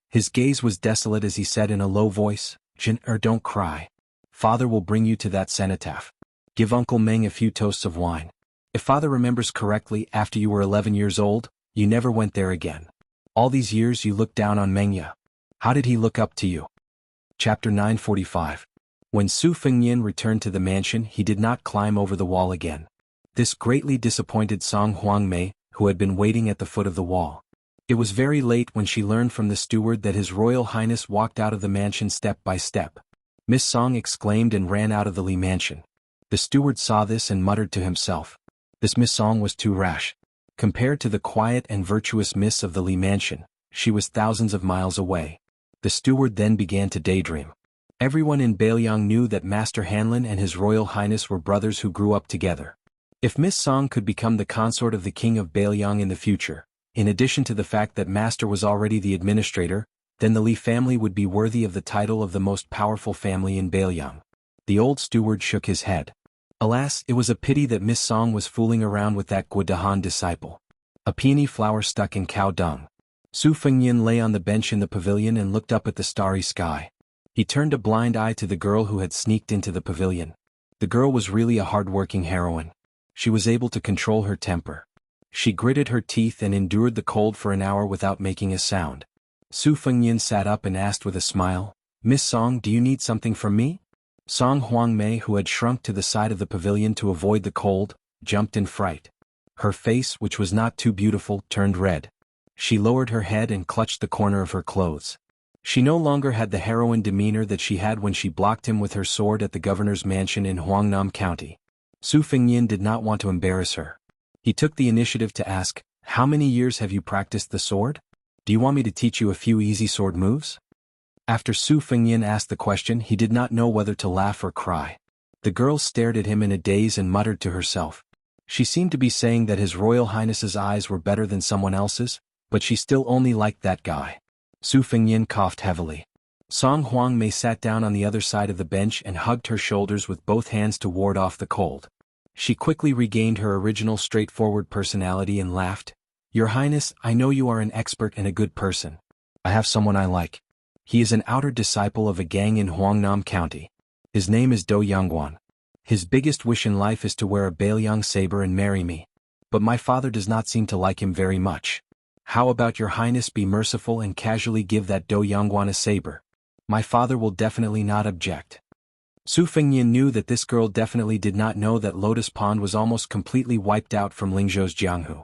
A: His gaze was desolate as he said in a low voice, don't cry. Father will bring you to that cenotaph. Give Uncle Meng a few toasts of wine. If father remembers correctly, after you were 11 years old, you never went there again. All these years you looked down on Mengya. How did he look up to you? Chapter 945. When Su Fengnian returned to the mansion, he did not climb over the wall again. This greatly disappointed Song Huangmei, who had been waiting at the foot of the wall. It was very late when she learned from the steward that His Royal Highness walked out of the mansion step by step. Miss Song exclaimed and ran out of the Li mansion. The steward saw this and muttered to himself. This Miss Song was too rash. Compared to the quiet and virtuous Miss of the Li mansion, she was thousands of miles away. The steward then began to daydream. Everyone in Beiliang knew that Master Hanlin and His Royal Highness were brothers who grew up together. If Miss Song could become the consort of the King of Beiliang in the future, in addition to the fact that Master was already the administrator, then the Li family would be worthy of the title of the most powerful family in Beiliang. The old steward shook his head. Alas, it was a pity that Miss Song was fooling around with that Guadahan disciple. A peony flower stuck in cow dung. Su Fengnian lay on the bench in the pavilion and looked up at the starry sky. He turned a blind eye to the girl who had sneaked into the pavilion. The girl was really a hard-working heroine. She was able to control her temper. She gritted her teeth and endured the cold for an hour without making a sound. Su Fengnian sat up and asked with a smile, Miss Song, do you need something from me? Song Huangmei, who had shrunk to the side of the pavilion to avoid the cold, jumped in fright. Her face, which was not too beautiful, turned red. She lowered her head and clutched the corner of her clothes. She no longer had the heroine demeanor that she had when she blocked him with her sword at the governor's mansion in Huangnam County. Su Fengnian did not want to embarrass her. He took the initiative to ask, how many years have you practiced the sword? Do you want me to teach you a few easy sword moves? After Su Fengnian asked the question, he did not know whether to laugh or cry. The girl stared at him in a daze and muttered to herself. She seemed to be saying that His Royal Highness's eyes were better than someone else's, but she still only liked that guy. Su Fengnian coughed heavily. Song Huangmei sat down on the other side of the bench and hugged her shoulders with both hands to ward off the cold. She quickly regained her original straightforward personality and laughed. Your Highness, I know you are an expert and a good person. I have someone I like. He is an outer disciple of a gang in Huangnam County. His name is Do Yangguan. His biggest wish in life is to wear a Beiliang saber and marry me. But my father does not seem to like him very much. How about your Highness be merciful and casually give that Do Yangguan a saber? My father will definitely not object. Su Fengnian knew that this girl definitely did not know that Lotus Pond was almost completely wiped out from Lingzhou's Jianghu.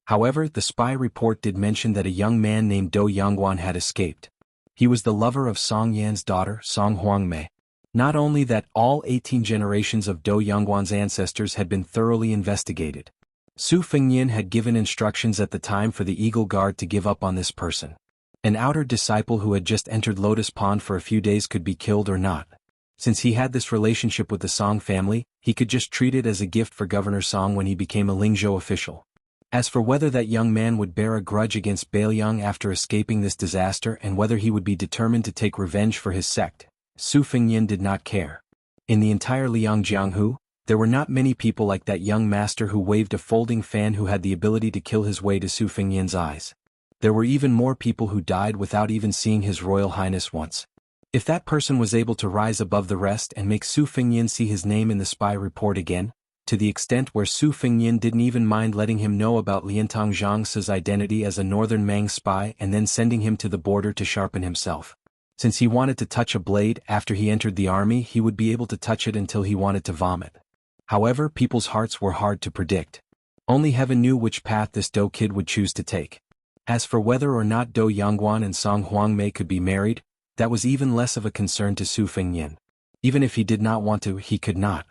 A: However, the spy report did mention that a young man named Do Yangguan had escaped. He was the lover of Song Yan's daughter, Song Huangmei. Not only that, all 18 generations of Do Yangguan's ancestors had been thoroughly investigated. Su Fengyin had given instructions at the time for the Eagle Guard to give up on this person. An outer disciple who had just entered Lotus Pond for a few days could be killed or not. Since he had this relationship with the Song family, he could just treat it as a gift for Governor Song when he became a Lingzhou official. As for whether that young man would bear a grudge against Bailiang after escaping this disaster and whether he would be determined to take revenge for his sect, Su Fengyin did not care. In the entire Liang Jianghu, there were not many people like that young master who waved a folding fan who had the ability to kill his way to Su Fengyin's eyes. There were even more people who died without even seeing His Royal Highness once. If that person was able to rise above the rest and make Su Fengyin see his name in the spy report again, to the extent where Su Fengyin didn't even mind letting him know about Liantong Zhangse's identity as a northern Mang spy and then sending him to the border to sharpen himself. Since he wanted to touch a blade after he entered the army, he would be able to touch it until he wanted to vomit. However, people's hearts were hard to predict. Only heaven knew which path this Do kid would choose to take. As for whether or not Do Yangguan and Song Huangmei could be married, that was even less of a concern to Su Fengyin. Even if he did not want to, he could not.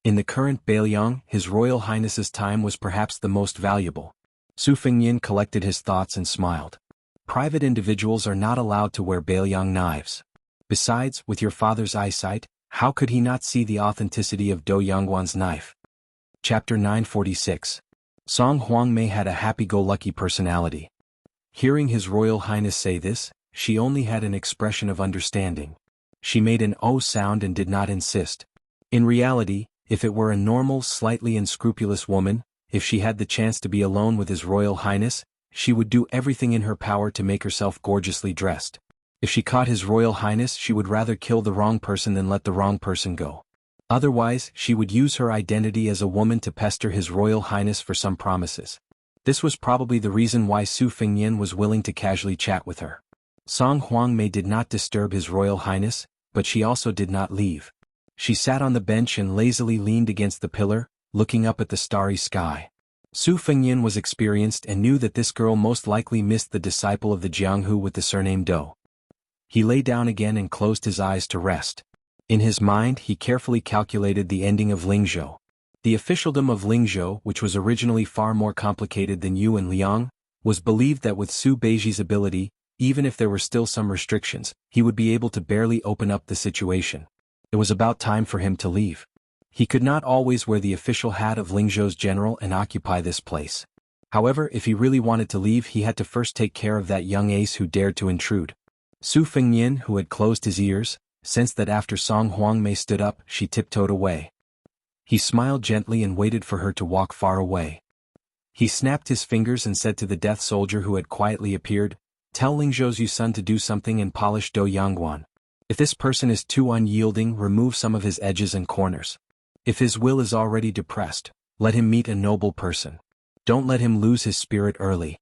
A: In the current Bailiang, His Royal Highness's time was perhaps the most valuable. Su Fengyin collected his thoughts and smiled. Private individuals are not allowed to wear Bailiang knives. Besides, with your father's eyesight, how could he not see the authenticity of Do Yangguan's knife? Chapter 946. Song Huangmei had a happy-go-lucky personality. Hearing His Royal Highness say this, she only had an expression of understanding. She made an "oh" sound and did not insist. In reality, if it were a normal, slightly unscrupulous woman, if she had the chance to be alone with His Royal Highness, she would do everything in her power to make herself gorgeously dressed. If she caught His Royal Highness, she would rather kill the wrong person than let the wrong person go. Otherwise, she would use her identity as a woman to pester His Royal Highness for some promises. This was probably the reason why Su Fengyin was willing to casually chat with her. Song Huangmei did not disturb His Royal Highness, but she also did not leave. She sat on the bench and lazily leaned against the pillar, looking up at the starry sky. Su Fengyin was experienced and knew that this girl most likely missed the disciple of the Jianghu with the surname Do. He lay down again and closed his eyes to rest. In his mind, he carefully calculated the ending of Lingzhou. The officialdom of Lingzhou, which was originally far more complicated than Yu and Liang, was believed that with Su Beiji's ability, even if there were still some restrictions, he would be able to barely open up the situation. It was about time for him to leave. He could not always wear the official hat of Lingzhou's general and occupy this place. However, if he really wanted to leave, he had to first take care of that young ace who dared to intrude. Su Fengyin, who had closed his ears, sensed that after Song Huangmei stood up, she tiptoed away. He smiled gently and waited for her to walk far away. He snapped his fingers and said to the death soldier who had quietly appeared, "Tell Lingzhou's Yusun to do something and polish Do Yangguan. If this person is too unyielding, remove some of his edges and corners. If his will is already depressed, let him meet a noble person. Don't let him lose his spirit early."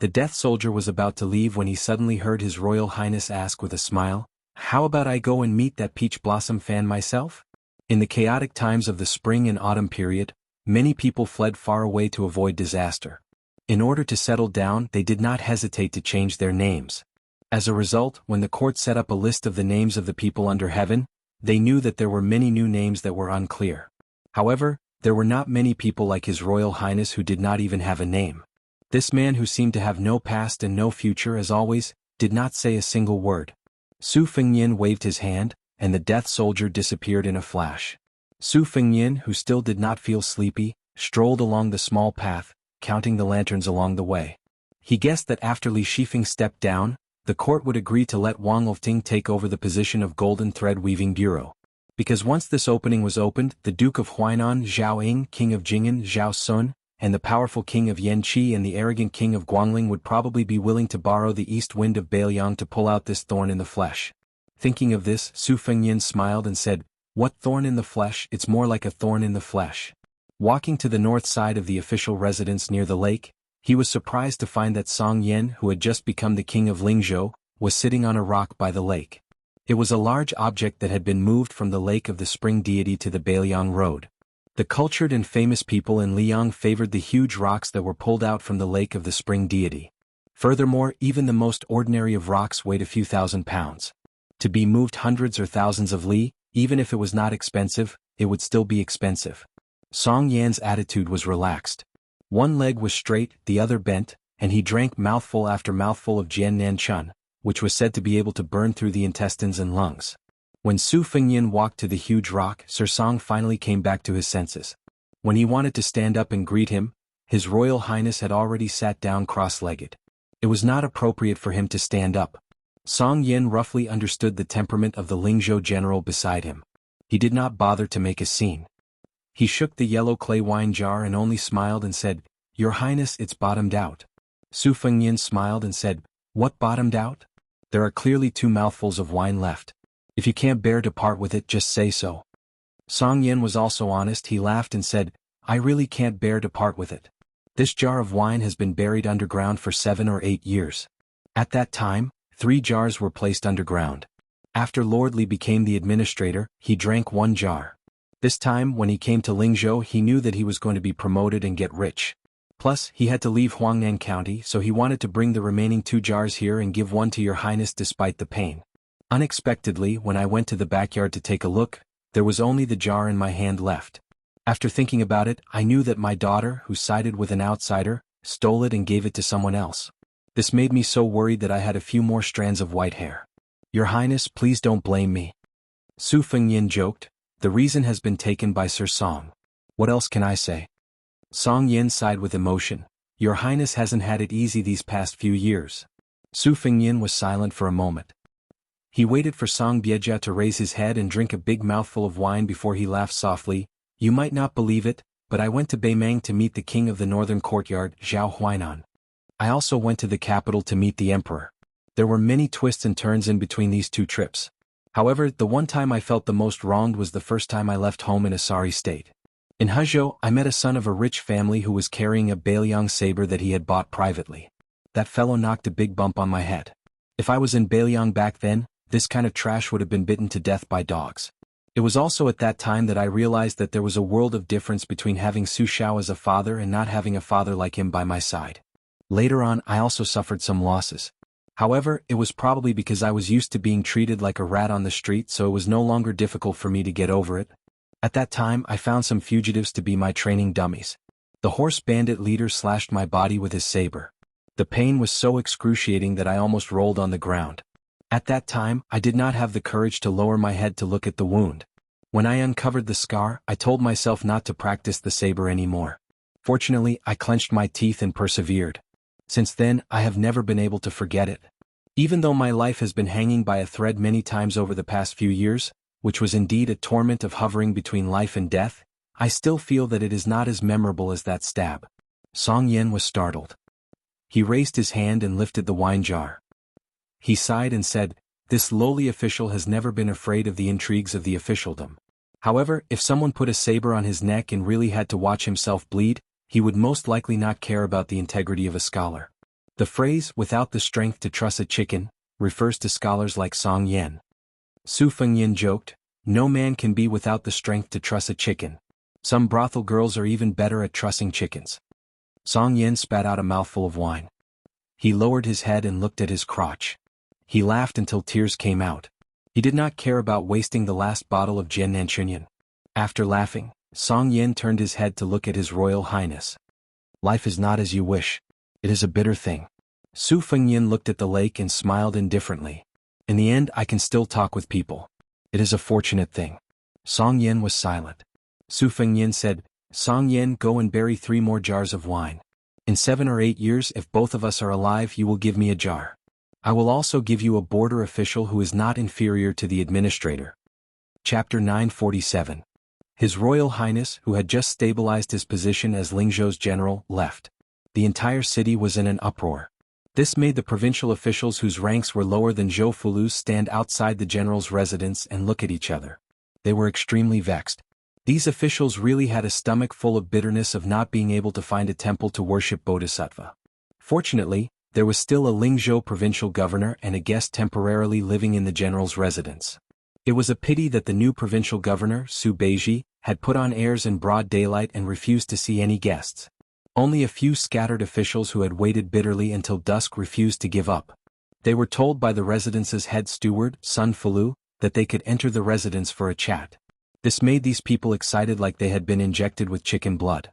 A: The death soldier was about to leave when he suddenly heard His Royal Highness ask with a smile, "How about I go and meet that peach blossom fan myself?" In the chaotic times of the spring and autumn period, many people fled far away to avoid disaster. In order to settle down, they did not hesitate to change their names. As a result, when the court set up a list of the names of the people under heaven, they knew that there were many new names that were unclear. However, there were not many people like His Royal Highness who did not even have a name. This man, who seemed to have no past and no future as always, did not say a single word. Su Fengyin waved his hand, and the death soldier disappeared in a flash. Su Fengyin, who still did not feel sleepy, strolled along the small path, counting the lanterns along the way. He guessed that after Li Shifeng stepped down, the court would agree to let Wang Lifting take over the position of Golden Thread Weaving Bureau. Because once this opening was opened, the Duke of Huainan Zhao Ying, King of Jing'an Zhao Sun, and the powerful King of Yanqi and the arrogant King of Guangling would probably be willing to borrow the east wind of Bailiang to pull out this thorn in the flesh. Thinking of this, Su Fengyin smiled and said, "What thorn in the flesh? It's more like a thorn in the flesh." Walking to the north side of the official residence near the lake, he was surprised to find that Song Yen, who had just become the king of Lingzhou, was sitting on a rock by the lake. It was a large object that had been moved from the lake of the spring deity to the Bailiang road. The cultured and famous people in Liang favored the huge rocks that were pulled out from the lake of the spring deity. Furthermore, even the most ordinary of rocks weighed a few thousand pounds. To be moved hundreds or thousands of li, even if it was not expensive, it would still be expensive. Song Yan's attitude was relaxed. One leg was straight, the other bent, and he drank mouthful after mouthful of Jian Nan Chun, which was said to be able to burn through the intestines and lungs. When Su Fengyan walked to the huge rock, Sir Song finally came back to his senses. When he wanted to stand up and greet him, His Royal Highness had already sat down cross-legged. It was not appropriate for him to stand up. Song Yin roughly understood the temperament of the Lingzhou general beside him. He did not bother to make a scene. He shook the yellow clay wine jar and only smiled and said, "Your Highness, it's bottomed out." Su Fengyan smiled and said, "What bottomed out? There are clearly 2 mouthfuls of wine left. If you can't bear to part with it, just say so." Song Yin was also honest. He laughed and said, "I really can't bear to part with it. This jar of wine has been buried underground for 7 or 8 years. At that time, 3 jars were placed underground. After Lord Li became the administrator, he drank 1 jar. This time, when he came to Lingzhou, he knew that he was going to be promoted and get rich. Plus, he had to leave Huangnan County, so he wanted to bring the remaining 2 jars here and give 1 to your Highness despite the pain. Unexpectedly, when I went to the backyard to take a look, there was only the jar in my hand left. After thinking about it, I knew that my daughter, who sided with an outsider, stole it and gave it to someone else. This made me so worried that I had a few more strands of white hair. Your Highness, please don't blame me." Su Fengyan joked, "The reason has been taken by Sir Song. What else can I say?" Song Yin sighed with emotion. "Your Highness hasn't had it easy these past few years." Su Fengyan was silent for a moment. He waited for Song Biejia to raise his head and drink a big mouthful of wine before he laughed softly. "You might not believe it, but I went to Beimang to meet the king of the northern courtyard, Zhao Huainan. I also went to the capital to meet the emperor. There were many twists and turns in between these 2 trips. However, the one time I felt the most wronged was the first time I left home in a sorry state. In Hezhou, I met a son of a rich family who was carrying a Beiliang saber that he had bought privately. That fellow knocked a big bump on my head. If I was in Beiliang back then, this kind of trash would have been bitten to death by dogs. It was also at that time that I realized that there was a world of difference between having Su Xiao as a father and not having a father like him by my side. Later on, I also suffered some losses. However, it was probably because I was used to being treated like a rat on the street, so it was no longer difficult for me to get over it. At that time, I found some fugitives to be my training dummies. The horse bandit leader slashed my body with his saber. The pain was so excruciating that I almost rolled on the ground. At that time, I did not have the courage to lower my head to look at the wound. When I uncovered the scar, I told myself not to practice the saber anymore. Fortunately, I clenched my teeth and persevered. Since then, I have never been able to forget it. Even though my life has been hanging by a thread many times over the past few years, which was indeed a torment of hovering between life and death, I still feel that it is not as memorable as that stab." Song Yin was startled. He raised his hand and lifted the wine jar. He sighed and said, "This lowly official has never been afraid of the intrigues of the officialdom. However, if someone put a saber on his neck and really had to watch himself bleed, he would most likely not care about the integrity of a scholar." The phrase, "without the strength to truss a chicken," refers to scholars like Song Yin. Su Fengyan joked, "No man can be without the strength to truss a chicken. Some brothel girls are even better at trussing chickens." Song Yin spat out a mouthful of wine. He lowered his head and looked at his crotch. He laughed until tears came out. He did not care about wasting the last bottle of Jian Nan Chunyan. After laughing, Song Yin turned his head to look at His Royal Highness. "Life is not as you wish. It is a bitter thing." Su Fengyan looked at the lake and smiled indifferently. "In the end, I can still talk with people. It is a fortunate thing." Song Yin was silent. Su Fengyan said, "Song Yin, go and bury 3 more jars of wine. In 7 or 8 years, if both of us are alive, you will give me a jar. I will also give you a border official who is not inferior to the administrator." Chapter 947. His Royal Highness, who had just stabilized his position as Lingzhou's general, left. The entire city was in an uproar. This made the provincial officials whose ranks were lower than Zhou Fulu's stand outside the general's residence and look at each other. They were extremely vexed. These officials really had a stomach full of bitterness of not being able to find a temple to worship Bodhisattva. Fortunately, there was still a Lingzhou provincial governor and a guest temporarily living in the general's residence. It was a pity that the new provincial governor, Su Beiji, had put on airs in broad daylight and refused to see any guests. Only a few scattered officials who had waited bitterly until dusk refused to give up. They were told by the residence's head steward, Sun Falu, that they could enter the residence for a chat. This made these people excited like they had been injected with chicken blood.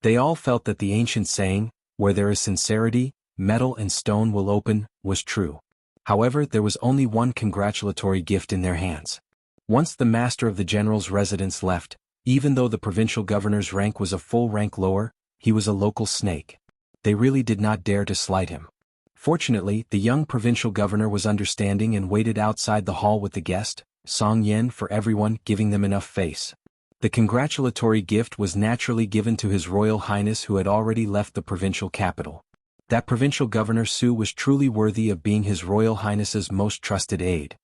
A: They all felt that the ancient saying, "Where there is sincerity, metal and stone will open," was true. However, there was only one congratulatory gift in their hands. Once the master of the general's residence left, even though the provincial governor's rank was a full rank lower, he was a local snake. They really did not dare to slight him. Fortunately, the young provincial governor was understanding and waited outside the hall with the guest, Song Yen, for everyone, giving them enough face. The congratulatory gift was naturally given to His Royal Highness, who had already left the provincial capital. That provincial governor Su was truly worthy of being His Royal Highness's most trusted aide.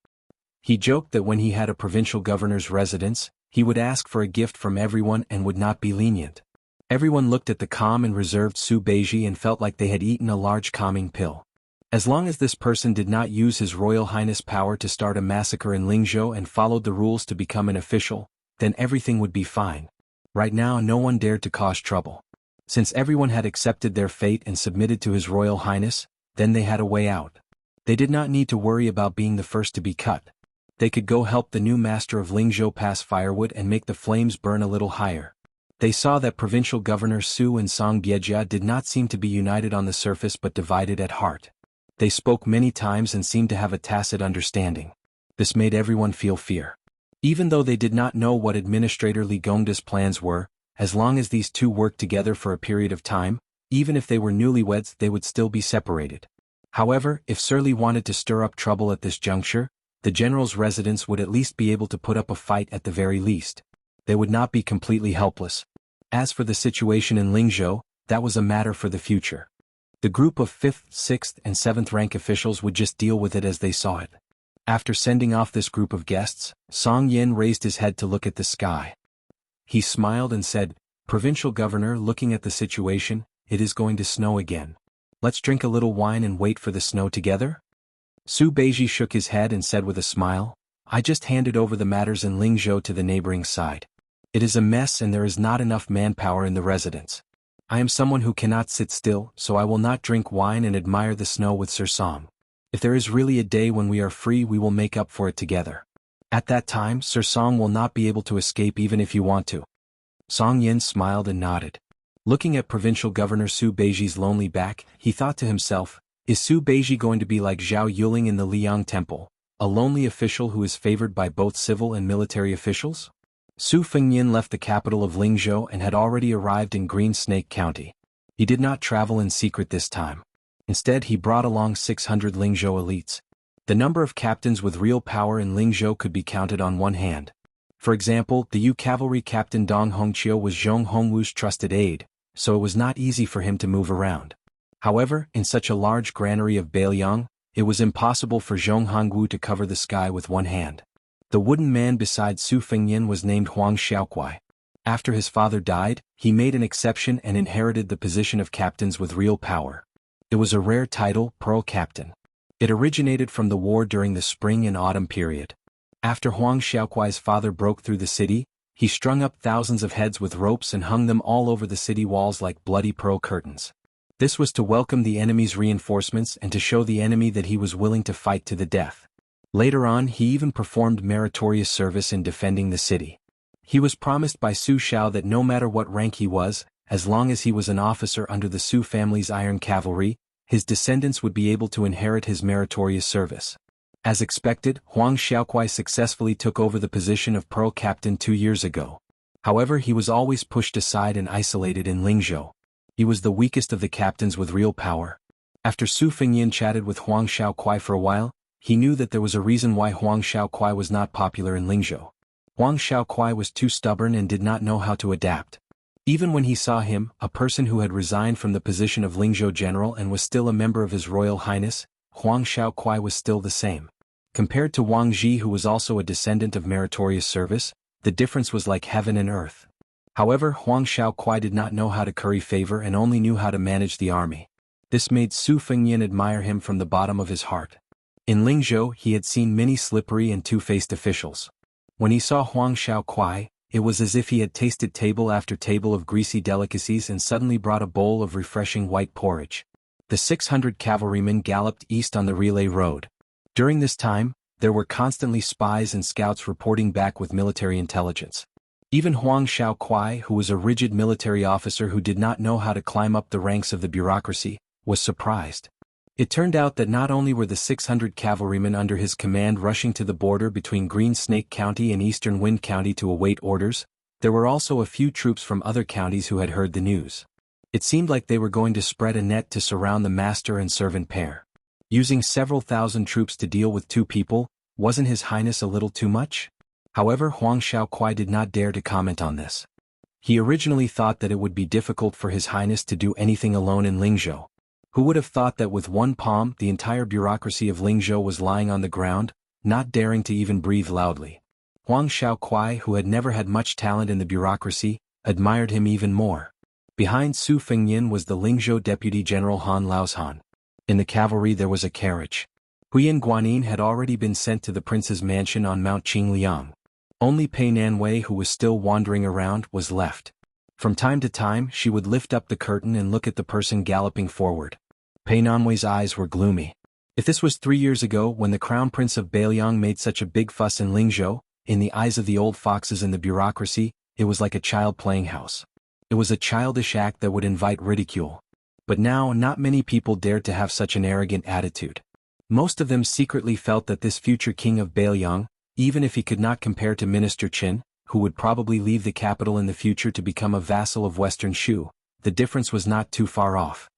A: He joked that when he had a provincial governor's residence, he would ask for a gift from everyone and would not be lenient. Everyone looked at the calm and reserved Su Beiji and felt like they had eaten a large calming pill. As long as this person did not use His Royal Highness' power to start a massacre in Lingzhou and followed the rules to become an official, then everything would be fine. Right now no one dared to cause trouble. Since everyone had accepted their fate and submitted to His Royal Highness, then they had a way out. They did not need to worry about being the first to be cut. They could go help the new master of Lingzhou pass firewood and make the flames burn a little higher. They saw that Provincial Governor Su and Song Biejia did not seem to be united on the surface but divided at heart. They spoke many times and seemed to have a tacit understanding. This made everyone feel fear. Even though they did not know what Administrator Li Gongda's plans were, as long as these two worked together for a period of time, even if they were newlyweds, they would still be separated. However, if Sir Li wanted to stir up trouble at this juncture, the general's residence would at least be able to put up a fight at the very least. They would not be completely helpless. As for the situation in Lingzhou, that was a matter for the future. The group of 5th, 6th, and 7th rank officials would just deal with it as they saw it. After sending off this group of guests, Song Yin raised his head to look at the sky. He smiled and said, "Provincial Governor, looking at the situation, it is going to snow again. Let's drink a little wine and wait for the snow together?" Su Beiji shook his head and said with a smile, "I just handed over the matters in Lingzhou to the neighboring side. It is a mess and there is not enough manpower in the residence. I am someone who cannot sit still, so I will not drink wine and admire the snow with Sir Song. If there is really a day when we are free, we will make up for it together. At that time, Sir Song will not be able to escape even if you want to." Song Yin smiled and nodded. Looking at Provincial Governor Su Beiji's lonely back, he thought to himself, is Su Beiji going to be like Zhao Yuling in the Liang Temple, a lonely official who is favored by both civil and military officials? Su Fengyin left the capital of Lingzhou and had already arrived in Green Snake County. He did not travel in secret this time. Instead, he brought along 600 Lingzhou elites. The number of captains with real power in Lingzhou could be counted on one hand. For example, the Yu Cavalry Captain Dong Hongqiu was Zhong Hongwu's trusted aide, so it was not easy for him to move around. However, in such a large granary of Bailiang, it was impossible for Zhong Hongwu to cover the sky with one hand. The wooden man beside Su Fengyin was named Huang Xiaokuai. After his father died, he made an exception and inherited the position of captains with real power. It was a rare title, Pearl Captain. It originated from the war during the spring and autumn period. After Huang Xiaokuai's father broke through the city, he strung up thousands of heads with ropes and hung them all over the city walls like bloody pearl curtains. This was to welcome the enemy's reinforcements and to show the enemy that he was willing to fight to the death. Later on, he even performed meritorious service in defending the city. He was promised by Su Xiao that no matter what rank he was, as long as he was an officer under the Su family's iron cavalry, his descendants would be able to inherit his meritorious service. As expected, Huang Xiaokuai successfully took over the position of Pearl Captain 2 years ago. However, he was always pushed aside and isolated in Lingzhou. He was the weakest of the captains with real power. After Su Fengyin chatted with Huang Xiaokuai for a while, he knew that there was a reason why Huang Xiaokuai was not popular in Lingzhou. Huang Xiaokuai was too stubborn and did not know how to adapt. Even when he saw him, a person who had resigned from the position of Lingzhou general and was still a member of His Royal Highness, Huang Xiaokuai was still the same. Compared to Wang Ji, who was also a descendant of meritorious service, the difference was like heaven and earth. However, Huang Xiaokuai did not know how to curry favor and only knew how to manage the army. This made Su Fengyin admire him from the bottom of his heart. In Lingzhou he had seen many slippery and two-faced officials. When he saw Huang Xiaokuai, it was as if he had tasted table after table of greasy delicacies and suddenly brought a bowl of refreshing white porridge. The 600 cavalrymen galloped east on the relay road. During this time, there were constantly spies and scouts reporting back with military intelligence. Even Huang Xiaokuai, who was a rigid military officer who did not know how to climb up the ranks of the bureaucracy, was surprised. It turned out that not only were the 600 cavalrymen under his command rushing to the border between Green Snake County and Eastern Wind County to await orders, there were also a few troops from other counties who had heard the news. It seemed like they were going to spread a net to surround the master and servant pair. Using several thousand troops to deal with two people, wasn't His Highness a little too much? However, Huang Xiaokuai did not dare to comment on this. He originally thought that it would be difficult for His Highness to do anything alone in Lingzhou. Who would have thought that with one palm the entire bureaucracy of Lingzhou was lying on the ground, not daring to even breathe loudly? Huang Xiaokuai, who had never had much talent in the bureaucracy, admired him even more. Behind Su Fengyin was the Lingzhou Deputy General Han Laoshan. In the cavalry there was a carriage. Huyan Guanyin had already been sent to the prince's mansion on Mount Qingliang. Only Pei Nanwei, who was still wandering around, was left. From time to time she would lift up the curtain and look at the person galloping forward. Pei Nanwei's eyes were gloomy. If this was 3 years ago when the crown prince of Beiliang made such a big fuss in Lingzhou, in the eyes of the old foxes in the bureaucracy, it was like a child playing house. It was a childish act that would invite ridicule. But now not many people dared to have such an arrogant attitude. Most of them secretly felt that this future king of Beiliang, even if he could not compare to Minister Qin, who would probably leave the capital in the future to become a vassal of Western Shu, the difference was not too far off.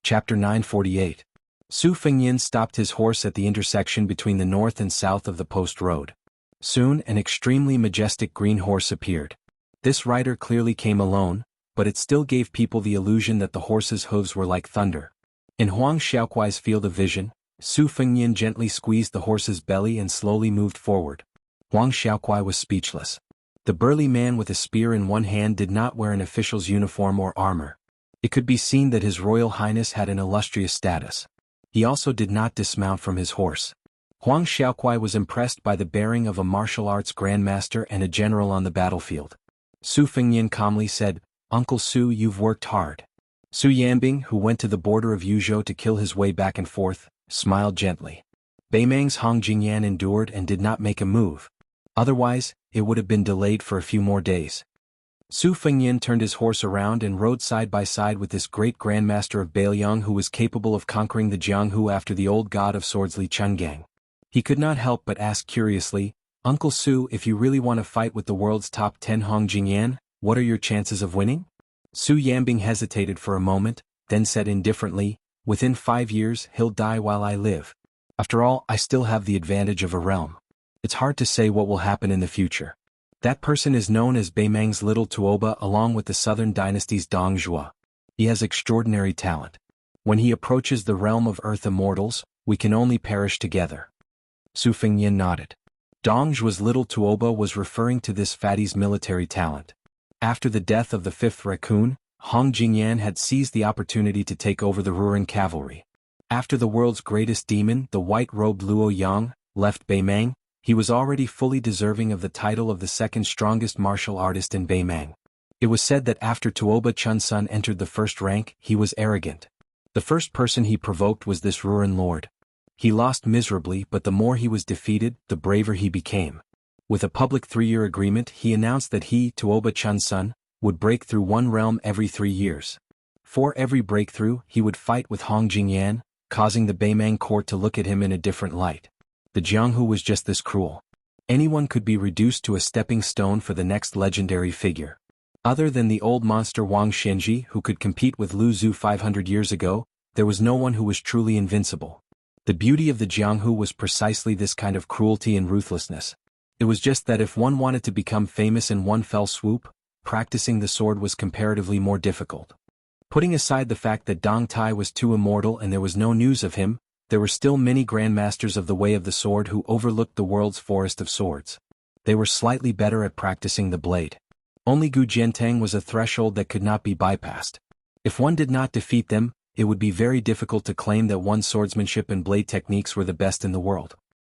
A: Chapter 948. Su Fengyin stopped his horse at the intersection between the north and south of the post road. Soon an extremely majestic green horse appeared. This rider clearly came alone, but it still gave people the illusion that the horse's hooves were like thunder. In Huang Xiaokuai's field of vision, Su Fengyin gently squeezed the horse's belly and slowly moved forward. Huang Xiaokuai was speechless. The burly man with a spear in one hand did not wear an official's uniform or armor. It could be seen that His Royal Highness had an illustrious status. He also did not dismount from his horse. Huang Xiaokuai was impressed by the bearing of a martial arts grandmaster and a general on the battlefield. Su Fengyin calmly said, "Uncle Su, you've worked hard." Su Yanbing, who went to the border of Yuzhou to kill his way back and forth, smiled gently. Beimang's Hong Jingyan endured and did not make a move. Otherwise, it would have been delayed for a few more days. Su Fengyin turned his horse around and rode side by side with this great grandmaster of Beiliang who was capable of conquering the Jianghu after the old god of swords Li Chungang. He could not help but ask curiously, "Uncle Su, if you really want to fight with the world's top 10 Hong Jingyan, what are your chances of winning?" Su Yanbing hesitated for a moment, then said indifferently, "Within 5 years he'll die while I live. After all, I still have the advantage of a realm. It's hard to say what will happen in the future." That person is known as Beimang's Little Tuoba along with the southern dynasty's Dong Zhuo. He has extraordinary talent. When he approaches the realm of earth immortals, we can only perish together. Su Fengyin nodded. Dong Zhuo's Little Tuoba was referring to this fatty's military talent. After the death of the fifth raccoon, Hong Jingyan had seized the opportunity to take over the Ruren cavalry. After the world's greatest demon, the white-robed Luo Yang, left Beimang, he was already fully deserving of the title of the second strongest martial artist in Beimang. It was said that after Tuoba Chunsun entered the first rank, he was arrogant. The first person he provoked was this Ruren lord. He lost miserably, but the more he was defeated, the braver he became. With a public 3-year agreement, he announced that he, Tuoba Chunsun, would break through one realm every 3 years. For every breakthrough, he would fight with Hong Jingyan, causing the Beimang court to look at him in a different light. The Jianghu was just this cruel. Anyone could be reduced to a stepping stone for the next legendary figure. Other than the old monster Wang Xinji who could compete with Lu Zhu 500 years ago, there was no one who was truly invincible. The beauty of the Jianghu was precisely this kind of cruelty and ruthlessness. It was just that if one wanted to become famous in one fell swoop, practicing the sword was comparatively more difficult. Putting aside the fact that Dong Tai was too immortal and there was no news of him, there were still many grandmasters of the way of the sword who overlooked the world's forest of swords. They were slightly better at practicing the blade. Only Gu Jiantang was a threshold that could not be bypassed. If one did not defeat them, it would be very difficult to claim that one's swordsmanship and blade techniques were the best in the world.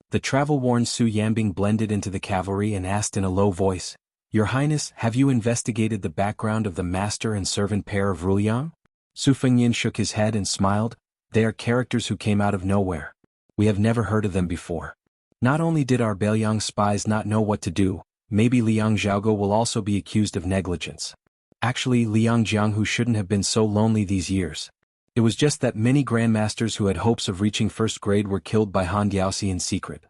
A: The travel-worn Su Yanbing blended into the cavalry and asked in a low voice, "Your Highness, have you investigated the background of the master and servant pair of Ruliang?" Su Fengyin shook his head and smiled. "They are characters who came out of nowhere. We have never heard of them before. Not only did our Beiliang spies not know what to do, maybe Liang Xiaogo will also be accused of negligence. Actually, Liang Jianghu shouldn't have been so lonely these years. It was just that many grandmasters who had hopes of reaching first grade were killed by Han Diaoxi in secret.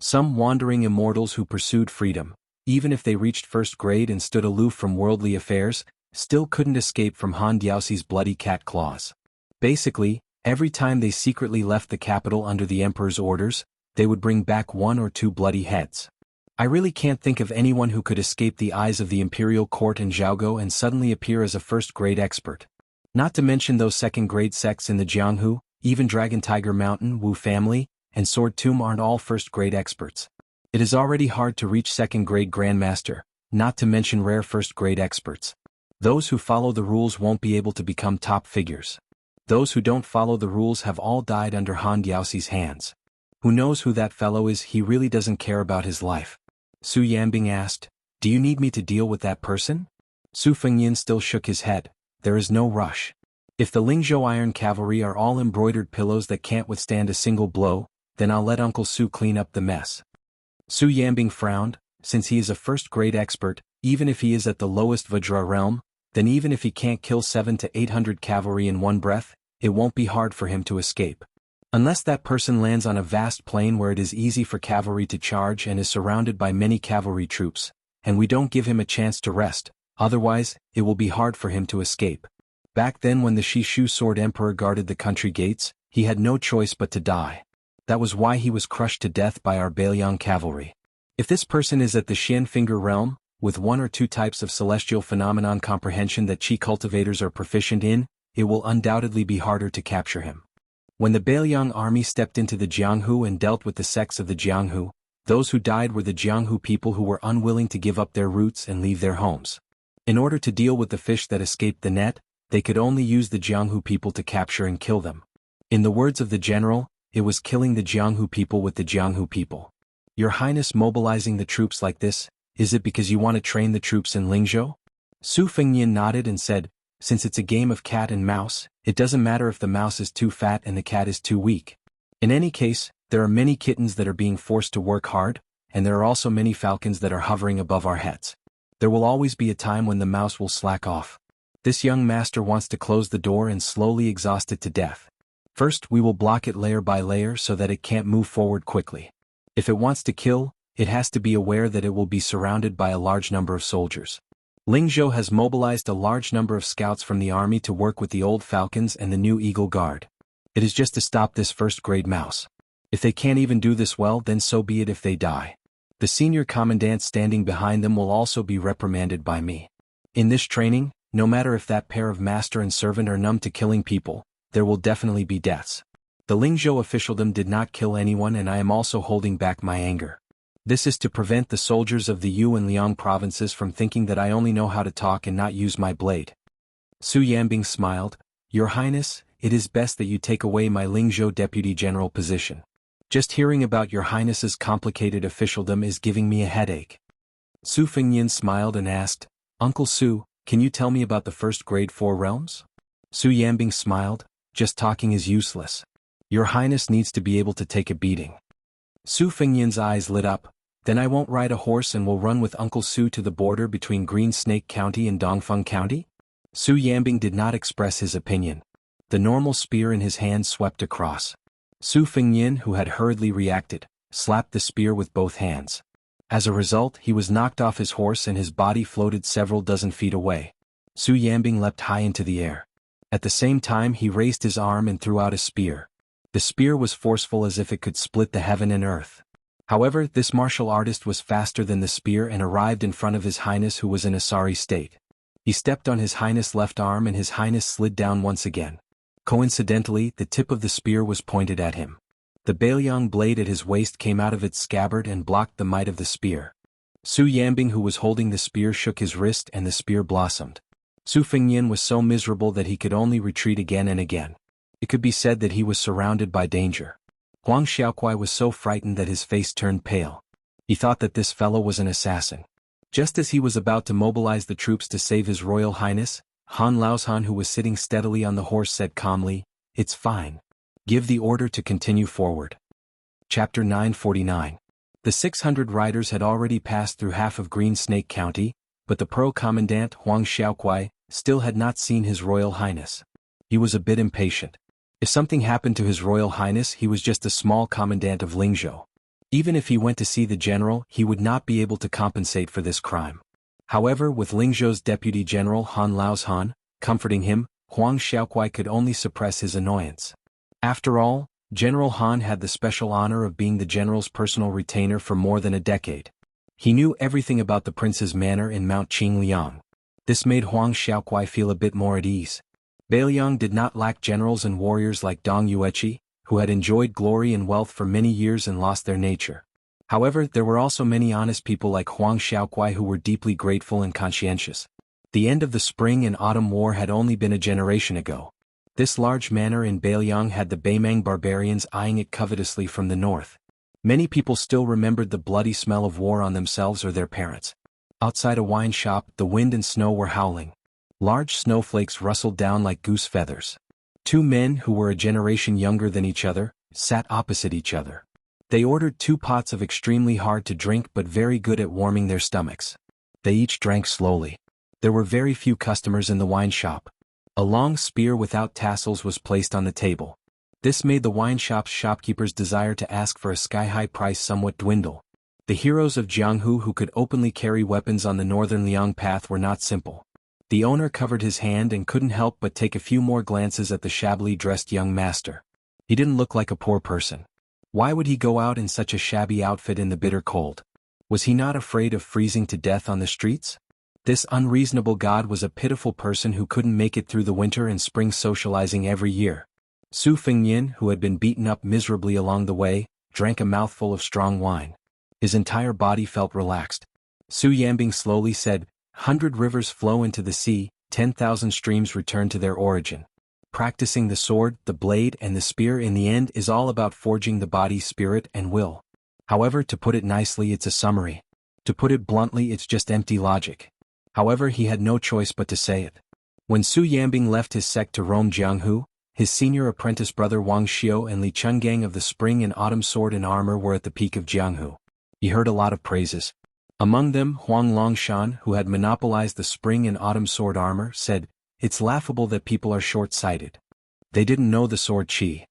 A: Some wandering immortals who pursued freedom, even if they reached first grade and stood aloof from worldly affairs, still couldn't escape from Han Diaoxi's bloody cat claws. Basically, every time they secretly left the capital under the emperor's orders, they would bring back 1 or 2 bloody heads. I really can't think of anyone who could escape the eyes of the imperial court in Jianghu and suddenly appear as a first-grade expert. Not to mention those second-grade sects in the Jianghu, even Dragon Tiger Mountain, Wu family, and Sword Tomb aren't all first-grade experts. It is already hard to reach second-grade grandmaster, not to mention rare first-grade experts. Those who follow the rules won't be able to become top figures. Those who don't follow the rules have all died under Han Diaoxi's hands. Who knows who that fellow is? He really doesn't care about his life." Su Yanbing asked, "Do you need me to deal with that person?" Su Fengyin still shook his head. "There is no rush. If the Lingzhou Iron Cavalry are all embroidered pillows that can't withstand a single blow, then I'll let Uncle Su clean up the mess." Su Yanbing frowned. Since he is a first-grade expert, even if he is at the lowest Vajra realm, then even if he can't kill 700 to 800 cavalry in one breath, it won't be hard for him to escape. Unless that person lands on a vast plain where it is easy for cavalry to charge and is surrounded by many cavalry troops, and we don't give him a chance to rest, otherwise, it will be hard for him to escape. Back then when the Shishu Sword Emperor guarded the country gates, he had no choice but to die. That was why he was crushed to death by our Beiliang cavalry. If this person is at the Xian Finger realm, with 1 or 2 types of celestial phenomenon comprehension that Qi cultivators are proficient in, it will undoubtedly be harder to capture him. When the Beiliang army stepped into the Jianghu and dealt with the sects of the Jianghu, those who died were the Jianghu people who were unwilling to give up their roots and leave their homes. In order to deal with the fish that escaped the net, they could only use the Jianghu people to capture and kill them. In the words of the general, it was killing the Jianghu people with the Jianghu people. "Your Highness mobilizing the troops like this, is it because you want to train the troops in Lingzhou?" Su Fengyin nodded and said, "Since it's a game of cat and mouse, it doesn't matter if the mouse is too fat and the cat is too weak. In any case, there are many kittens that are being forced to work hard, and there are also many falcons that are hovering above our heads. There will always be a time when the mouse will slack off. This young master wants to close the door and slowly exhaust it to death. First we will block it layer by layer so that it can't move forward quickly. If it wants to kill, it has to be aware that it will be surrounded by a large number of soldiers. Lingzhou has mobilized a large number of scouts from the army to work with the old falcons and the new Eagle Guard. It is just to stop this first-grade mouse. If they can't even do this well, then so be it if they die. The senior commandant standing behind them will also be reprimanded by me. In this training, no matter if that pair of master and servant are numb to killing people, there will definitely be deaths. The Lingzhou officialdom did not kill anyone, and I am also holding back my anger. This is to prevent the soldiers of the Yu and Liang provinces from thinking that I only know how to talk and not use my blade." Su Yanbing smiled. "Your Highness, it is best that you take away my Lingzhou deputy general position. Just hearing about your Highness's complicated officialdom is giving me a headache." Su Fengyin smiled and asked, "Uncle Su, can you tell me about the first grade 4 realms?" Su Yanbing smiled. "Just talking is useless. Your Highness needs to be able to take a beating." Su Fengyin's eyes lit up. "Then I won't ride a horse and will run with Uncle Su to the border between Green Snake County and Dongfeng County?" Su Yanbing did not express his opinion. The normal spear in his hand swept across. Su Fengyin, who had hurriedly reacted, slapped the spear with both hands. As a result, he was knocked off his horse and his body floated several dozen feet away. Su Yanbing leapt high into the air. At the same time he raised his arm and threw out a spear. The spear was forceful as if it could split the heaven and earth. However, this martial artist was faster than the spear and arrived in front of His Highness, who was in a sorry state. He stepped on His Highness' left arm and His Highness slid down once again. Coincidentally, the tip of the spear was pointed at him. The Beiliang blade at his waist came out of its scabbard and blocked the might of the spear. Su Yanbing, who was holding the spear, shook his wrist and the spear blossomed. Su Fengyin was so miserable that he could only retreat again and again. It could be said that he was surrounded by danger. Huang Xiaokuai was so frightened that his face turned pale. He thought that this fellow was an assassin. Just as he was about to mobilize the troops to save His Royal Highness, Han Laoshan, who was sitting steadily on the horse, said calmly, "It's fine. Give the order to continue forward." Chapter 949. The 600 riders had already passed through half of Green Snake County, but the pro-commandant Huang Xiaokuai still had not seen His Royal Highness. He was a bit impatient. If something happened to His Royal Highness, he was just a small commandant of Lingzhou. Even if he went to see the general, he would not be able to compensate for this crime. However, with Lingzhou's Deputy General Han Laoshan comforting him, Huang Xiaokuai could only suppress his annoyance. After all, General Han had the special honor of being the general's personal retainer for more than a decade. He knew everything about the prince's manor in Mount Qingliang. This made Huang Xiaokuai feel a bit more at ease. Beiliang did not lack generals and warriors like Dong Yueqi, who had enjoyed glory and wealth for many years and lost their nature. However, there were also many honest people like Huang Xiaokuai who were deeply grateful and conscientious. The end of the Spring and Autumn War had only been a generation ago. This large manor in Beiliang had the Beimang barbarians eyeing it covetously from the north. Many people still remembered the bloody smell of war on themselves or their parents. Outside a wine shop, the wind and snow were howling. Large snowflakes rustled down like goose feathers. Two men who were a generation younger than each other sat opposite each other. They ordered 2 pots of extremely hard to drink but very good at warming their stomachs. They each drank slowly. There were very few customers in the wine shop. A long spear without tassels was placed on the table. This made the wine shop's shopkeeper's desire to ask for a sky-high price somewhat dwindle. The heroes of Jianghu who could openly carry weapons on the northern Liang path were not simple. The owner covered his hand and couldn't help but take a few more glances at the shabbily dressed young master. He didn't look like a poor person. Why would he go out in such a shabby outfit in the bitter cold? Was he not afraid of freezing to death on the streets? This unreasonable god was a pitiful person who couldn't make it through the winter and spring socializing every year. Su Fengyin, who had been beaten up miserably along the way, drank a mouthful of strong wine. His entire body felt relaxed. Su Yambing slowly said, "100 rivers flow into the sea, 10,000 streams return to their origin. Practicing the sword, the blade and the spear in the end is all about forging the body's spirit and will. However, to put it nicely, it's a summary. To put it bluntly, it's just empty logic." However, he had no choice but to say it. When Su Yambing left his sect to roam Jianghu, his senior apprentice brother Wang Xiu and Li Chungang of the Spring and Autumn Sword and Armor were at the peak of Jianghu. He heard a lot of praises. Among them, Huang Longshan, who had monopolized the Spring and Autumn Sword Armor, said, "It's laughable that people are short-sighted. They didn't know the sword qi."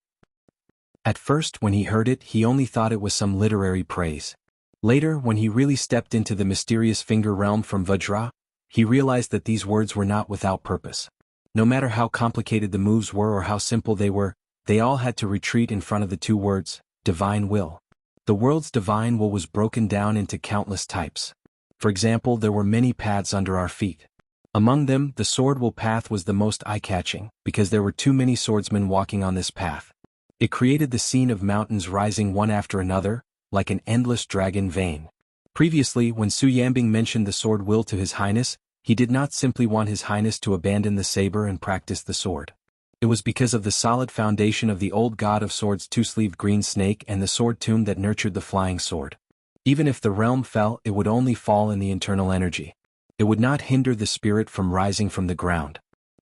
A: At first, when he heard it, he only thought it was some literary praise. Later, when he really stepped into the mysterious finger realm from Vajra, he realized that these words were not without purpose. No matter how complicated the moves were or how simple they were, they all had to retreat in front of the 2 words, divine will. The world's divine will was broken down into countless types. For example, there were many paths under our feet. Among them, the sword will path was the most eye-catching, because there were too many swordsmen walking on this path. It created the scene of mountains rising one after another, like an endless dragon vein. Previously, when Su Yambing mentioned the sword will to His Highness, he did not simply want His Highness to abandon the saber and practice the sword. It was because of the solid foundation of the old god of swords 2-sleeved green snake and the sword tomb that nurtured the flying sword. Even if the realm fell, it would only fall in the internal energy. It would not hinder the spirit from rising from the ground.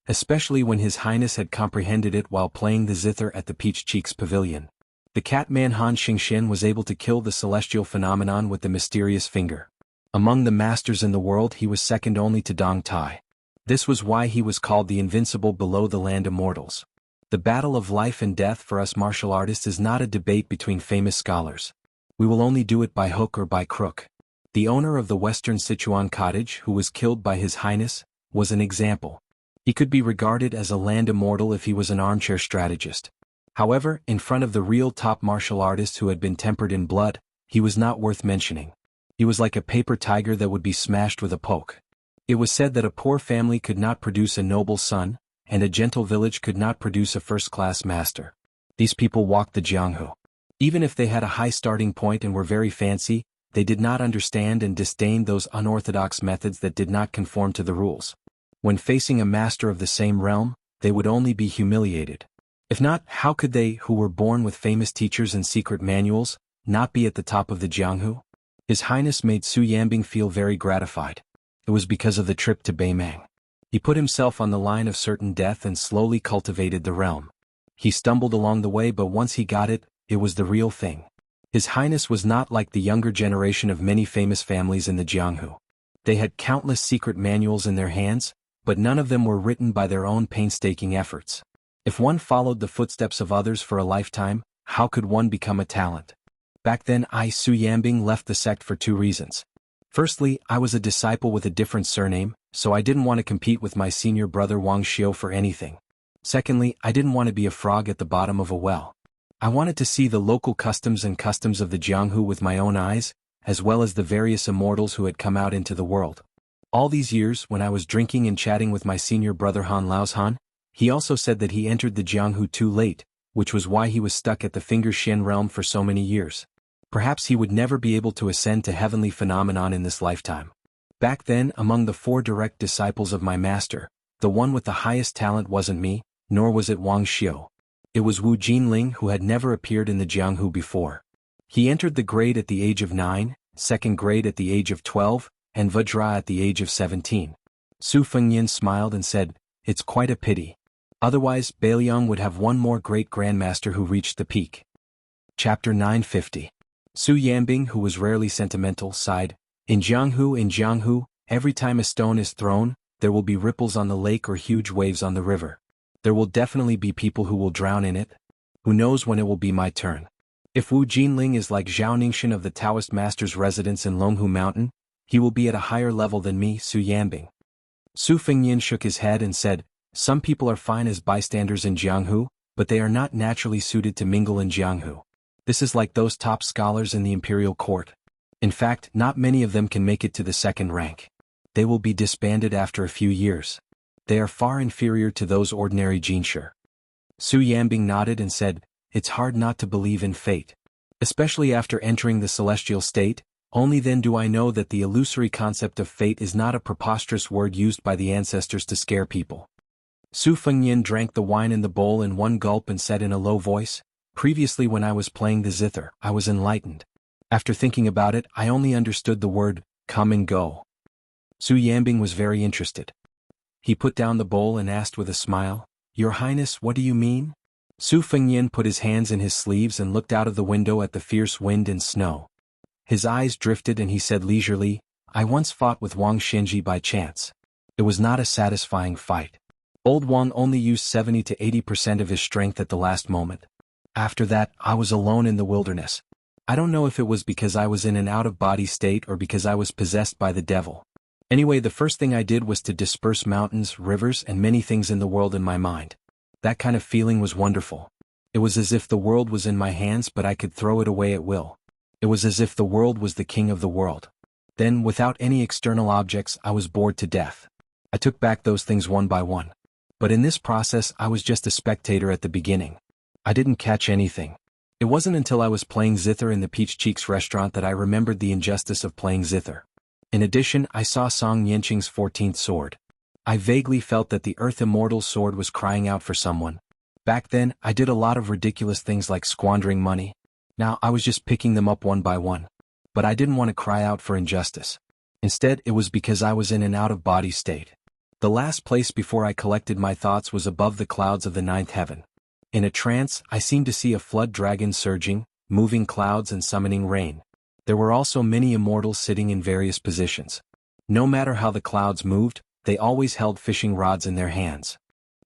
A: Especially when His Highness had comprehended it while playing the zither at the Peach Cheeks Pavilion. The Catman Han Xingxian was able to kill the celestial phenomenon with the mysterious finger. Among the masters in the world, he was second only to Dong Tai. This was why he was called the Invincible below the land immortals. The battle of life and death for us martial artists is not a debate between famous scholars. We will only do it by hook or by crook. The owner of the Western Sichuan cottage, who was killed by His Highness, was an example. He could be regarded as a land immortal if he was an armchair strategist. However, in front of the real top martial artist who had been tempered in blood, he was not worth mentioning. He was like a paper tiger that would be smashed with a poke. It was said that a poor family could not produce a noble son, and a gentle village could not produce a first-class master. These people walked the Jianghu. Even if they had a high starting point and were very fancy, they did not understand and disdained those unorthodox methods that did not conform to the rules. When facing a master of the same realm, they would only be humiliated. If not, how could they, who were born with famous teachers and secret manuals, not be at the top of the Jianghu? His Highness made Su Yanbing feel very gratified. It was because of the trip to Beimang. He put himself on the line of certain death and slowly cultivated the realm. He stumbled along the way, but once he got it, it was the real thing. His Highness was not like the younger generation of many famous families in the Jianghu. They had countless secret manuals in their hands, but none of them were written by their own painstaking efforts. If one followed the footsteps of others for a lifetime, how could one become a talent? Back then Su Yanbing left the sect for 2 reasons. Firstly, I was a disciple with a different surname, so I didn't want to compete with my senior brother Wuxia for anything. Secondly, I didn't want to be a frog at the bottom of a well. I wanted to see the local customs and customs of the Jianghu with my own eyes, as well as the various immortals who had come out into the world. All these years, when I was drinking and chatting with my senior brother Han Laoshan, he also said that he entered the Jianghu too late, which was why he was stuck at the Finger Xian realm for so many years. Perhaps he would never be able to ascend to heavenly phenomenon in this lifetime. Back then, among the 4 direct disciples of my master, the one with the highest talent wasn't me, nor was it Wang Xiu. It was Wu Jinling, who had never appeared in the Jianghu before. He entered the grade at the age of 9, second grade at the age of 12, and Vajra at the age of 17. Su Fengyin smiled and said, "It's quite a pity. Otherwise, Beiliang would have one more great grandmaster who reached the peak." Chapter 950. Su Yanbing, who was rarely sentimental, sighed, In Jianghu, every time a stone is thrown, there will be ripples on the lake or huge waves on the river. There will definitely be people who will drown in it. Who knows when it will be my turn? If Wu Jinling is like Zhao Ningxin of the Taoist master's residence in Longhu Mountain, he will be at a higher level than me, Su Yanbing. Su Fengyin shook his head and said, Some people are fine as bystanders in Jianghu, but they are not naturally suited to mingle in Jianghu. This is like those top scholars in the imperial court. In fact, not many of them can make it to the 2nd rank. They will be disbanded after a few years. They are far inferior to those ordinary jinshi. Su Yanbing nodded and said, It's hard not to believe in fate. Especially after entering the celestial state, only then do I know that the illusory concept of fate is not a preposterous word used by the ancestors to scare people. Su Fengyin drank the wine in the bowl in one gulp and said in a low voice, Previously when I was playing the zither, I was enlightened. After thinking about it, I only understood the word, come and go. Su Yanbing was very interested. He put down the bowl and asked with a smile, Your Highness, what do you mean? Su Fengyin put his hands in his sleeves and looked out of the window at the fierce wind and snow. His eyes drifted and he said leisurely, I once fought with Wang Xinji by chance. It was not a satisfying fight. Old Wang only used 70 to 80% of his strength at the last moment. After that, I was alone in the wilderness. I don't know if it was because I was in an out-of-body state or because I was possessed by the devil. Anyway, the first thing I did was to disperse mountains, rivers, and many things in the world in my mind. That kind of feeling was wonderful. It was as if the world was in my hands but I could throw it away at will. It was as if the world was the king of the world. Then, without any external objects, I was bored to death. I took back those things one by one. But in this process I was just a spectator at the beginning. I didn't catch anything. It wasn't until I was playing zither in the Peach Cheeks restaurant that I remembered the injustice of playing zither. In addition, I saw Song Yanqing's 14th sword. I vaguely felt that the Earth Immortal's sword was crying out for someone. Back then, I did a lot of ridiculous things like squandering money. Now I was just picking them up one by one. But I didn't want to cry out for injustice. Instead, it was because I was in an out-of-body state. The last place before I collected my thoughts was above the clouds of the 9th heaven. In a trance, I seemed to see a flood dragon surging, moving clouds and summoning rain. There were also many immortals sitting in various positions. No matter how the clouds moved, they always held fishing rods in their hands.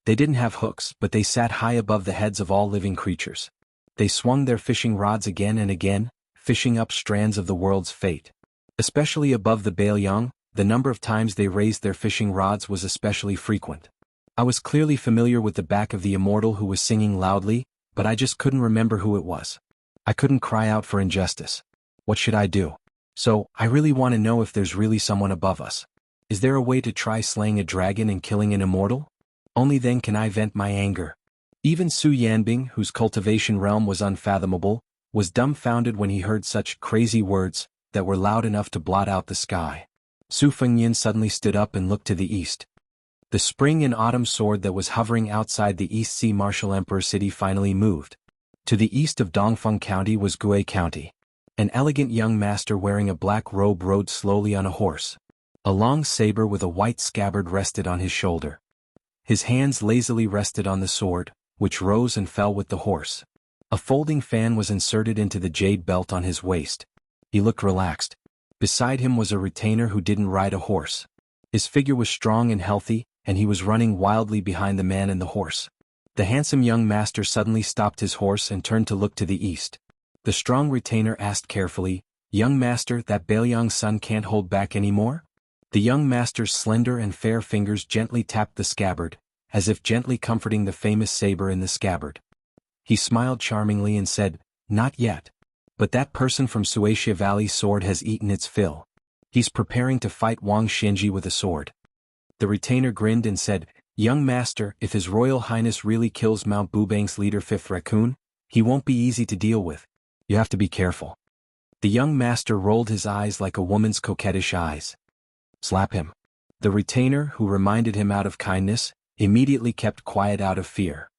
A: They didn't have hooks, but they sat high above the heads of all living creatures. They swung their fishing rods again and again, fishing up strands of the world's fate. Especially above the Beiliang, the number of times they raised their fishing rods was especially frequent. I was clearly familiar with the back of the immortal who was singing loudly, but I just couldn't remember who it was. I couldn't cry out for injustice. What should I do? So, I really want to know if there's really someone above us. Is there a way to try slaying a dragon and killing an immortal? Only then can I vent my anger. Even Su Yanbing, whose cultivation realm was unfathomable, was dumbfounded when he heard such crazy words that were loud enough to blot out the sky. Su Fengyin suddenly stood up and looked to the east. The spring and autumn sword that was hovering outside the East Sea Martial Emperor City finally moved. To the east of Dongfeng County was Gui County. An elegant young master wearing a black robe rode slowly on a horse. A long saber with a white scabbard rested on his shoulder. His hands lazily rested on the sword, which rose and fell with the horse. A folding fan was inserted into the jade belt on his waist. He looked relaxed. Beside him was a retainer who didn't ride a horse. His figure was strong and healthy, and he was running wildly behind the man and the horse. The handsome young master suddenly stopped his horse and turned to look to the east. The strong retainer asked carefully, "Young master, that Bailiang's son can't hold back anymore?" The young master's slender and fair fingers gently tapped the scabbard, as if gently comforting the famous saber in the scabbard. He smiled charmingly and said, "Not yet. But that person from Xianxia Valley's sword has eaten its fill. He's preparing to fight Wang Xinji with a sword." The retainer grinned and said, "Young master, if His Royal Highness really kills Mount Bubang's leader Fifth Raccoon, he won't be easy to deal with. You have to be careful." The young master rolled his eyes like a woman's coquettish eyes. "Slap him." The retainer, who reminded him out of kindness, immediately kept quiet out of fear.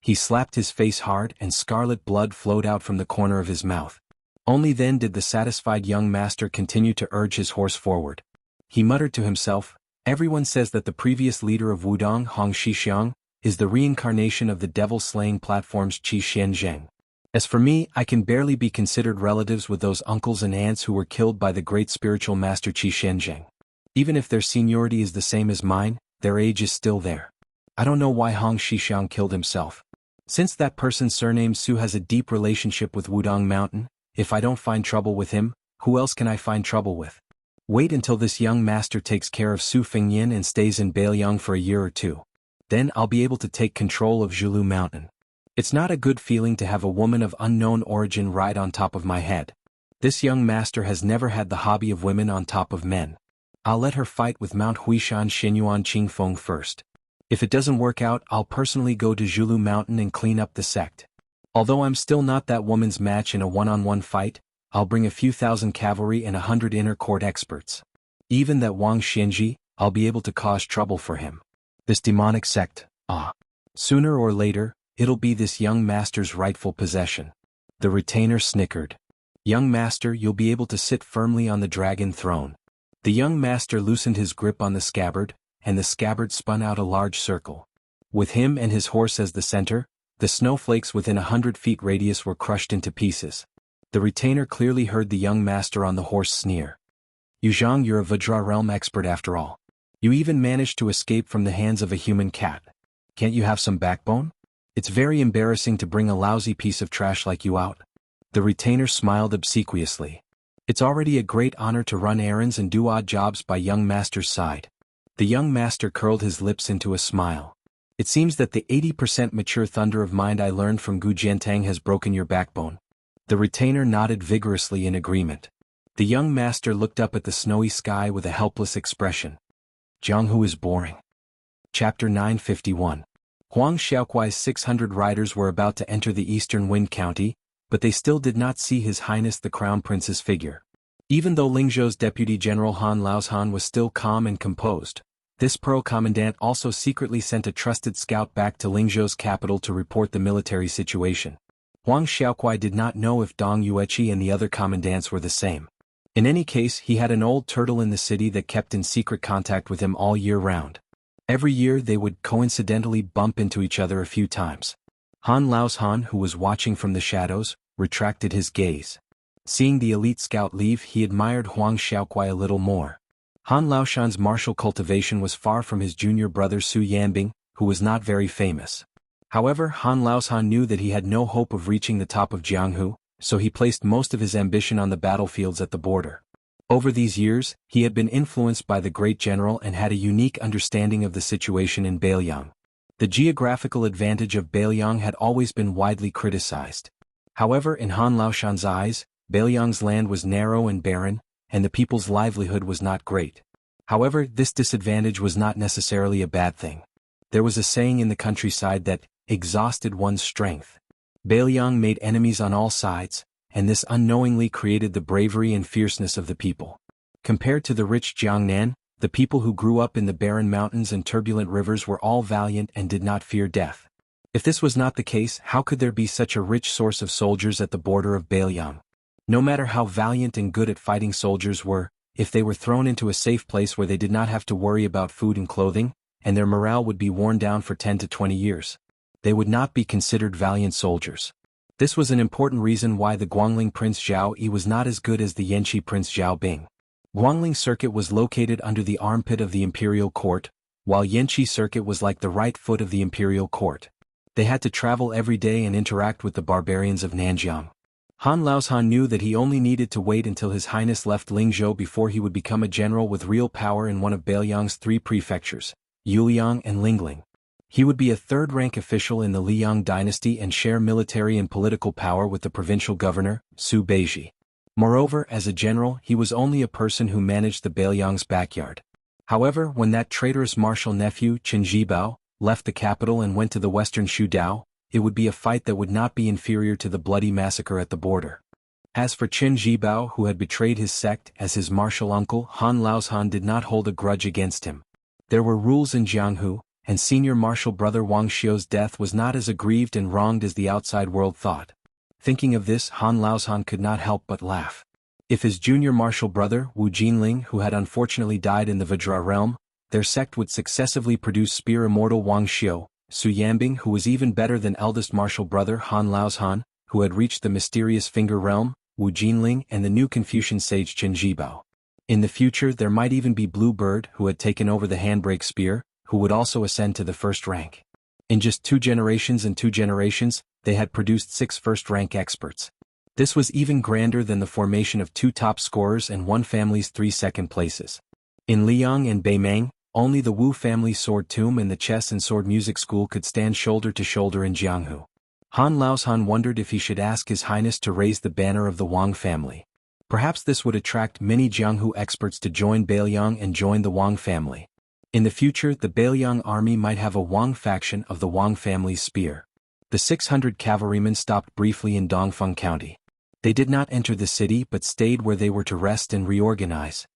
A: He slapped his face hard and scarlet blood flowed out from the corner of his mouth. Only then did the satisfied young master continue to urge his horse forward. He muttered to himself, "Everyone says that the previous leader of Wudong, Hong Shixiang, is the reincarnation of the devil-slaying platform's Qi Xianzheng. As for me, I can barely be considered relatives with those uncles and aunts who were killed by the great spiritual master Qi Xianzheng. Even if their seniority is the same as mine, their age is still there. I don't know why Hong Shixiang killed himself. Since that person's surname Su has a deep relationship with Wudong Mountain, if I don't find trouble with him, who else can I find trouble with? Wait until this young master takes care of Su Fengyin and stays in Bailiang for a year or two. Then I'll be able to take control of Zhulu Mountain. It's not a good feeling to have a woman of unknown origin ride on top of my head. This young master has never had the hobby of women on top of men. I'll let her fight with Mount Huishan Xinyuan Qingfeng first. If it doesn't work out, I'll personally go to Zhulu Mountain and clean up the sect. Although I'm still not that woman's match in a one-on-one fight, I'll bring a few thousand cavalry and 100 inner court experts. Even that Wang Xinji, I'll be able to cause trouble for him. This demonic sect, sooner or later, it'll be this young master's rightful possession." The retainer snickered. "Young master, you'll be able to sit firmly on the dragon throne." The young master loosened his grip on the scabbard, and the scabbard spun out a large circle. With him and his horse as the center, the snowflakes within 100 feet radius were crushed into pieces. The retainer clearly heard the young master on the horse sneer. "Yuzhang, you're a Vajra realm expert after all. You even managed to escape from the hands of a human cat. Can't you have some backbone? It's very embarrassing to bring a lousy piece of trash like you out." The retainer smiled obsequiously. It's already a great honor to run errands and do odd jobs by young master's side. The young master curled his lips into a smile. "It seems that the 80% mature thunder of mind I learned from Gu Jiantang has broken your backbone." The retainer nodded vigorously in agreement. The young master looked up at the snowy sky with a helpless expression. Jianghu is boring. Chapter 951. Huang Xiaokuai's 600 riders were about to enter the eastern Wind County, but they still did not see His Highness the Crown Prince's figure. Even though Lingzhou's Deputy General Han Laoshan was still calm and composed, this Pearl Commandant also secretly sent a trusted scout back to Lingzhou's capital to report the military situation. Huang Xiaokuai did not know if Dong Yueqi and the other commandants were the same. In any case, he had an old turtle in the city that kept in secret contact with him all year round. Every year they would coincidentally bump into each other a few times. Han Laoshan, who was watching from the shadows, retracted his gaze. Seeing the elite scout leave, he admired Huang Xiaokuai a little more. Han Laoshan's martial cultivation was far from his junior brother Su Yanbing, who was not very famous. However, Han Laoshan knew that he had no hope of reaching the top of Jianghu, so he placed most of his ambition on the battlefields at the border. Over these years, he had been influenced by the great general and had a unique understanding of the situation in Bailiang. The geographical advantage of Bailiang had always been widely criticized. However, in Han Laoshan's eyes, Bailiang's land was narrow and barren, and the people's livelihood was not great. However, this disadvantage was not necessarily a bad thing. There was a saying in the countryside that exhausted one's strength. Bailiang made enemies on all sides, and this unknowingly created the bravery and fierceness of the people. Compared to the rich Jiangnan, The people who grew up in the barren mountains and turbulent rivers were all valiant and did not fear death. If this was not the case, how could there be such a rich source of soldiers at the border of Bailiang? No matter how valiant and good at fighting soldiers were, if they were thrown into a safe place where they did not have to worry about food and clothing, and their morale would be worn down for 10 to 20 years, they would not be considered valiant soldiers. This was an important reason why the Guangling Prince Zhao Yi was not as good as the Yanqi Prince Zhao Bing. Guangling Circuit was located under the armpit of the imperial court, while Yanqi Circuit was like the right foot of the imperial court. They had to travel every day and interact with the barbarians of Nanjiang. Han Laozhan knew that he only needed to wait until His Highness left Lingzhou before he would become a general with real power in one of Bailiang's 3 prefectures, Yuliang and Lingling. He would be a third-rank official in the Liang dynasty and share military and political power with the provincial governor, Su Beiji. Moreover, as a general, he was only a person who managed the Bailiang's backyard. However, when that traitorous martial nephew, Qin Jibao, left the capital and went to the western Shudao, it would be a fight that would not be inferior to the bloody massacre at the border. As for Qin Jibao, who had betrayed his sect as his martial uncle, Han Laozhan did not hold a grudge against him. There were rules in Jianghu, and senior martial brother Wang Xiu's death was not as aggrieved and wronged as the outside world thought. Thinking of this, Han Laozhan could not help but laugh. If his junior martial brother, Wu Jinling, who had unfortunately died in the Vajra realm, their sect would successively produce spear immortal Wang Xiu, Su Yanbing, who was even better than eldest martial brother Han Laozhan, who had reached the mysterious finger realm, Wu Jinling, and the new Confucian sage Qin Jibao. In the future there might even be Blue Bird, who had taken over the handbrake spear, who would also ascend to the first rank. In just 2 generations and 2 generations, they had produced 6 first-rank experts. This was even grander than the formation of 2 top scorers and 1 family's 3 second places. In Liang and Beimang, only the Wu family sword tomb and the chess and sword music school could stand shoulder to shoulder in Jianghu. Han Laozhan wondered if he should ask His Highness to raise the banner of the Wang family. Perhaps this would attract many Jianghu experts to join Bailiang and join the Wang family. In the future, the Bailiang army might have a Wang faction of the Wang family's spear. The 600 cavalrymen stopped briefly in Dongfeng County. They did not enter the city but stayed where they were to rest and reorganize.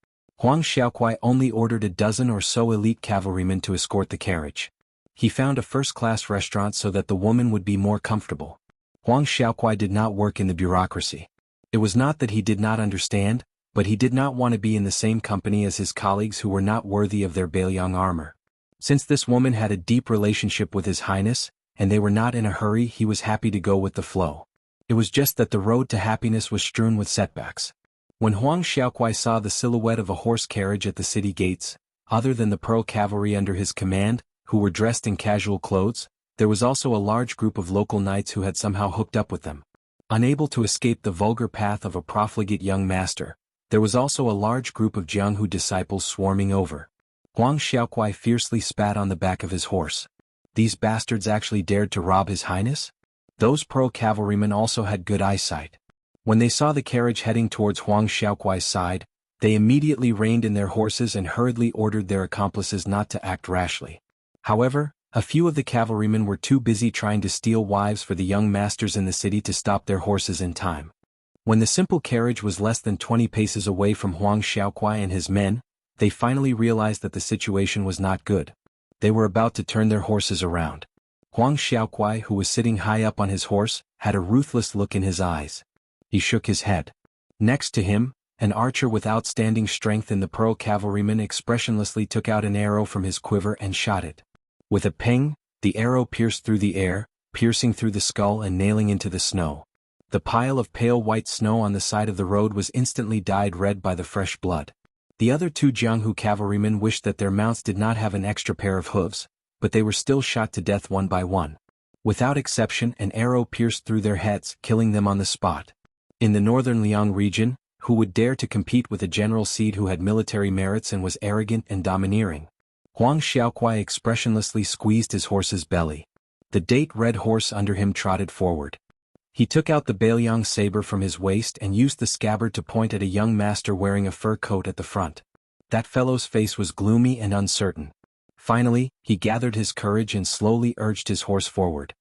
A: Huang Xiaokuai only ordered a dozen or so elite cavalrymen to escort the carriage. He found a first-class restaurant so that the woman would be more comfortable. Huang Xiaokuai did not work in the bureaucracy. It was not that he did not understand, but he did not want to be in the same company as his colleagues who were not worthy of their Bailiang armor. Since this woman had a deep relationship with His Highness, and they were not in a hurry, he was happy to go with the flow. It was just that the road to happiness was strewn with setbacks. When Huang Xiaokuai saw the silhouette of a horse carriage at the city gates, other than the Pearl Cavalry under his command, who were dressed in casual clothes, there was also a large group of local knights who had somehow hooked up with them. Unable to escape the vulgar path of a profligate young master, there was also a large group of Jianghu disciples swarming over. Huang Xiaokuai fiercely spat on the back of his horse. These bastards actually dared to rob His Highness? Those Pearl cavalrymen also had good eyesight. When they saw the carriage heading towards Huang Xiaokuai's side, they immediately reined in their horses and hurriedly ordered their accomplices not to act rashly. However, a few of the cavalrymen were too busy trying to steal wives for the young masters in the city to stop their horses in time. When the simple carriage was less than 20 paces away from Huang Xiaokuai and his men, they finally realized that the situation was not good. They were about to turn their horses around. Huang Xiaokuai, who was sitting high up on his horse, had a ruthless look in his eyes. He shook his head. Next to him, an archer with outstanding strength in the Pearl cavalryman expressionlessly took out an arrow from his quiver and shot it. With a ping, the arrow pierced through the air, piercing through the skull and nailing into the snow. The pile of pale white snow on the side of the road was instantly dyed red by the fresh blood. The other 2 Jianghu cavalrymen wished that their mounts did not have an extra pair of hooves, but they were still shot to death one by one. Without exception, an arrow pierced through their heads, killing them on the spot. In the northern Liang region, who would dare to compete with a general seed who had military merits and was arrogant and domineering? Huang Xiaokuai expressionlessly squeezed his horse's belly. The date-red horse under him trotted forward. He took out the Bailiang saber from his waist and used the scabbard to point at a young master wearing a fur coat at the front. That fellow's face was gloomy and uncertain. Finally, he gathered his courage and slowly urged his horse forward.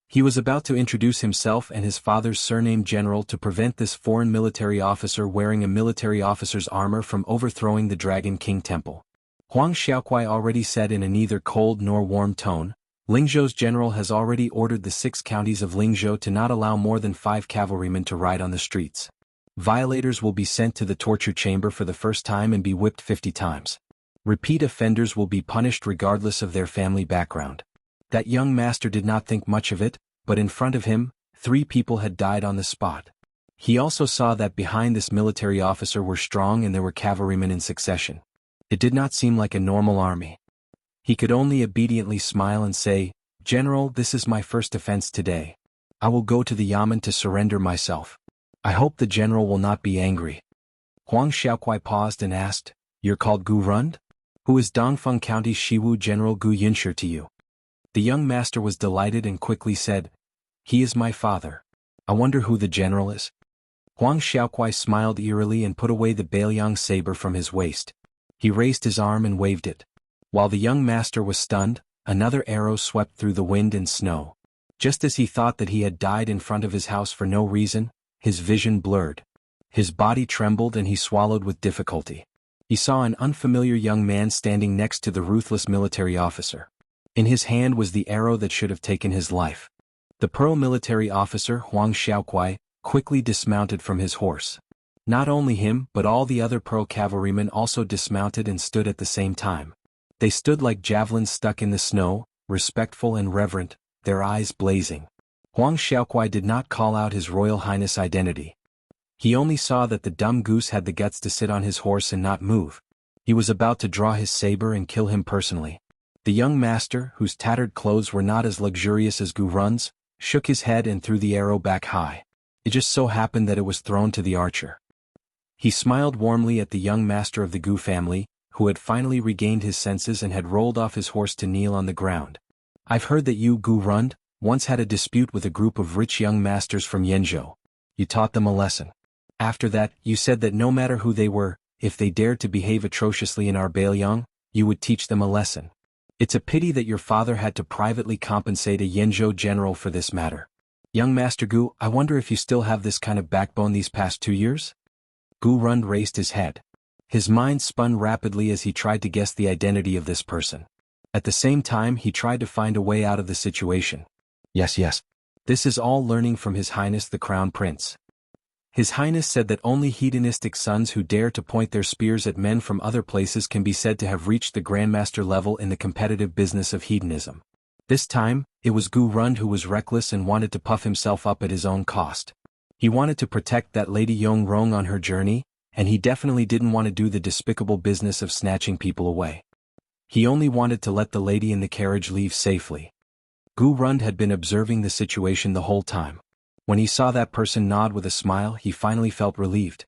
A: He was about to introduce himself and his father's surname General to prevent this foreign military officer wearing a military officer's armor from overthrowing the Dragon King Temple. Huang Xiaokuai already said in a neither cold nor warm tone, Lingzhou's general has already ordered the 6 counties of Lingzhou to not allow more than 5 cavalrymen to ride on the streets. Violators will be sent to the torture chamber for the first time and be whipped 50 times. Repeat offenders will be punished regardless of their family background. That young master did not think much of it, but in front of him, 3 people had died on the spot. He also saw that behind this military officer were strong and there were cavalrymen in succession. It did not seem like a normal army. He could only obediently smile and say, "General, this is my first offense today. I will go to the Yamen to surrender myself. I hope the general will not be angry." Huang Xiaokuai paused and asked, "You're called Gu Rund? Who is Dongfeng County Shiwu General Gu Yunshi to you?" The young master was delighted and quickly said, "He is my father. I wonder who the general is." Huang Xiaokuai smiled eerily and put away the Bailiang saber from his waist. He raised his arm and waved it. While the young master was stunned, another arrow swept through the wind and snow. Just as he thought that he had died in front of his house for no reason, his vision blurred. His body trembled and he swallowed with difficulty. He saw an unfamiliar young man standing next to the ruthless military officer. In his hand was the arrow that should have taken his life. The Pearl military officer, Huang Xiaokuai, quickly dismounted from his horse. Not only him but all the other Pearl cavalrymen also dismounted and stood at the same time. They stood like javelins stuck in the snow, respectful and reverent, their eyes blazing. Huang Xiaokuai did not call out His Royal Highness' identity. He only saw that the dumb goose had the guts to sit on his horse and not move. He was about to draw his saber and kill him personally. The young master, whose tattered clothes were not as luxurious as Gu Run's, shook his head and threw the arrow back high. It just so happened that it was thrown to the archer. He smiled warmly at the young master of the Gu family, who had finally regained his senses and had rolled off his horse to kneel on the ground. "I've heard that you, Gu Rund, once had a dispute with a group of rich young masters from Yenzhou. You taught them a lesson. After that, you said that no matter who they were, if they dared to behave atrociously in our Bailiang, you would teach them a lesson. It's a pity that your father had to privately compensate a Yenzhou general for this matter. Young Master Gu, I wonder if you still have this kind of backbone these past 2 years?" Gu Rund raised his head. His mind spun rapidly as he tried to guess the identity of this person. At the same time he tried to find a way out of the situation. Yes. This is all learning from His Highness the Crown Prince. His Highness said that only hedonistic sons who dare to point their spears at men from other places can be said to have reached the Grandmaster level in the competitive business of hedonism. This time, it was Gu Rund who was reckless and wanted to puff himself up at his own cost. He wanted to protect that Lady Yong Rong on her journey, and he definitely didn't want to do the despicable business of snatching people away. He only wanted to let the lady in the carriage leave safely. Gu Rund had been observing the situation the whole time. When he saw that person nod with a smile, he finally felt relieved.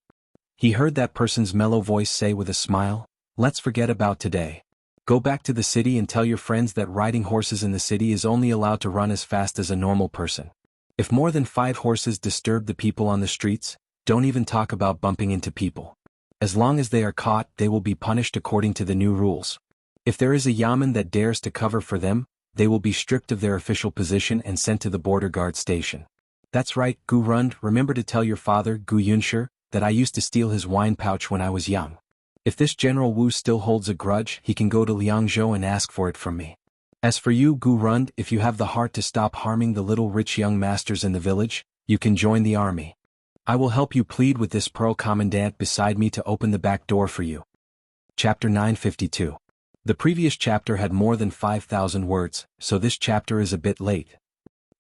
A: He heard that person's mellow voice say with a smile, "Let's forget about today. Go back to the city and tell your friends that riding horses in the city is only allowed to run as fast as a normal person. If more than 5 horses disturb the people on the streets, don't even talk about bumping into people. As long as they are caught, they will be punished according to the new rules. If there is a yamen that dares to cover for them, they will be stripped of their official position and sent to the border guard station. That's right, Gu Rund, remember to tell your father, Gu Yunshi, that I used to steal his wine pouch when I was young. If this General Wu still holds a grudge, he can go to Liangzhou and ask for it from me. As for you, Gu Rund, if you have the heart to stop harming the little rich young masters in the village, you can join the army. I will help you plead with this Pearl Commandant beside me to open the back door for you." Chapter 952. The previous chapter had more than 5,000 words, so this chapter is a bit late.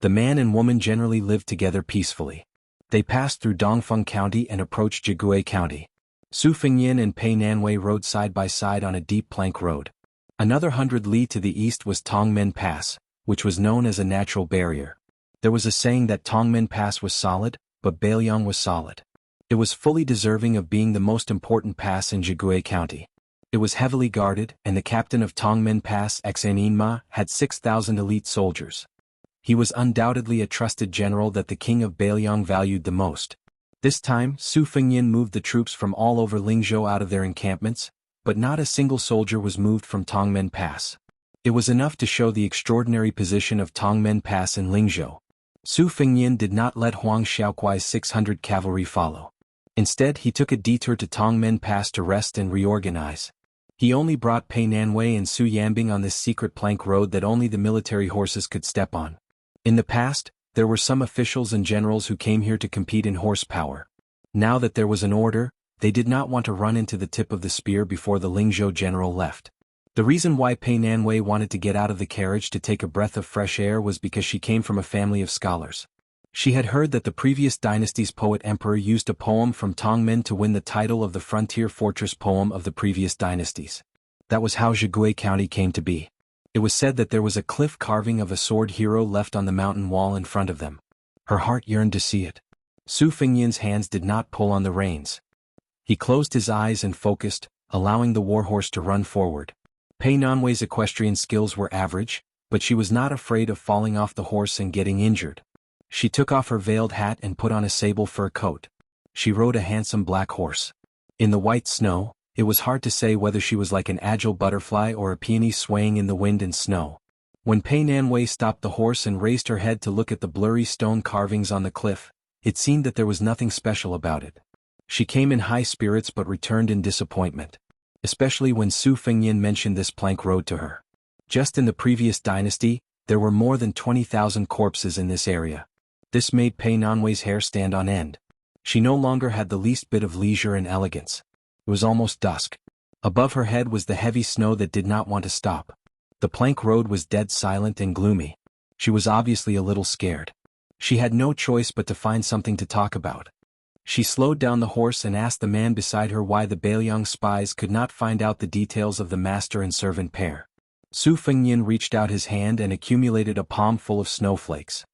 A: The man and woman generally lived together peacefully. They passed through Dongfeng County and approached Jianghu County. Su Fengyin and Pei Nanwei rode side by side on a deep plank road. Another 100 li to the east was Tongmen Pass, which was known as a natural barrier. There was a saying that Tongmen Pass was solid, but Bailiang was solid. It was fully deserving of being the most important pass in Jianghu County. It was heavily guarded, and the captain of Tongmen Pass, Xaninma, had 6,000 elite soldiers. He was undoubtedly a trusted general that the king of Bailiang valued the most. This time, Su Fengyin moved the troops from all over Lingzhou out of their encampments, but not a single soldier was moved from Tongmen Pass. It was enough to show the extraordinary position of Tongmen Pass in Lingzhou. Su Fengyin did not let Huang Xiaokuai's 600 cavalry follow. Instead, he took a detour to Tongmen Pass to rest and reorganize. He only brought Pei Nanwei and Su Yanbing on this secret plank road that only the military horses could step on. In the past, there were some officials and generals who came here to compete in horsepower. Now that there was an order, they did not want to run into the tip of the spear before the Lingzhou general left. The reason why Pei Nanwei wanted to get out of the carriage to take a breath of fresh air was because she came from a family of scholars. She had heard that the previous dynasty's poet-emperor used a poem from Tongmen to win the title of the frontier fortress poem of the previous dynasties. That was how Zhigui County came to be. It was said that there was a cliff carving of a sword hero left on the mountain wall in front of them. Her heart yearned to see it. Su Fengyan's hands did not pull on the reins. He closed his eyes and focused, allowing the warhorse to run forward. Pei Nanwei's equestrian skills were average, but she was not afraid of falling off the horse and getting injured. She took off her veiled hat and put on a sable fur coat. She rode a handsome black horse. In the white snow, it was hard to say whether she was like an agile butterfly or a peony swaying in the wind and snow. When Pei Nanwei stopped the horse and raised her head to look at the blurry stone carvings on the cliff, it seemed that there was nothing special about it. She came in high spirits but returned in disappointment. Especially when Su Fengyan mentioned this plank road to her. Just in the previous dynasty, there were more than 20,000 corpses in this area. This made Pei Nanwei's hair stand on end. She no longer had the least bit of leisure and elegance. It was almost dusk. Above her head was the heavy snow that did not want to stop. The plank road was dead silent and gloomy. She was obviously a little scared. She had no choice but to find something to talk about. She slowed down the horse and asked the man beside her why the Beiliang spies could not find out the details of the master and servant pair. Su Fengyan reached out his hand and accumulated a palm full of snowflakes.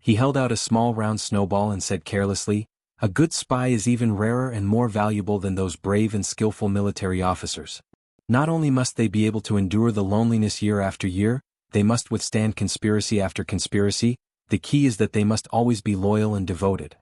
A: He held out a small round snowball and said carelessly, "A good spy is even rarer and more valuable than those brave and skillful military officers. Not only must they be able to endure the loneliness year after year, they must withstand conspiracy after conspiracy. The key is that they must always be loyal and devoted.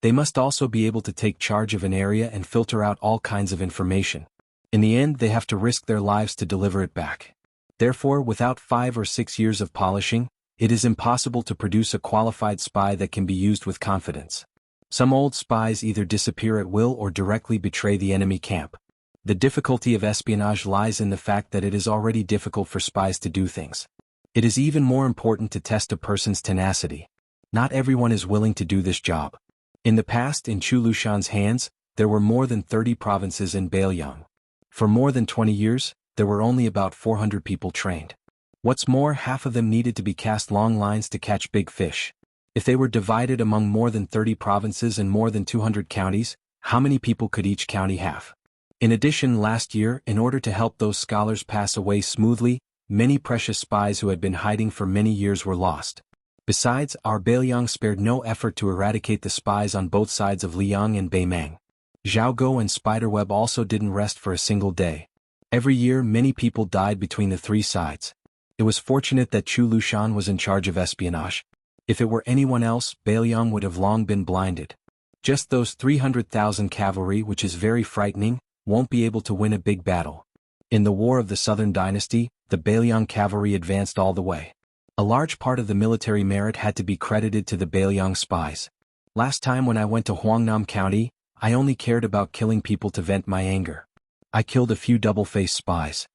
A: They must also be able to take charge of an area and filter out all kinds of information. In the end, they have to risk their lives to deliver it back. Therefore, without 5 or 6 years of polishing, it is impossible to produce a qualified spy that can be used with confidence. Some old spies either disappear at will or directly betray the enemy camp. The difficulty of espionage lies in the fact that it is already difficult for spies to do things. It is even more important to test a person's tenacity. Not everyone is willing to do this job. In the past, in Chu Lushan's hands, there were more than 30 provinces in Beiliang. For more than 20 years, there were only about 400 people trained. What's more, half of them needed to be cast long lines to catch big fish. If they were divided among more than 30 provinces and more than 200 counties, how many people could each county have? In addition, last year, in order to help those scholars pass away smoothly, many precious spies who had been hiding for many years were lost. Besides, our Beiliang spared no effort to eradicate the spies on both sides of Liang and Beimang. Jianghu and Spiderweb also didn't rest for a single day. Every year, many people died between the three sides. It was fortunate that Chu Lushan was in charge of espionage. If it were anyone else, Beiliang would have long been blinded. Just those 300,000 cavalry, which is very frightening, won't be able to win a big battle. In the War of the Southern Dynasty, the Beiliang cavalry advanced all the way. A large part of the military merit had to be credited to the Beiliang spies. Last time when I went to Huangnam County, I only cared about killing people to vent my anger. I killed a few double-faced spies.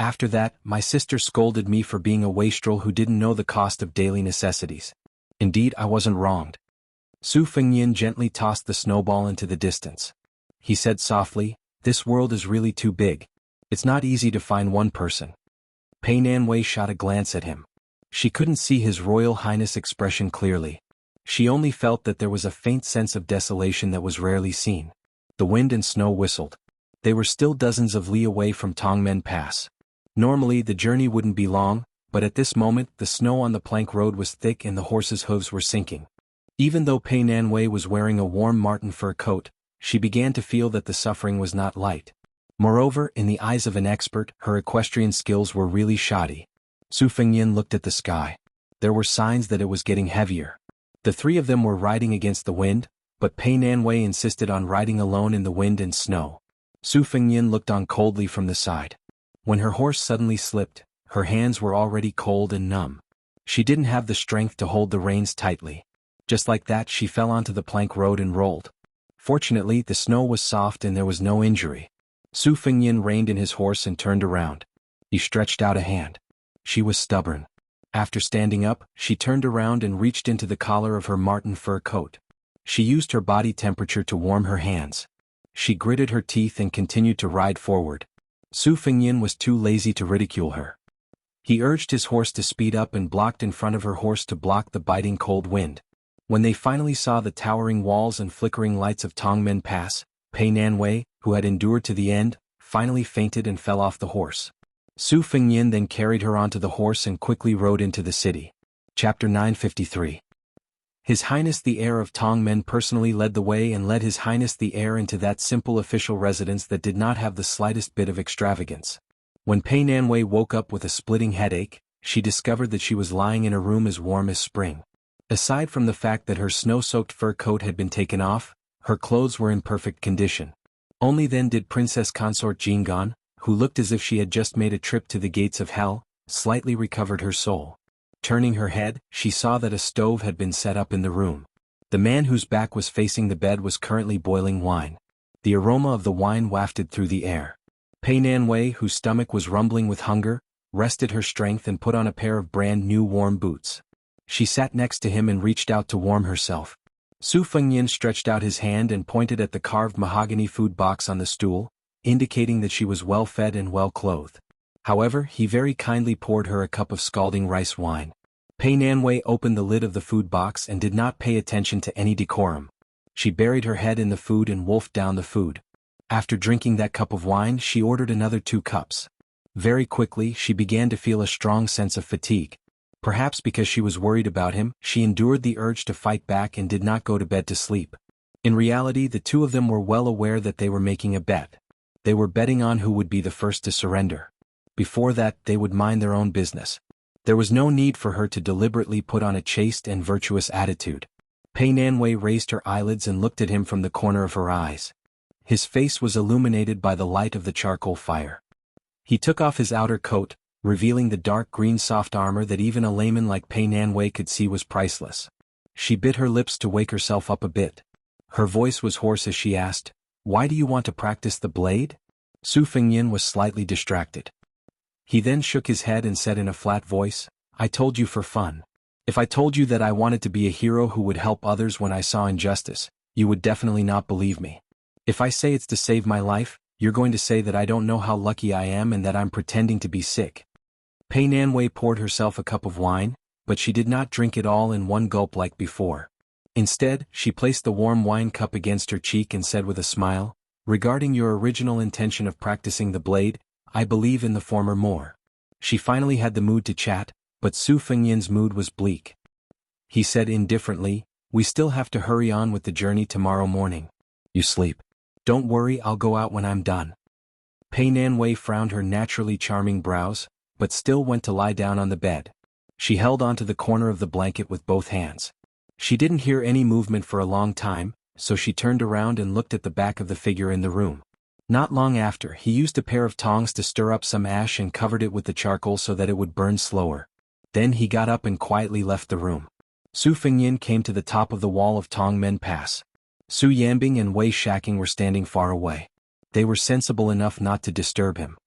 A: After that, my sister scolded me for being a wastrel who didn't know the cost of daily necessities. Indeed, I wasn't wronged. Su Fengyan gently tossed the snowball into the distance. He said softly, "This world is really too big. It's not easy to find one person." Pei Nanwei shot a glance at him. She couldn't see his Royal Highness expression clearly. She only felt that there was a faint sense of desolation that was rarely seen. The wind and snow whistled. They were still dozens of li away from Tongmen Pass. Normally the journey wouldn't be long, but at this moment the snow on the plank road was thick and the horses' hooves were sinking. Even though Pei Nanwei was wearing a warm marten fur coat, she began to feel that the suffering was not light. Moreover, in the eyes of an expert, her equestrian skills were really shoddy. Su Fengyan looked at the sky. There were signs that it was getting heavier. The three of them were riding against the wind, but Pei Nanwei insisted on riding alone in the wind and snow. Su Fengyan looked on coldly from the side. When her horse suddenly slipped, her hands were already cold and numb. She didn't have the strength to hold the reins tightly. Just like that, she fell onto the plank road and rolled. Fortunately, the snow was soft and there was no injury. Su Fengyin reined in his horse and turned around. He stretched out a hand. She was stubborn. After standing up, she turned around and reached into the collar of her marten fur coat. She used her body temperature to warm her hands. She gritted her teeth and continued to ride forward. Su Fengyin was too lazy to ridicule her. He urged his horse to speed up and blocked in front of her horse to block the biting cold wind. When they finally saw the towering walls and flickering lights of Tongmen Pass, Pei Nanwei, who had endured to the end, finally fainted and fell off the horse. Su Fengyin then carried her onto the horse and quickly rode into the city. Chapter 953. His Highness the Heir of Tongmen personally led the way and led His Highness the Heir into that simple official residence that did not have the slightest bit of extravagance. When Pei Nanwei woke up with a splitting headache, she discovered that she was lying in a room as warm as spring. Aside from the fact that her snow-soaked fur coat had been taken off, her clothes were in perfect condition. Only then did Princess Consort Jianghu, who looked as if she had just made a trip to the gates of hell, slightly recovered her soul. Turning her head, she saw that a stove had been set up in the room. The man whose back was facing the bed was currently boiling wine. The aroma of the wine wafted through the air. Pei Nanwei, whose stomach was rumbling with hunger, rested her strength and put on a pair of brand new warm boots. She sat next to him and reached out to warm herself. Su Fengyin stretched out his hand and pointed at the carved mahogany food box on the stool, indicating that she was well fed and well clothed. However, he very kindly poured her a cup of scalding rice wine. Pei Nanwei opened the lid of the food box and did not pay attention to any decorum. She buried her head in the food and wolfed down the food. After drinking that cup of wine, she ordered another 2 cups. Very quickly, she began to feel a strong sense of fatigue. Perhaps because she was worried about him, she endured the urge to fight back and did not go to bed to sleep. In reality, the two of them were well aware that they were making a bet. They were betting on who would be the first to surrender. Before that, they would mind their own business. There was no need for her to deliberately put on a chaste and virtuous attitude. Pei Nanwei raised her eyelids and looked at him from the corner of her eyes. His face was illuminated by the light of the charcoal fire. He took off his outer coat, revealing the dark green soft armor that even a layman like Pei Nanwei could see was priceless. She bit her lips to wake herself up a bit. Her voice was hoarse as she asked, "Why do you want to practice the blade?" Su Fengyin was slightly distracted. He then shook his head and said in a flat voice, "I told you for fun. If I told you that I wanted to be a hero who would help others when I saw injustice, you would definitely not believe me. If I say it's to save my life, you're going to say that I don't know how lucky I am and that I'm pretending to be sick." Pei Nanwei poured herself a cup of wine, but she did not drink it all in one gulp like before. Instead, she placed the warm wine cup against her cheek and said with a smile, "Regarding your original intention of practicing the blade, I believe in the former more." She finally had the mood to chat, but Su Fengyin's mood was bleak. He said indifferently, "We still have to hurry on with the journey tomorrow morning. You sleep. Don't worry, I'll go out when I'm done." Pei Nanwei frowned her naturally charming brows, but still went to lie down on the bed. She held onto the corner of the blanket with both hands. She didn't hear any movement for a long time, so she turned around and looked at the back of the figure in the room. Not long after, he used a pair of tongs to stir up some ash and covered it with the charcoal so that it would burn slower. Then he got up and quietly left the room. Su Fengyin came to the top of the wall of Tongmen Pass. Su Yanbing and Wei Shaking were standing far away. They were sensible enough not to disturb him.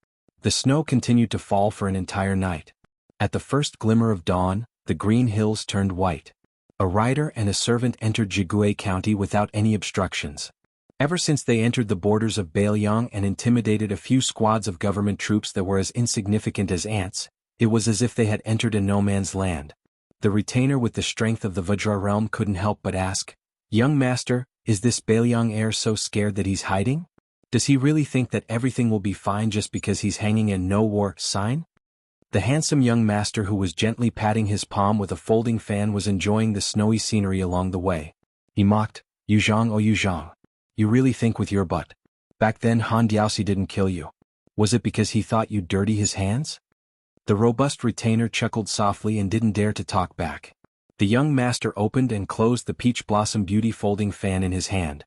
A: The snow continued to fall for an entire night. At the first glimmer of dawn, the green hills turned white. A rider and a servant entered Jianghu County without any obstructions. Ever since they entered the borders of Bailiang and intimidated a few squads of government troops that were as insignificant as ants, it was as if they had entered a no-man's land. The retainer with the strength of the Vajra realm couldn't help but ask, "Young master, is this Bailiang heir so scared that he's hiding? Does he really think that everything will be fine just because he's hanging a no-war sign?" The handsome young master who was gently patting his palm with a folding fan was enjoying the snowy scenery along the way. He mocked, "Yuzhang, oh Yuzhang. You really think with your butt. Back then Han Diaosi didn't kill you. Was it because he thought you'd dirty his hands?" The robust retainer chuckled softly and didn't dare to talk back. The young master opened and closed the peach blossom beauty folding fan in his hand.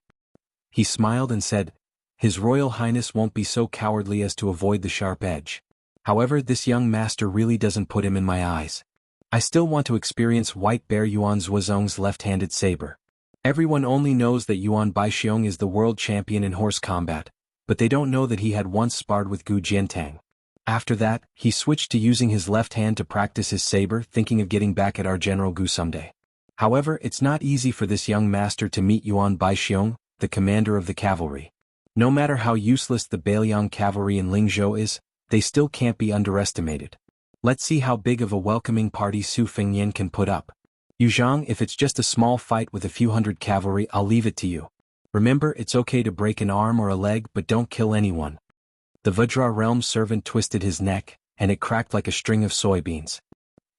A: He smiled and said, "His Royal Highness won't be so cowardly as to avoid the sharp edge. However, this young master really doesn't put him in my eyes. I still want to experience White Bear Yuan Zhuozong's left-handed saber. Everyone only knows that Yuan Baixiong is the world champion in horse combat, but they don't know that he had once sparred with Gu Jiantang. After that, he switched to using his left hand to practice his saber, thinking of getting back at our General Gu someday. However, it's not easy for this young master to meet Yuan Baixiong, the commander of the cavalry. No matter how useless the Bailiang cavalry in Lingzhou is, they still can't be underestimated. Let's see how big of a welcoming party Su Fengyan can put up. Yu Zhang, if it's just a small fight with a few hundred cavalry, I'll leave it to you. Remember, it's okay to break an arm or a leg, but don't kill anyone. The Vajra realm servant twisted his neck, and it cracked like a string of soybeans.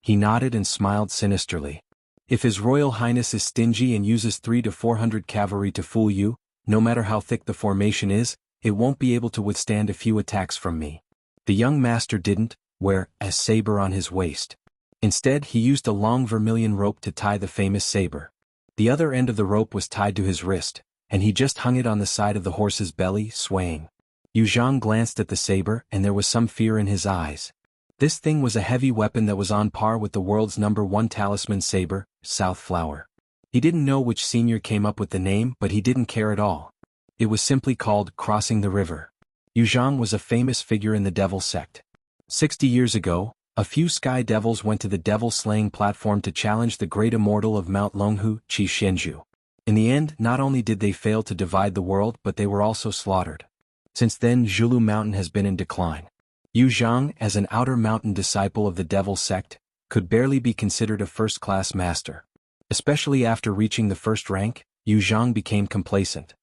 A: He nodded and smiled sinisterly. If His Royal Highness is stingy and uses 300 to 400 cavalry to fool you, no matter how thick the formation is, it won't be able to withstand a few attacks from me. The young master didn't wear a saber on his waist. Instead, he used a long vermilion rope to tie the famous saber. The other end of the rope was tied to his wrist, and he just hung it on the side of the horse's belly, swaying. Yu Zhang glanced at the saber, and there was some fear in his eyes. This thing was a heavy weapon that was on par with the world's #1 talisman saber, South Flower. He didn't know which senior came up with the name, but he didn't care at all. It was simply called Crossing the River. Yu Zhang was a famous figure in the Devil sect. 60 years ago, a few sky devils went to the devil-slaying platform to challenge the great immortal of Mount Longhu, Xianxia. In the end, not only did they fail to divide the world, but they were also slaughtered. Since then, Zhulu Mountain has been in decline. Yu Zhang, as an outer mountain disciple of the Devil sect, could barely be considered a first-class master. Especially after reaching the first rank, Yu Zhang became complacent.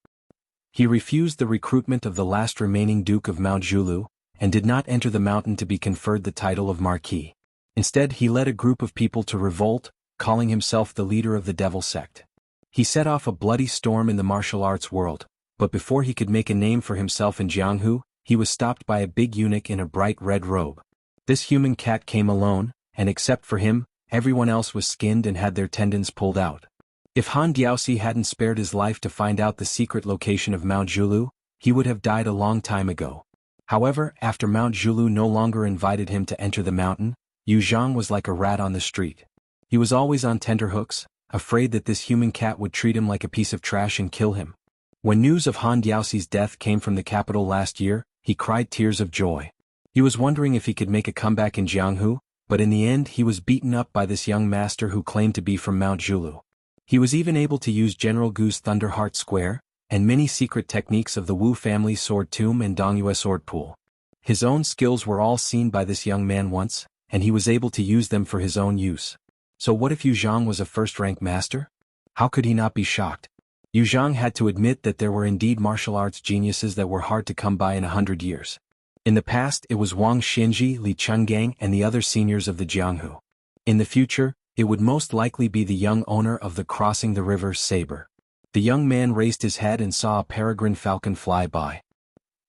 A: He refused the recruitment of the last remaining Duke of Mount Zhulu, and did not enter the mountain to be conferred the title of Marquis. Instead, he led a group of people to revolt, calling himself the leader of the Devil sect. He set off a bloody storm in the martial arts world, but before he could make a name for himself in Jianghu, he was stopped by a big eunuch in a bright red robe. This human cat came alone, and except for him, everyone else was skinned and had their tendons pulled out. If Han Diaoxi hadn't spared his life to find out the secret location of Mount Zhulu, he would have died a long time ago. However, after Mount Zhulu no longer invited him to enter the mountain, Yu Zhang was like a rat on the street. He was always on tenterhooks, afraid that this human cat would treat him like a piece of trash and kill him. When news of Han Diaoxi's death came from the capital last year, he cried tears of joy. He was wondering if he could make a comeback in Jianghu, but in the end he was beaten up by this young master who claimed to be from Mount Zhulu. He was even able to use General Gu's Thunderheart Square, and many secret techniques of the Wu family sword tomb and Dongyue sword pool. His own skills were all seen by this young man once, and he was able to use them for his own use. So what if Yu Zhang was a first-rank master? How could he not be shocked? Yu Zhang had to admit that there were indeed martial arts geniuses that were hard to come by in 100 years. In the past, it was Wang Xinji, Li Chenggang, and the other seniors of the Jianghu. In the future, it would most likely be the young owner of the Crossing the River saber. The young man raised his head and saw a peregrine falcon fly by.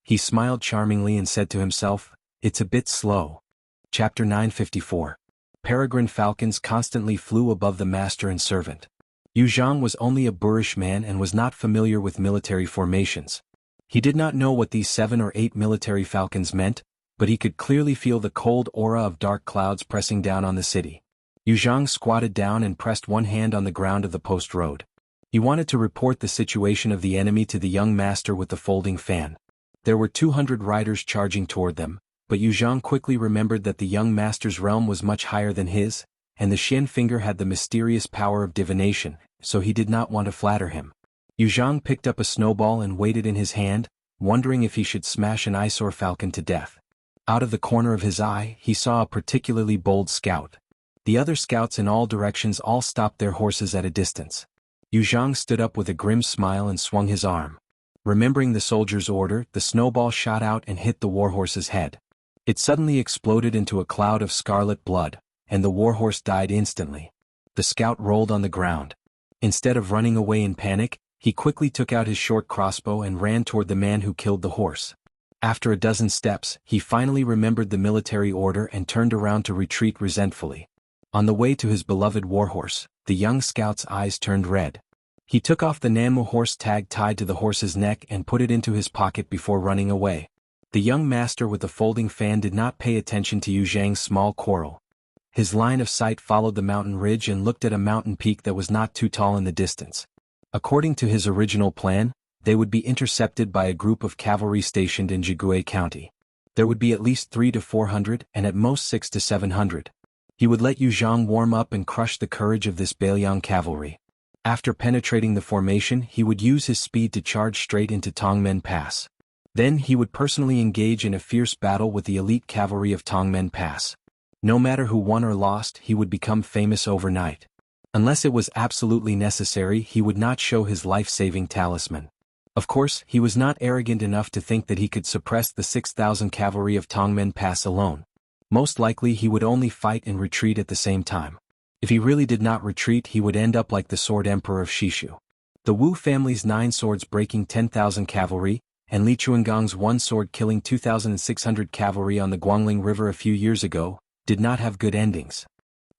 A: He smiled charmingly and said to himself, "It's a bit slow." Chapter 954. Peregrine falcons constantly flew above the master and servant. Yu Zhang was only a boorish man and was not familiar with military formations. He did not know what these 7 or 8 military falcons meant, but he could clearly feel the cold aura of dark clouds pressing down on the city. Yu Zhang squatted down and pressed one hand on the ground of the post road. He wanted to report the situation of the enemy to the young master with the folding fan. There were 200 riders charging toward them, but Yu Zhang quickly remembered that the young master's realm was much higher than his, and the Xian finger had the mysterious power of divination, so he did not want to flatter him. Yu Zhang picked up a snowball and weighed it in his hand, wondering if he should smash an eyesore falcon to death. Out of the corner of his eye, he saw a particularly bold scout. The other scouts in all directions all stopped their horses at a distance. Yu Zhang stood up with a grim smile and swung his arm. Remembering the soldier's order, the snowball shot out and hit the warhorse's head. It suddenly exploded into a cloud of scarlet blood, and the warhorse died instantly. The scout rolled on the ground. Instead of running away in panic, he quickly took out his short crossbow and ran toward the man who killed the horse. After a dozen steps, he finally remembered the military order and turned around to retreat resentfully. On the way to his beloved warhorse, the young scout's eyes turned red. He took off the Nanmu horse tag tied to the horse's neck and put it into his pocket before running away. The young master with the folding fan did not pay attention to Yu Zhang's small quarrel. His line of sight followed the mountain ridge and looked at a mountain peak that was not too tall in the distance. According to his original plan, they would be intercepted by a group of cavalry stationed in Jianghu County. There would be at least 300 to 400 and at most 600 to 700. He would let Yu Zhang warm up and crush the courage of this Beiliang cavalry. After penetrating the formation, he would use his speed to charge straight into Tongmen Pass. Then he would personally engage in a fierce battle with the elite cavalry of Tongmen Pass. No matter who won or lost, he would become famous overnight. Unless it was absolutely necessary, he would not show his life-saving talisman. Of course, he was not arrogant enough to think that he could suppress the 6,000 cavalry of Tongmen Pass alone. Most likely he would only fight and retreat at the same time. If he really did not retreat, he would end up like the Sword Emperor of Shishu. The Wu family's 9 swords breaking 10,000 cavalry, and Li Chuangong's 1 sword killing 2,600 cavalry on the Guangling River a few years ago, did not have good endings.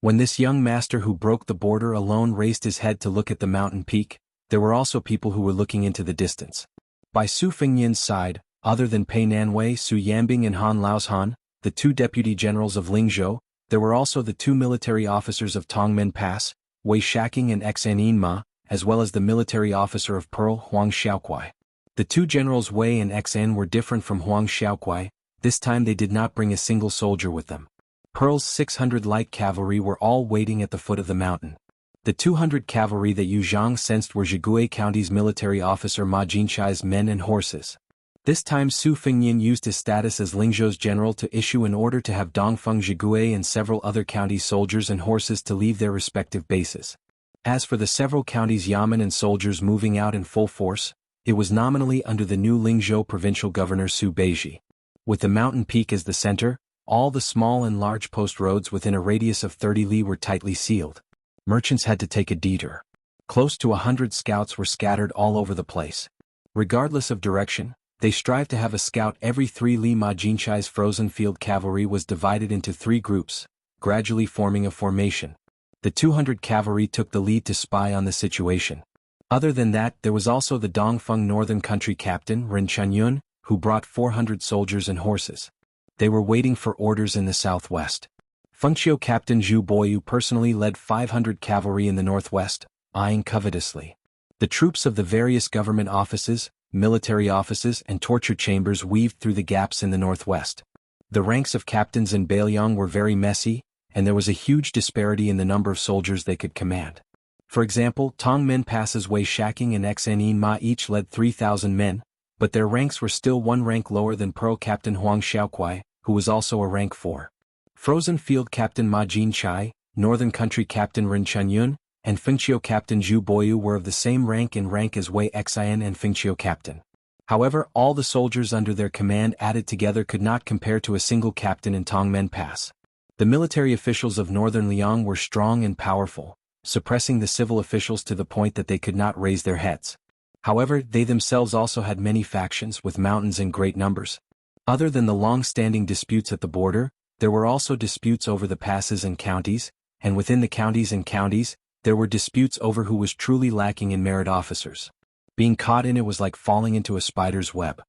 A: When this young master who broke the border alone raised his head to look at the mountain peak, there were also people who were looking into the distance. By Su Fengyan's side, other than Pei Nanwei, Su Yanbing and Han Laozhan, the 2 deputy generals of Lingzhou, there were also the 2 military officers of Tongmen Pass, Wei Shaking and Xan Yinma, as well as the military officer of Pearl, Huang Xiaokuai. The 2 generals Wei and Xan were different from Huang Xiaokuai. This time they did not bring a single soldier with them. Pearl's 600 light cavalry were all waiting at the foot of the mountain. The 200 cavalry that Yu Zhang sensed were Jianghu County's military officer Ma Jinchai's men and horses. This time Su Fengyan used his status as Lingzhou's general to issue an order to have Dongfeng Jianghu and several other county soldiers and horses to leave their respective bases. As for the several counties' yamen and soldiers moving out in full force, it was nominally under the new Lingzhou provincial governor Su Beiji. With the mountain peak as the center, all the small and large post roads within a radius of 30 li were tightly sealed. Merchants had to take a detour. Close to 100 scouts were scattered all over the place. Regardless of direction, they strived to have a scout every 3 li. Ma Jinchai's frozen field cavalry was divided into 3 groups, gradually forming a formation. The 200 cavalry took the lead to spy on the situation. Other than that, there was also the Dongfeng Northern Country captain Ren Chanyun, who brought 400 soldiers and horses. They were waiting for orders in the southwest. Fengqiu captain Zhu Boyu personally led 500 cavalry in the northwest, eyeing covetously. The troops of the various government offices, military offices and torture chambers weaved through the gaps in the northwest. The ranks of captains in Beiliang were very messy, and there was a huge disparity in the number of soldiers they could command. For example, Tongmen Pass's Wei Shaking and Xan Yinma each led 3,000 men, but their ranks were still 1 rank lower than Pearl captain Huang Xiaokuai, who was also a rank 4. Frozen Field Captain Ma Jinchai, Northern Country Captain Ren Chanyun, and Fengqiu Captain Zhu Boyu were of the same rank as Wei Xian and Fengqiu Captain. However, all the soldiers under their command added together could not compare to a single captain in Tongmen Pass. The military officials of Northern Liang were strong and powerful, suppressing the civil officials to the point that they could not raise their heads. However, they themselves also had many factions with mountains in great numbers. Other than the long-standing disputes at the border, there were also disputes over the passes and counties, and within the counties and counties, there were disputes over who was truly lacking in merit officers. Being caught in it was like falling into a spider's web.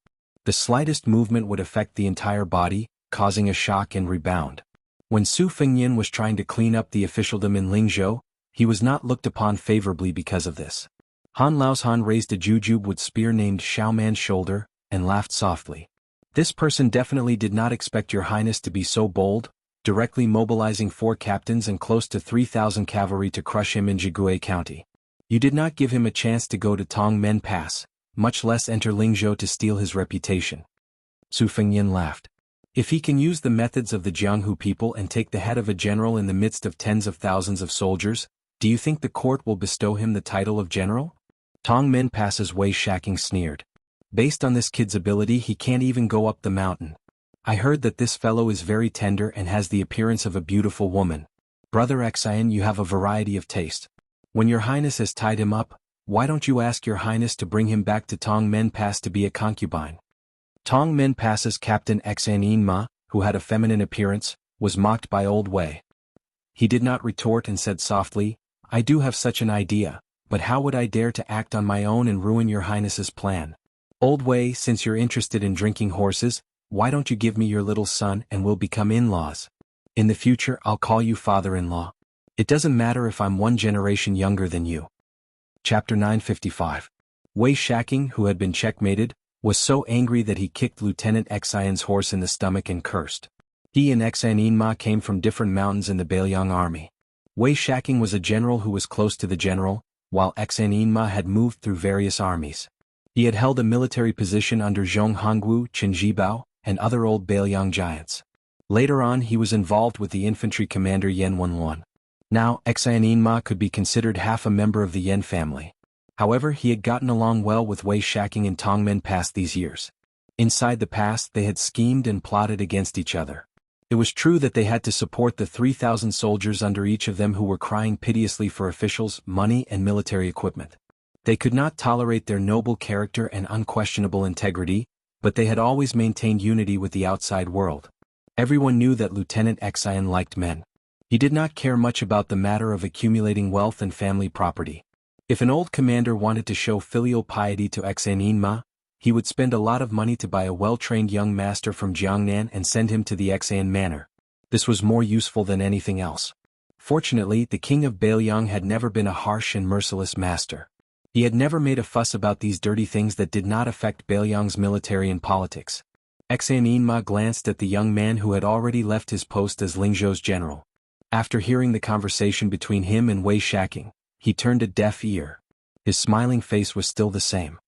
A: The slightest movement would affect the entire body, causing a shock and rebound. When Su Fengyan was trying to clean up the officialdom in Lingzhou, he was not looked upon favorably because of this. Han Laozhan raised a jujube spear named Xiaoman's shoulder, and laughed softly. This person definitely did not expect your highness to be so bold, directly mobilizing 4 captains and close to 3,000 cavalry to crush him in Jianghu County. You did not give him a chance to go to Tongmen Pass, much less enter Lingzhou to steal his reputation. Su Fengyan laughed. If he can use the methods of the Jianghu people and take the head of a general in the midst of tens of thousands of soldiers, do you think the court will bestow him the title of general? Tongmen Pass's Wei Shaking sneered. Based on this kid's ability, he can't even go up the mountain. I heard that this fellow is very tender and has the appearance of a beautiful woman. Brother Xian, you have a variety of taste. When your highness has tied him up, why don't you ask your highness to bring him back to Tongmen Pass to be a concubine? Tongmen Pass's captain Xan Yinma, who had a feminine appearance, was mocked by Old Wei. He did not retort and said softly, I do have such an idea, but how would I dare to act on my own and ruin your highness's plan? Old Wei, since you're interested in drinking horses, why don't you give me your little son and we'll become in-laws? In the future I'll call you father-in-law. It doesn't matter if I'm 1 generation younger than you. Chapter 955. Wei Shaqing, who had been checkmated, was so angry that he kicked Lieutenant Xian's horse in the stomach and cursed. He and Xianma came from different mountains in the Beiliang army. Wei Shaqing was a general who was close to the general, while Xianma had moved through various armies. He had held a military position under Zhong Hongwu, Chen Jibao, and other old Beiliang giants. Later on he was involved with the infantry commander Yan Wenluan. Now, Xianma could be considered half a member of the Yan family. However, he had gotten along well with Wei Shaqing and Tongmen past these years. Inside the past they had schemed and plotted against each other. It was true that they had to support the 3,000 soldiers under each of them who were crying piteously for officials, money and military equipment. They could not tolerate their noble character and unquestionable integrity, but they had always maintained unity with the outside world. Everyone knew that Lieutenant Xian liked men. He did not care much about the matter of accumulating wealth and family property. If an old commander wanted to show filial piety to Xianma, he would spend a lot of money to buy a well-trained young master from Jiangnan and send him to the Xian manor. This was more useful than anything else. Fortunately, the king of Beiliang had never been a harsh and merciless master. He had never made a fuss about these dirty things that did not affect Beiliang's military and politics. Xianma glanced at the young man who had already left his post as Lingzhou's general. After hearing the conversation between him and Wei Shaqing, he turned a deaf ear. His smiling face was still the same.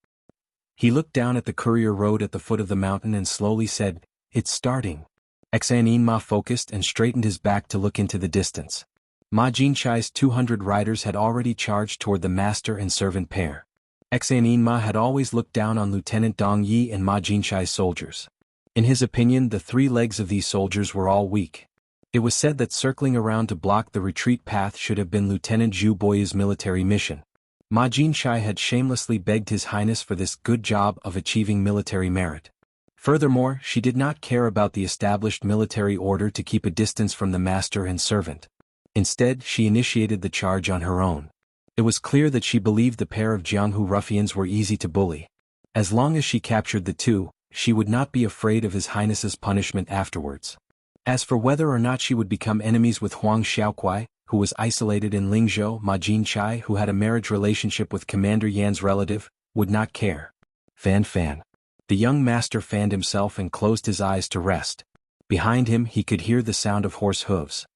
A: He looked down at the courier road at the foot of the mountain and slowly said, "It's starting." Xianma focused and straightened his back to look into the distance. Ma Jinchai's 200 riders had already charged toward the master and servant pair. Xianma had always looked down on Lieutenant Dong Yi and Ma Jinchai's soldiers. In his opinion, the 3 legs of these soldiers were all weak. It was said that circling around to block the retreat path should have been Lieutenant Zhu Boy's military mission. Ma Jinchai had shamelessly begged His Highness for this good job of achieving military merit. Furthermore, she did not care about the established military order to keep a distance from the master and servant. Instead, she initiated the charge on her own. It was clear that she believed the pair of Jianghu ruffians were easy to bully. As long as she captured the 2, she would not be afraid of His Highness's punishment afterwards. As for whether or not she would become enemies with Huang Xiaokuai, who was isolated in Lingzhou, Ma Jinchai, who had a marriage relationship with Commander Yan's relative, would not care. Fan. The young master fanned himself and closed his eyes to rest. Behind him he could hear the sound of horse hooves.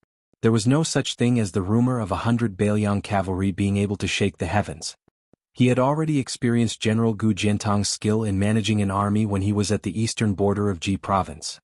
A: There was no such thing as the rumor of 100 Beiliang cavalry being able to shake the heavens. He had already experienced General Gu Jiantong's skill in managing an army when he was at the eastern border of Ji province.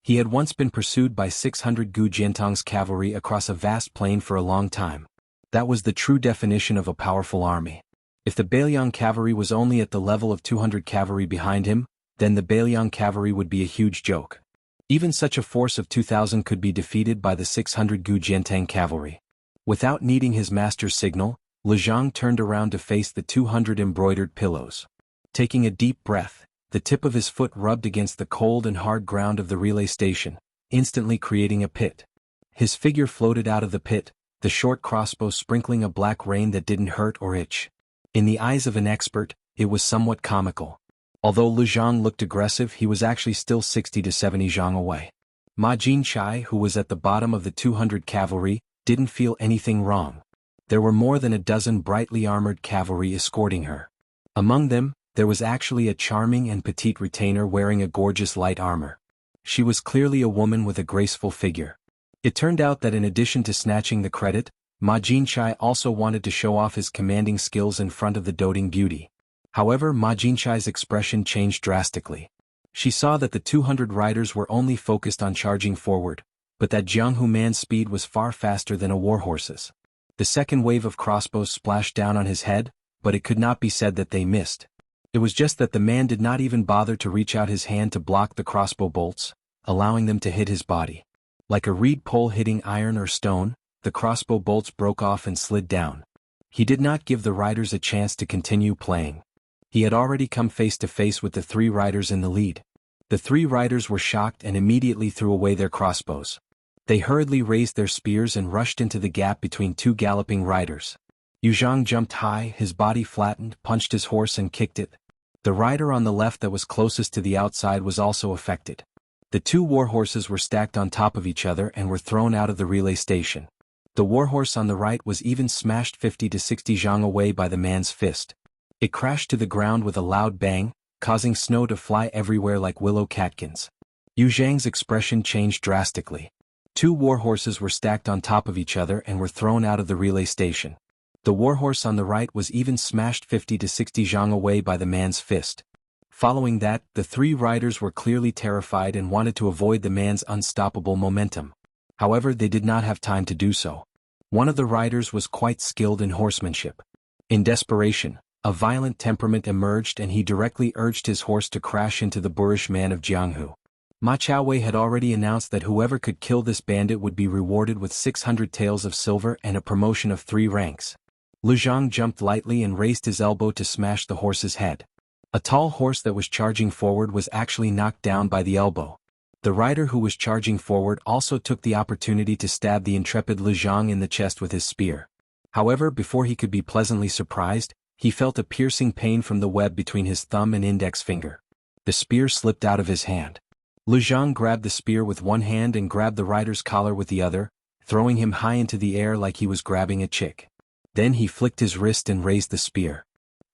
A: He had once been pursued by 600 Gu Jiantong's cavalry across a vast plain for a long time. That was the true definition of a powerful army. If the Beiliang cavalry was only at the level of 200 cavalry behind him, then the Beiliang cavalry would be a huge joke. Even such a force of 2,000 could be defeated by the 600 Gu Jiantang cavalry. Without needing his master's signal, Lezhang turned around to face the 200 embroidered pillows. Taking a deep breath, the tip of his foot rubbed against the cold and hard ground of the relay station, instantly creating a pit. His figure floated out of the pit, the short crossbow sprinkling a black rain that didn't hurt or itch. In the eyes of an expert, it was somewhat comical. Although Lu Zhang looked aggressive, he was actually still 60 to 70 zhang away. Ma Jinchai, who was at the bottom of the 200 cavalry, didn't feel anything wrong. There were more than a dozen brightly armored cavalry escorting her. Among them, there was actually a charming and petite retainer wearing a gorgeous light armor. She was clearly a woman with a graceful figure. It turned out that in addition to snatching the credit, Ma Jinchai also wanted to show off his commanding skills in front of the doting beauty. However, Ma Jinchai's expression changed drastically. She saw that the 200 riders were only focused on charging forward, but that Jianghu man's speed was far faster than a warhorse's. The second wave of crossbows splashed down on his head, but it could not be said that they missed. It was just that the man did not even bother to reach out his hand to block the crossbow bolts, allowing them to hit his body. Like a reed pole hitting iron or stone, the crossbow bolts broke off and slid down. He did not give the riders a chance to continue playing. He had already come face to face with the 3 riders in the lead. The 3 riders were shocked and immediately threw away their crossbows. They hurriedly raised their spears and rushed into the gap between 2 galloping riders. Yu Zhang jumped high, his body flattened, punched his horse and kicked it. The rider on the left that was closest to the outside was also affected. The 2 warhorses were stacked on top of each other and were thrown out of the relay station. The warhorse on the right was even smashed 50 to 60 zhang away by the man's fist. It crashed to the ground with a loud bang, causing snow to fly everywhere like willow catkins. Yu Zhang's expression changed drastically. Two warhorses were stacked on top of each other and were thrown out of the relay station. The warhorse on the right was even smashed 50 to 60 zhang away by the man's fist. Following that, the three riders were clearly terrified and wanted to avoid the man's unstoppable momentum. However, they did not have time to do so. One of the riders was quite skilled in horsemanship. In desperation, a violent temperament emerged and he directly urged his horse to crash into the boorish man of Jianghu. Ma Chaowei had already announced that whoever could kill this bandit would be rewarded with 600 taels of silver and a promotion of 3 ranks. Lu Zhang jumped lightly and raised his elbow to smash the horse's head. A tall horse that was charging forward was actually knocked down by the elbow. The rider who was charging forward also took the opportunity to stab the intrepid Lu Zhang in the chest with his spear. However, before he could be pleasantly surprised, he felt a piercing pain from the web between his thumb and index finger. The spear slipped out of his hand. Lu Zhang grabbed the spear with one hand and grabbed the rider's collar with the other, throwing him high into the air like he was grabbing a chick. Then he flicked his wrist and raised the spear.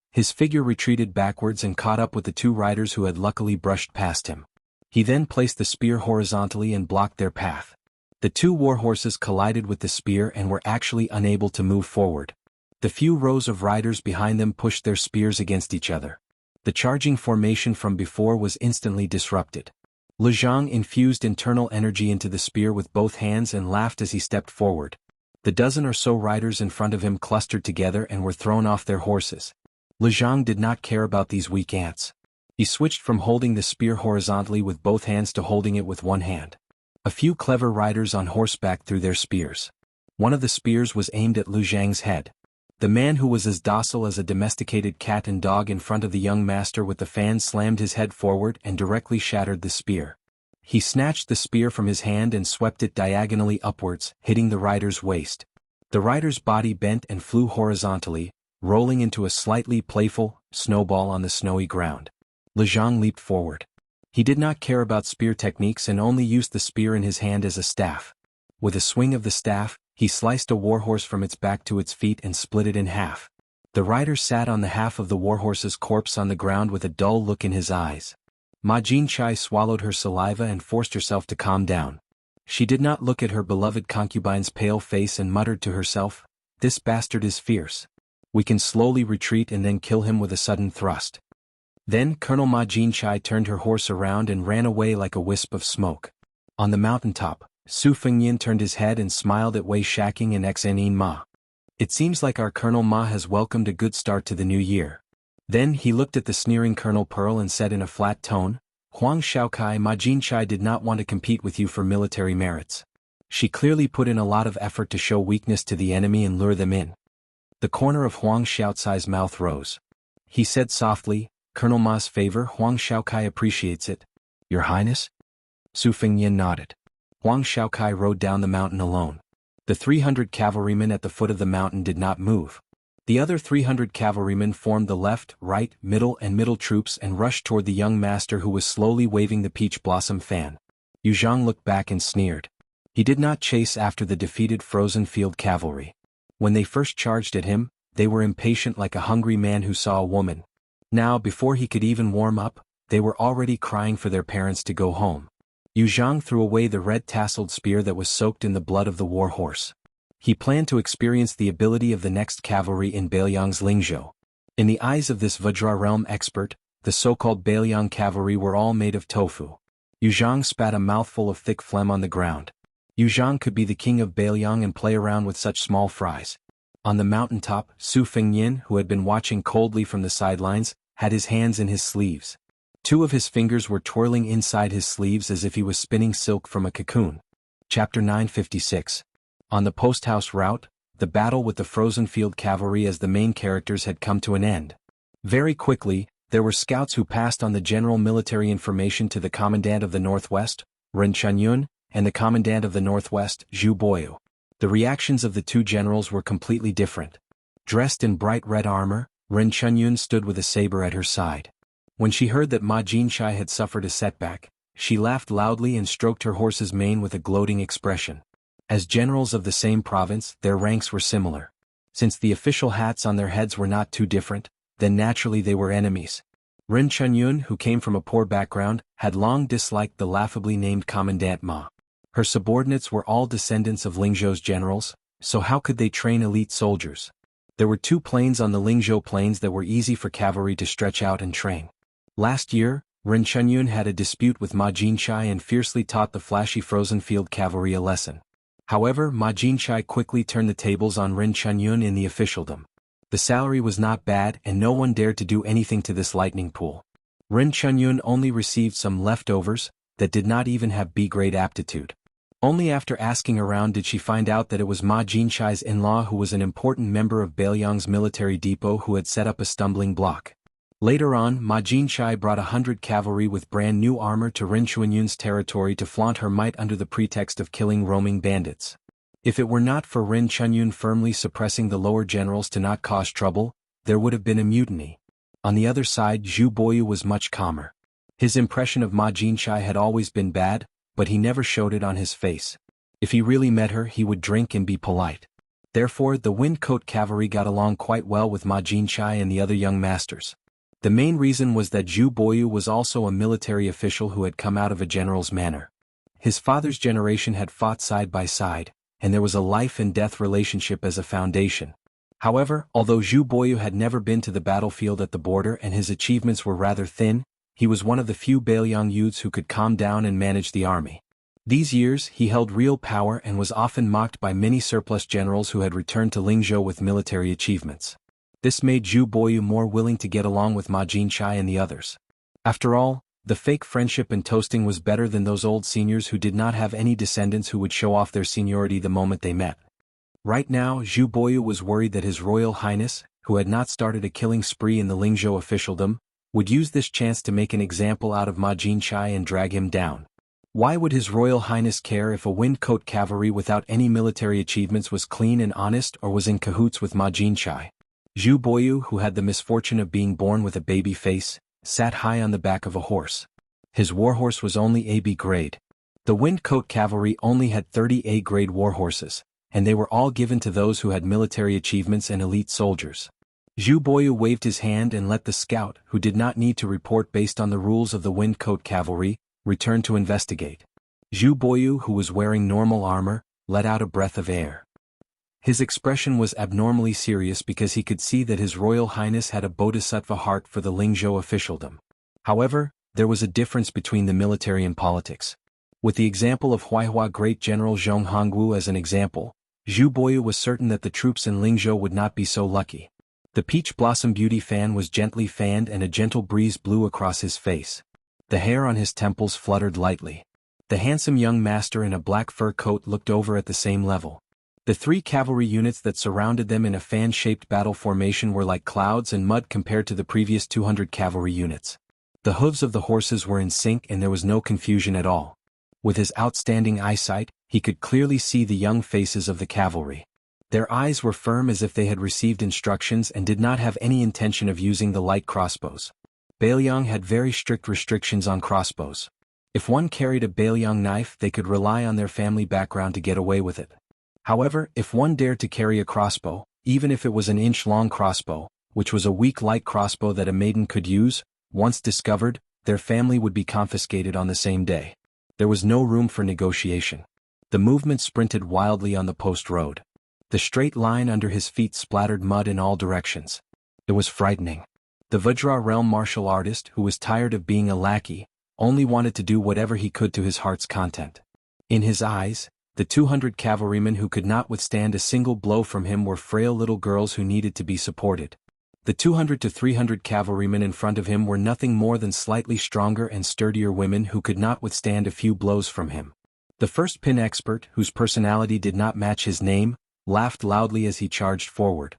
A: His figure retreated backwards and caught up with the 2 riders who had luckily brushed past him. He then placed the spear horizontally and blocked their path. The 2 warhorses collided with the spear and were actually unable to move forward. The few rows of riders behind them pushed their spears against each other. The charging formation from before was instantly disrupted. Lu Zhang infused internal energy into the spear with both hands and laughed as he stepped forward. The dozen or so riders in front of him clustered together and were thrown off their horses. Lu Zhang did not care about these weak ants. He switched from holding the spear horizontally with both hands to holding it with one hand. A few clever riders on horseback threw their spears. One of the spears was aimed at Lu Zhang's head. The man who was as docile as a domesticated cat and dog in front of the young master with the fan slammed his head forward and directly shattered the spear. He snatched the spear from his hand and swept it diagonally upwards, hitting the rider's waist. The rider's body bent and flew horizontally, rolling into a slightly playful snowball on the snowy ground. Lu Zhang leaped forward. He did not care about spear techniques and only used the spear in his hand as a staff. With a swing of the staff, he sliced a warhorse from its back to its feet and split it in half. The rider sat on the half of the warhorse's corpse on the ground with a dull look in his eyes. Ma Jinchai swallowed her saliva and forced herself to calm down. She did not look at her beloved concubine's pale face and muttered to herself, "This bastard is fierce. We can slowly retreat and then kill him with a sudden thrust." Then Colonel Ma Jinchai turned her horse around and ran away like a wisp of smoke. On the mountaintop, Su Fengyan turned his head and smiled at Wei Shaking and Xenin Ma. "It seems like our Colonel Ma has welcomed a good start to the new year." Then he looked at the sneering Colonel Pearl and said in a flat tone, "Huang Shaokai, Ma Jinchai did not want to compete with you for military merits. She clearly put in a lot of effort to show weakness to the enemy and lure them in." The corner of Huang Xiaocai's mouth rose. He said softly, "Colonel Ma's favor, Huang Shaokai appreciates it." "Your Highness?" Su Fengyan nodded. Huang Shaokai rode down the mountain alone. The 300 cavalrymen at the foot of the mountain did not move. The other 300 cavalrymen formed the left, right, and middle troops and rushed toward the young master who was slowly waving the peach blossom fan. Yu Zhang looked back and sneered. He did not chase after the defeated frozen field cavalry. When they first charged at him, they were impatient like a hungry man who saw a woman. Now, before he could even warm up, they were already crying for their parents to go home. Yu Zhang threw away the red-tasseled spear that was soaked in the blood of the war horse. He planned to experience the ability of the next cavalry in Bailiang's Lingzhou. In the eyes of this Vajra realm expert, the so-called Bailiang cavalry were all made of tofu. Yu Zhang spat a mouthful of thick phlegm on the ground. Yu Zhang could be the king of Bailiang and play around with such small fries. On the mountaintop, Su Fengyan, who had been watching coldly from the sidelines, had his hands in his sleeves. Two of his fingers were twirling inside his sleeves as if he was spinning silk from a cocoon. Chapter 956. On the post-house route, the battle with the frozen field cavalry as the main characters had come to an end. Very quickly, there were scouts who passed on the general military information to the commandant of the Northwest, Ren Chunyun, and the commandant of the Northwest, Zhu Boyu. The reactions of the two generals were completely different. Dressed in bright red armor, Ren Chunyun stood with a saber at her side. When she heard that Ma Jinchai had suffered a setback, she laughed loudly and stroked her horse's mane with a gloating expression. As generals of the same province, their ranks were similar. Since the official hats on their heads were not too different, then naturally they were enemies. Ren Chunyun, who came from a poor background, had long disliked the laughably named Commandant Ma. Her subordinates were all descendants of Lingzhou's generals, so how could they train elite soldiers? There were 2 plains on the Lingzhou plains that were easy for cavalry to stretch out and train. Last year, Ren Chunyun had a dispute with Ma Jinchai and fiercely taught the flashy frozen field cavalry a lesson. However, Ma Jinchai quickly turned the tables on Ren Chunyun in the officialdom. The salary was not bad and no one dared to do anything to this lightning pool. Ren Chunyun only received some leftovers that did not even have B-grade aptitude. Only after asking around did she find out that it was Ma Jinchai's in-law who was an important member of Bailiang's military depot who had set up a stumbling block. Later on, Ma Jinchai brought 100 cavalry with brand new armor to Ren Chunyun's territory to flaunt her might under the pretext of killing roaming bandits. If it were not for Ren Chunyun firmly suppressing the lower generals to not cause trouble, there would have been a mutiny. On the other side, Zhu Boyu was much calmer. His impression of Ma Jinchai had always been bad, but he never showed it on his face. If he really met her, he would drink and be polite. Therefore, the Windcoat cavalry got along quite well with Ma Jinchai and the other young masters. The main reason was that Zhu Boyu was also a military official who had come out of a general's manor. His father's generation had fought side by side, and there was a life-and-death relationship as a foundation. However, although Zhu Boyu had never been to the battlefield at the border and his achievements were rather thin, he was one of the few Bailiang youths who could calm down and manage the army. These years, he held real power and was often mocked by many surplus generals who had returned to Lingzhou with military achievements. This made Zhu Boyu more willing to get along with Ma Jinchai and the others. After all, the fake friendship and toasting was better than those old seniors who did not have any descendants who would show off their seniority the moment they met. Right now, Zhu Boyu was worried that His Royal Highness, who had not started a killing spree in the Lingzhou officialdom, would use this chance to make an example out of Ma Jinchai and drag him down. Why would His Royal Highness care if a Windcoat cavalry without any military achievements was clean and honest or was in cahoots with Ma Jinchai? Zhu Boyu, who had the misfortune of being born with a baby face, sat high on the back of a horse. His warhorse was only AB grade. The Windcoat cavalry only had 30 A-grade warhorses, and they were all given to those who had military achievements and elite soldiers. Zhu Boyu waved his hand and let the scout, who did not need to report based on the rules of the Windcoat cavalry, return to investigate. Zhu Boyu, who was wearing normal armor, let out a breath of air. His expression was abnormally serious because he could see that His Royal Highness had a bodhisattva heart for the Lingzhou officialdom. However, there was a difference between the military and politics. With the example of Huaihua Great General Zhong Hongwu as an example, Zhu Boyu was certain that the troops in Lingzhou would not be so lucky. The peach blossom beauty fan was gently fanned and a gentle breeze blew across his face. The hair on his temples fluttered lightly. The handsome young master in a black fur coat looked over at the same level. The 3 cavalry units that surrounded them in a fan-shaped battle formation were like clouds and mud compared to the previous 200 cavalry units. The hooves of the horses were in sync and there was no confusion at all. With his outstanding eyesight, he could clearly see the young faces of the cavalry. Their eyes were firm as if they had received instructions and did not have any intention of using the light crossbows. Bailiang had very strict restrictions on crossbows. If one carried a Bailiang knife, they could rely on their family background to get away with it. However, if one dared to carry a crossbow, even if it was an inch-long crossbow, which was a weak light crossbow that a maiden could use, once discovered, their family would be confiscated on the same day. There was no room for negotiation. The movement sprinted wildly on the post road. The straight line under his feet splattered mud in all directions. It was frightening. The Vajra realm martial artist, who was tired of being a lackey, only wanted to do whatever he could to his heart's content. In his eyes, the 200 cavalrymen who could not withstand a single blow from him were frail little girls who needed to be supported. The 200 to 300 cavalrymen in front of him were nothing more than slightly stronger and sturdier women who could not withstand a few blows from him. The first pin expert, whose personality did not match his name, laughed loudly as he charged forward.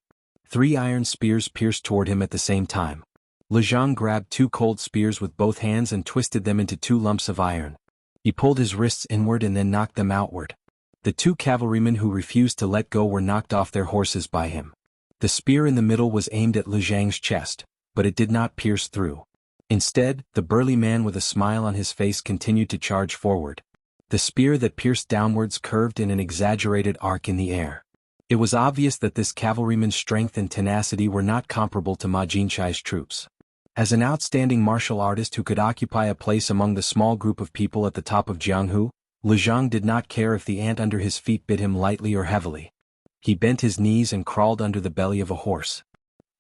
A: 3 iron spears pierced toward him at the same time. Lejang grabbed 2 cold spears with both hands and twisted them into 2 lumps of iron. He pulled his wrists inward and then knocked them outward. The 2 cavalrymen who refused to let go were knocked off their horses by him. The spear in the middle was aimed at Lejang's chest, but it did not pierce through. Instead, the burly man with a smile on his face continued to charge forward. The spear that pierced downwards curved in an exaggerated arc in the air. It was obvious that this cavalryman's strength and tenacity were not comparable to Ma Jinshai's troops. As an outstanding martial artist who could occupy a place among the small group of people at the top of Jianghu, Lu Zhang did not care if the ant under his feet bit him lightly or heavily. He bent his knees and crawled under the belly of a horse.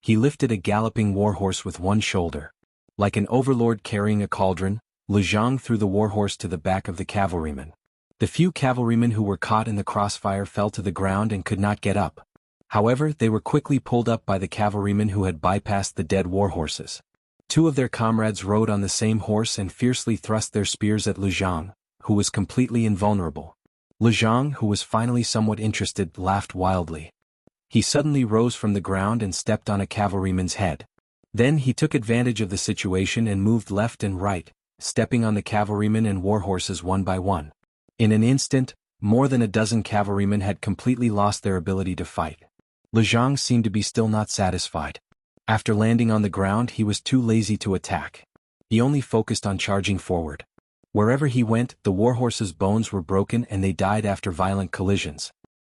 A: He lifted a galloping warhorse with one shoulder. Like an overlord carrying a cauldron, Lu Zhang threw the warhorse to the back of the cavalryman. The few cavalrymen who were caught in the crossfire fell to the ground and could not get up. However, they were quickly pulled up by the cavalrymen who had bypassed the dead warhorses. Two of their comrades rode on the same horse and fiercely thrust their spears at Lu Zhang, who was completely invulnerable. Lu Zhang, who was finally somewhat interested, laughed wildly. He suddenly rose from the ground and stepped on a cavalryman's head. Then he took advantage of the situation and moved left and right, stepping on the cavalrymen and warhorses one by one. In an instant, more than a dozen cavalrymen had completely lost their ability to fight. Lu Zhang seemed to be still not satisfied. After landing on the ground, he was too lazy to attack. He only focused on charging forward. Wherever he went, the warhorses' bones were broken and they died after violent collisions.